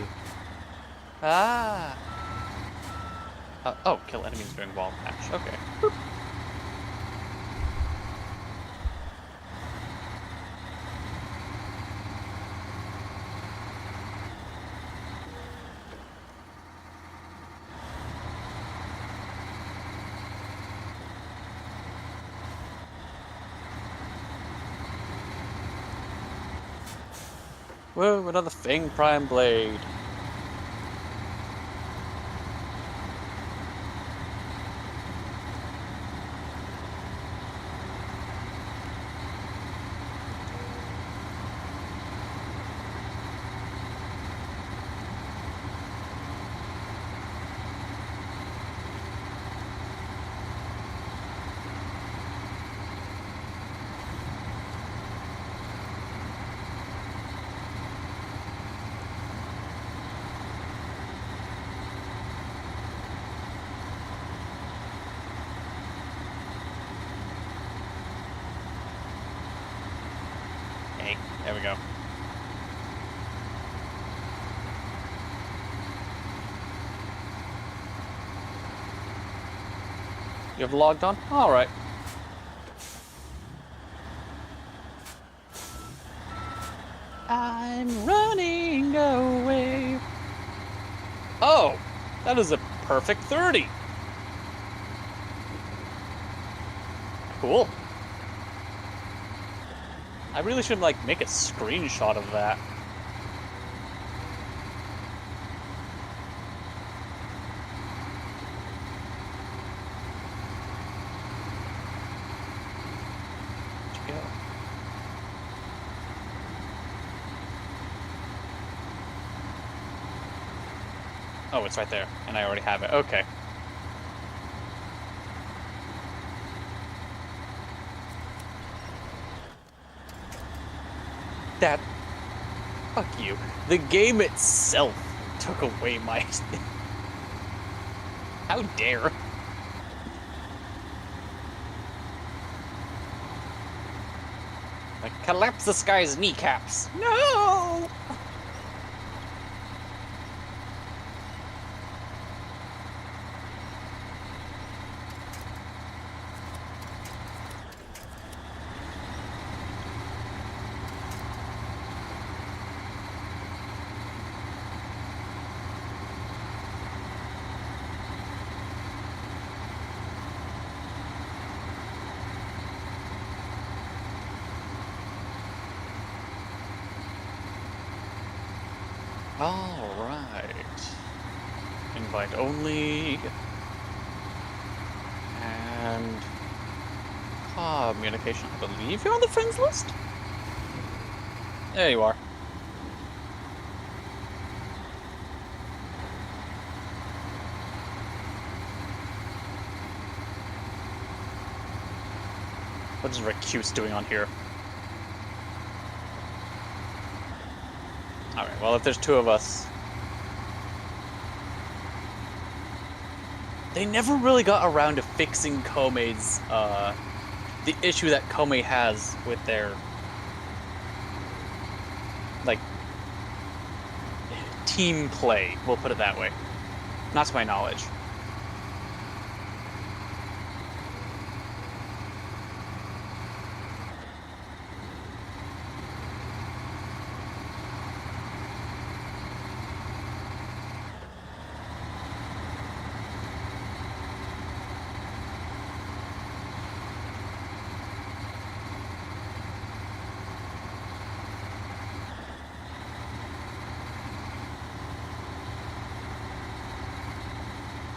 Ah. Oh, kill enemies during wall match. Okay. Boop. Whoa, another Fang Prime Blade. Hey, there we go. You have logged on? Alright. I'm running away. Oh, that is a perfect 30. Cool. I really should, like, make a screenshot of that. Where'd you go? Oh, it's right there, and I already have it. Okay. That... Fuck you. The game itself took away my... How dare. Like, collapse this guy's kneecaps. No! Alright. Invite only. And... communication. I believe you're on the friends list? There you are. What is Recuse doing on here? Alright, well, if there's two of us... They never really got around to fixing Komei's, the issue that Komei has with their... like... team play, we'll put it that way. Not to my knowledge.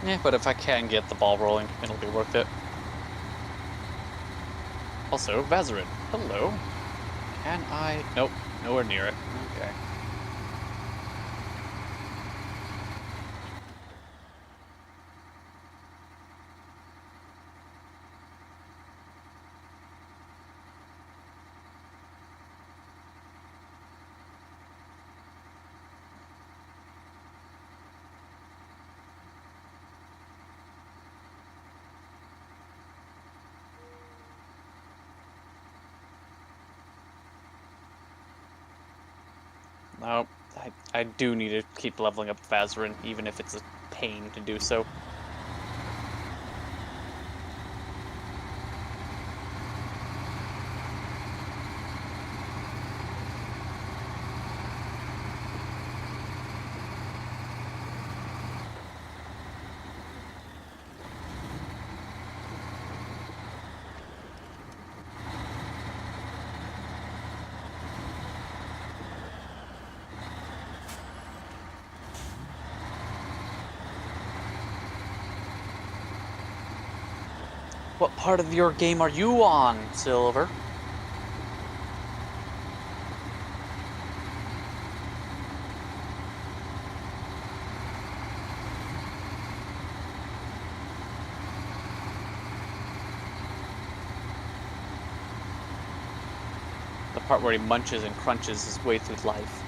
Yeah, but if I can get the ball rolling, it'll be worth it. Also, Vazarin. Hello. Can I... Nope. Nowhere near it. Okay. No, I do need to keep leveling up Vazarin, even if it's a pain to do so. What part of your game are you on, Silver? The part where he munches and crunches his way through life.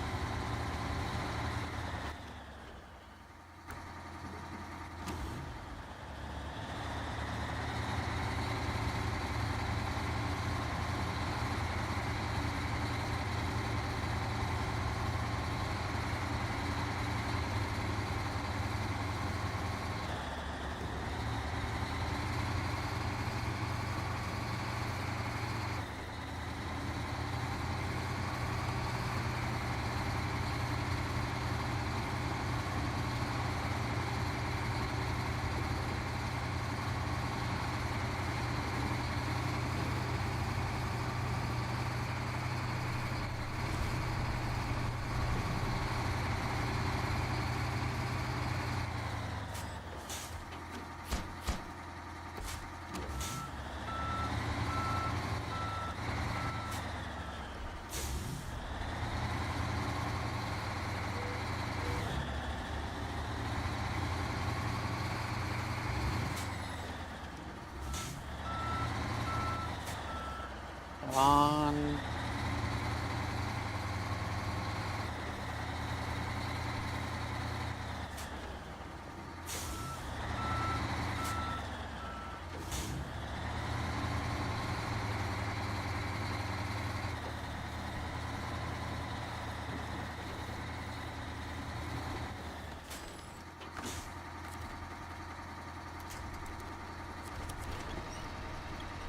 on.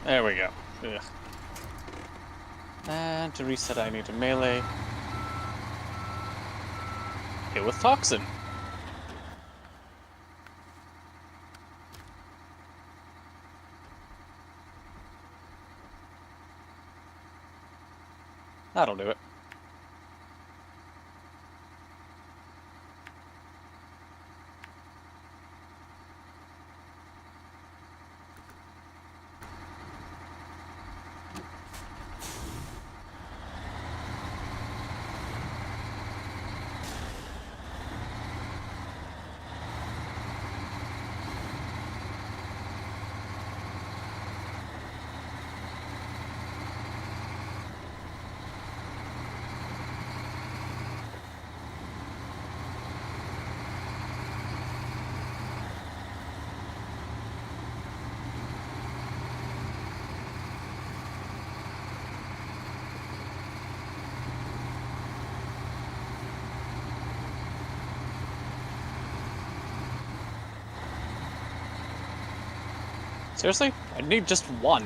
There we go. Ugh. And to reset, I need a melee. Hit with Toxin. That'll do it. Seriously? I need just one.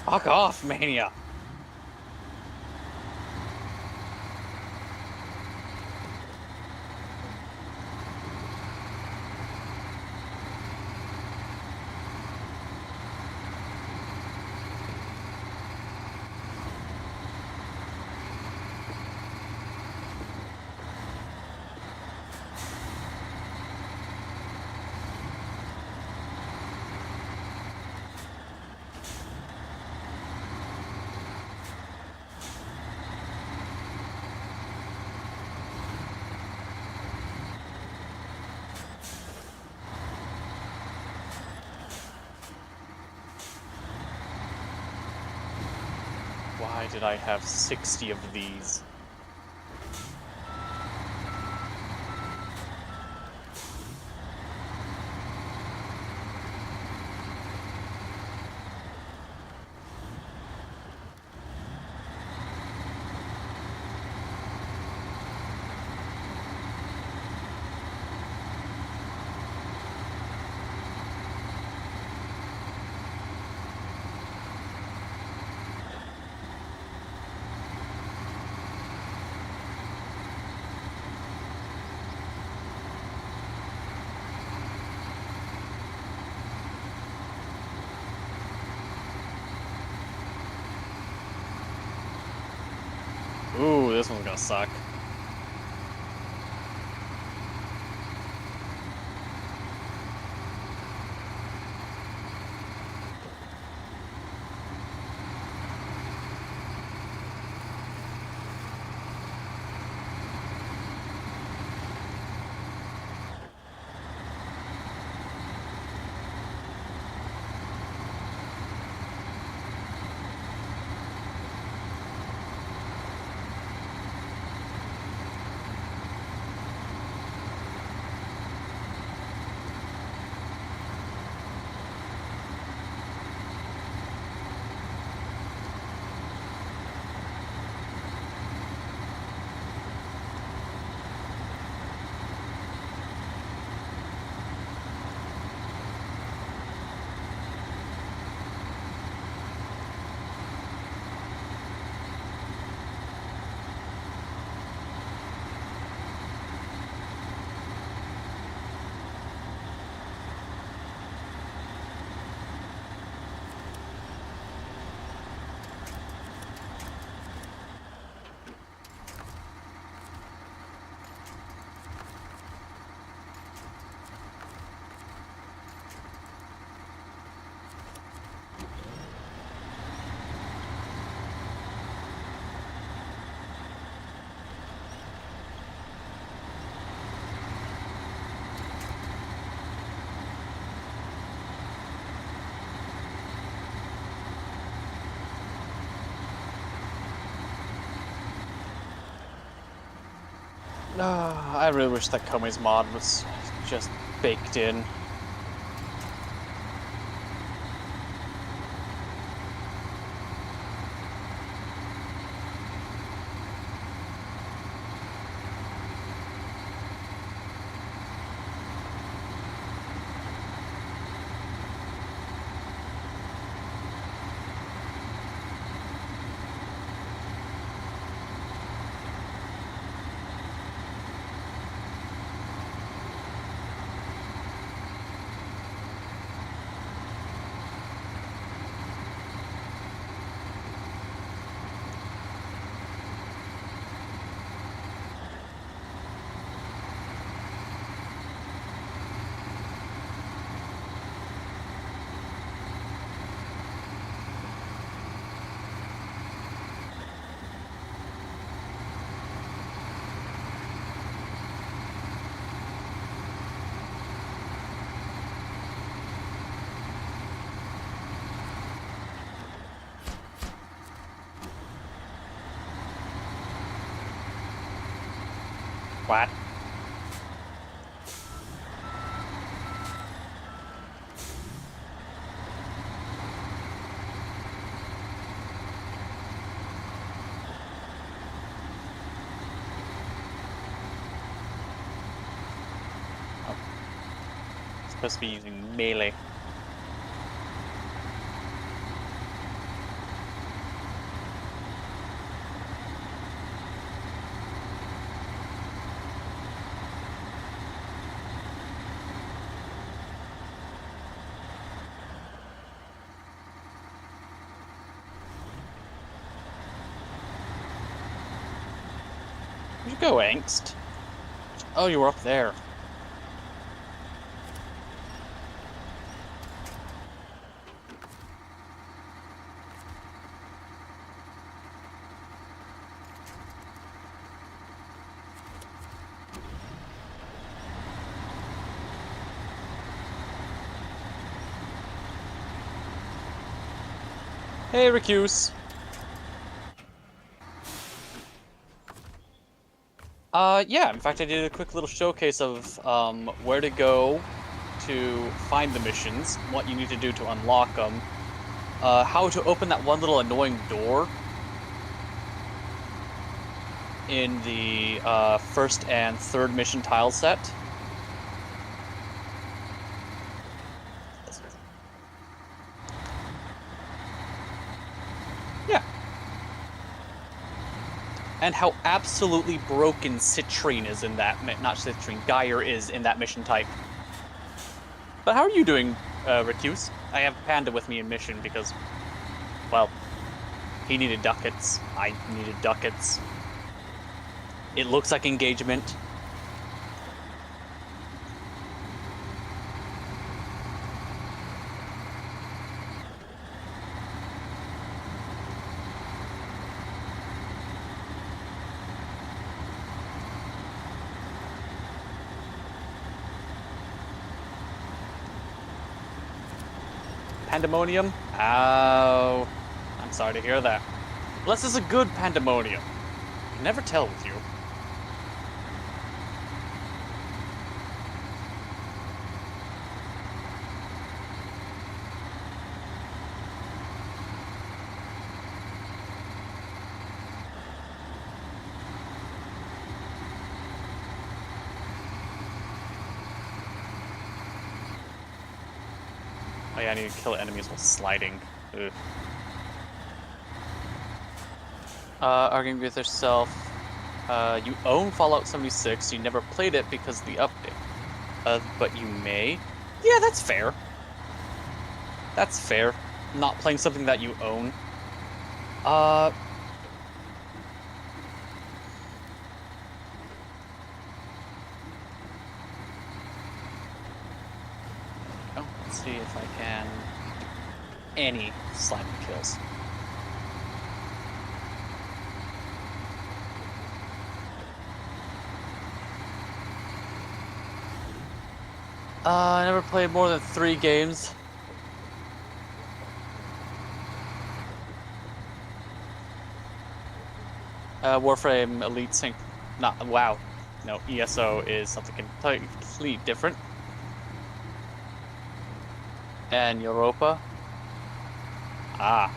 Fuck off, Mania! Why did I have 60 of these? Ooh, this one's gonna suck. I really wish that Komi's mod was just baked in. What? Oh. Supposed to be using melee. Where'd you go, Angst? Oh, you were up there. Hey, Recuse. Yeah, in fact, I did a quick little showcase of where to go to find the missions, what you need to do to unlock them, how to open that one little annoying door in the first and third mission tile set. Yeah. And how absolutely broken Citrine is in that, not Citrine, Geyer is in that mission type. But how are you doing, Recuse? I have Panda with me in mission because, well, he needed ducats. I needed ducats. It looks like engagement. Pandemonium? Oh, I'm sorry to hear that. Unless it's a good pandemonium. You can never tell with you. Oh yeah, I need to kill enemies while sliding. Ugh. Arguing with yourself. You own Fallout 76, you never played it because of the update. But you may? Yeah, that's fair. That's fair. Not playing something that you own. Uh... Oh, let's see if I can... Any slimy kills. I never played more than 3 games. Warframe Elite Sync. Not WoW. No, ESO is something completely different. And Europa. Ah.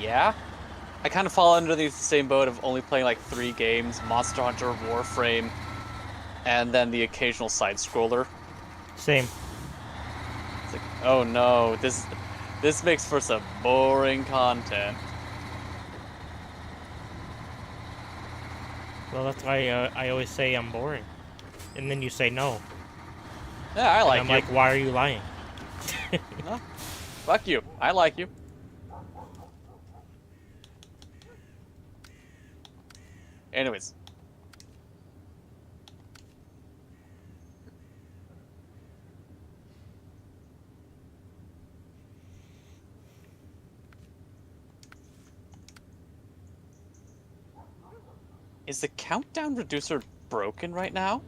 Yeah. I kind of fall under the same boat of only playing like 3 games, Monster Hunter, Warframe, and then the occasional side scroller. Same. It's like, oh no, this makes for some boring content. Well, that's why I always say I'm boring, and then you say no. Yeah, I like I'm you. like, why are you lying? No, fuck you. I like you. Anyways. Is the countdown reducer broken right now?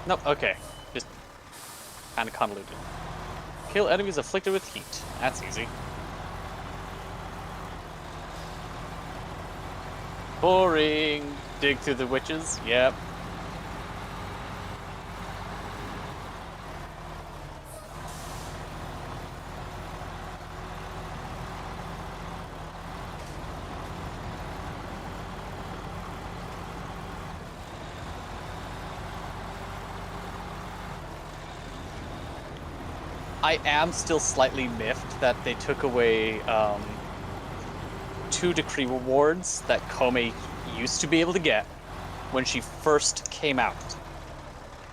Nope, okay. Just kind of convoluted. Kill enemies afflicted with heat. That's easy. Boring. Dig through the witches. Yep. I am still slightly miffed that they took away 2 decree rewards that Kome used to be able to get when she first came out.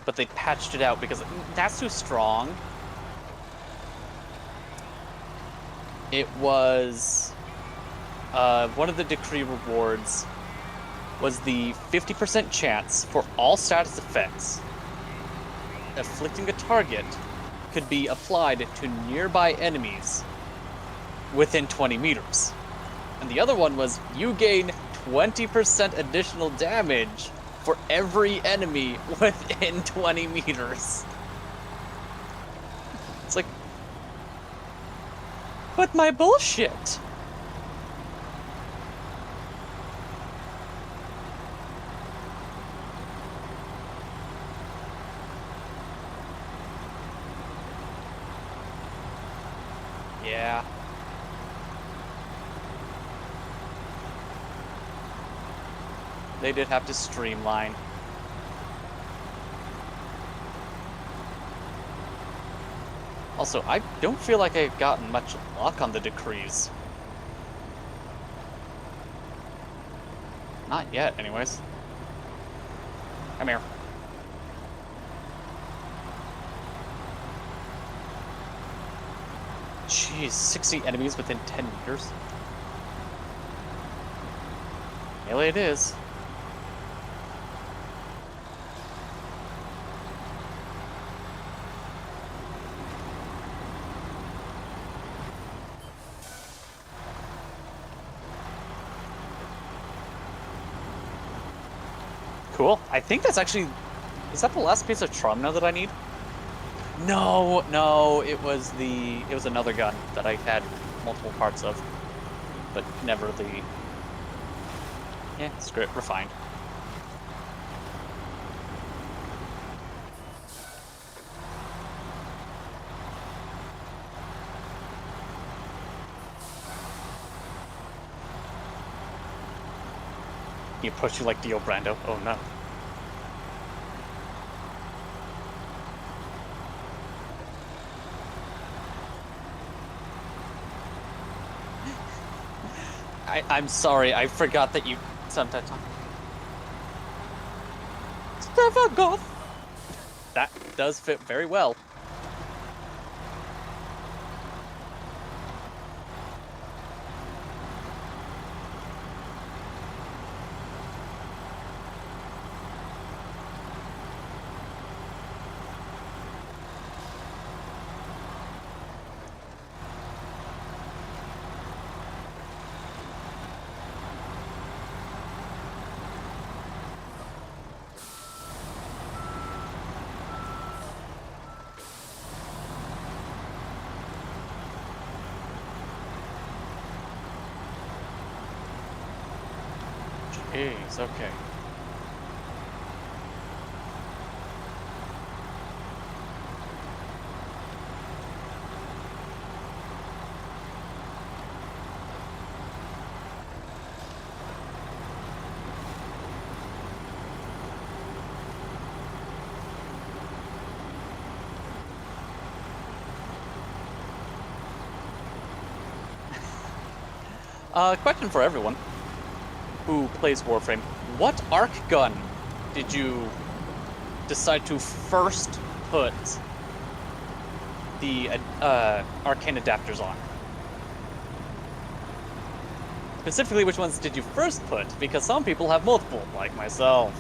But they patched it out because that's too strong. It was... one of the decree rewards was the 50% chance for all status effects afflicting a target could be applied to nearby enemies within 20 meters. And the other one was you gain 20% additional damage for every enemy within 20 meters. It's like, but my bullshit. Yeah. They did have to streamline. Also, I don't feel like I've gotten much luck on the decrees. Not yet, anyways. Come here. Jeez, 60 enemies within 10 meters. Melee it is. Cool. I think that's actually... Is that the last piece of trauma that I need? No, it was another gun that I had multiple parts of, but never the... Yeah, screw it, refined. He approached you like Dio Brando. Oh no. I'm sorry, I forgot that you sometimes... Stavagoth! That does fit very well. Jeez, okay. Question for everyone who plays Warframe. What arc gun did you decide to first put the arcane adapters on? Specifically, which ones did you first put? Because some people have multiple, like myself.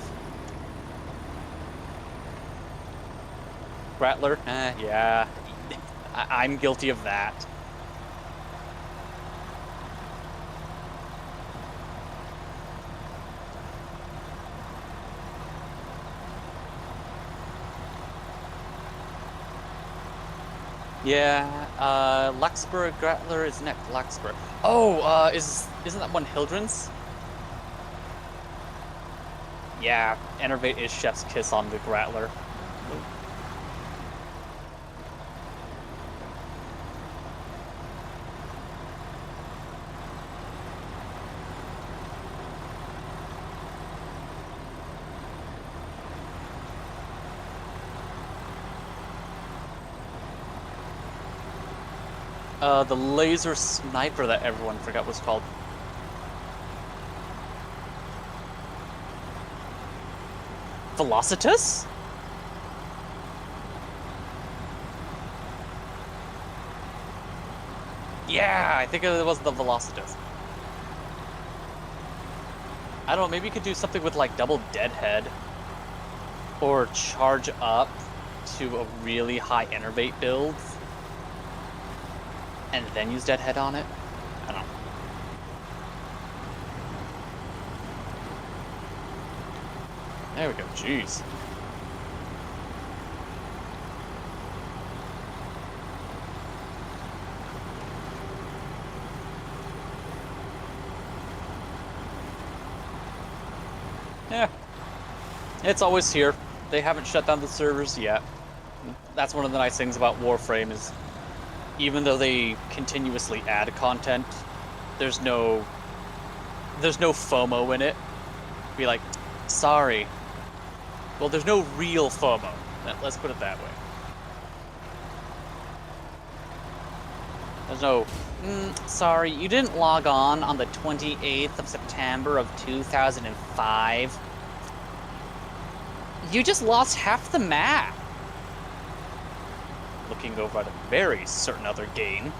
Grattler? Yeah. I'm guilty of that. Yeah, Larkspur, Grattler is next. Larkspur. Oh, isn't that one Hildren's? Yeah, Enervate is Chef's Kiss on the Grattler. The laser sniper that everyone forgot was called. Velocitus? Yeah, I think it was the Velocitus. I don't know, maybe you could do something with like double deadhead. Or charge up. to a really high innervate build and then use Deadhead on it. I don't know. There we go. Jeez. Yeah. It's always here. They haven't shut down the servers yet. That's one of the nice things about Warframe is even though they continuously add content, there's no FOMO in it. Be like, sorry. Well, there's no real FOMO. Let's put it that way. There's no, sorry, you didn't log on the 28th of September of 2005. You just lost half the map. Looking over at a very certain other game.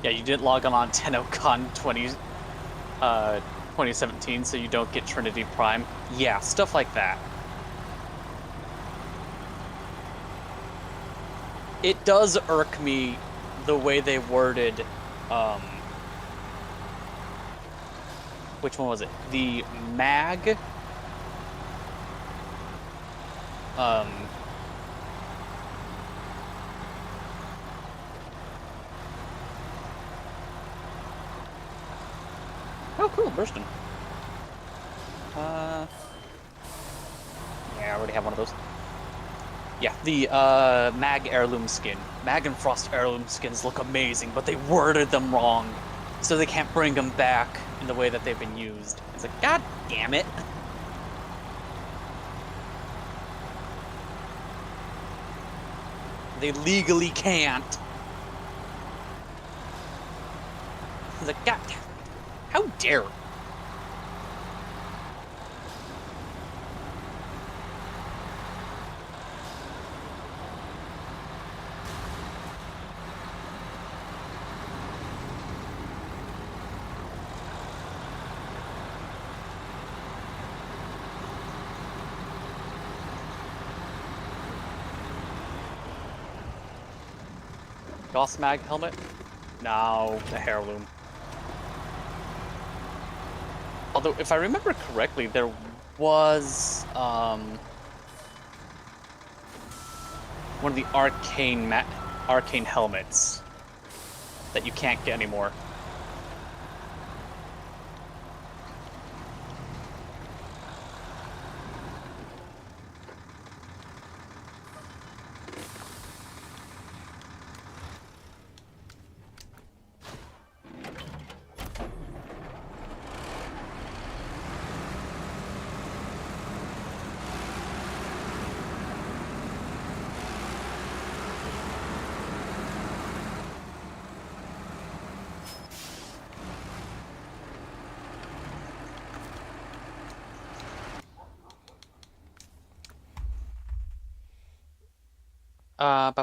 Yeah, you didn't log on TennoCon 2017, so you don't get Trinity Prime. Yeah, stuff like that. It does irk me the way they worded, which one was it? The mag, um, oh, cool, Burston. Yeah, I already have one of those. Yeah, the Mag heirloom skin. Mag and Frost heirloom skins look amazing, but they worded them wrong, so they can't bring them back in the way that they've been used. It's like, God damn it. They legally can't. It's like, God, how dare. Goss mag helmet? No, the heirloom. Although, if I remember correctly, there was one of the arcane helmets that you can't get anymore.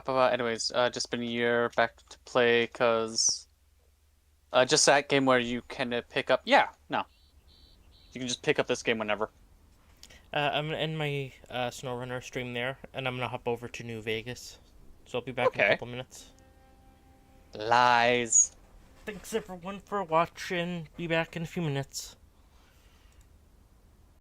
Anyways, just been a year back to play, cause just that game where you can pick up. Yeah, no, you can just pick up this game whenever. I'm gonna end my Snowrunner stream there, and I'm gonna hop over to New Vegas. So I'll be back in a Okay. couple minutes. Lies. Thanks everyone for watching. Be back in a few minutes.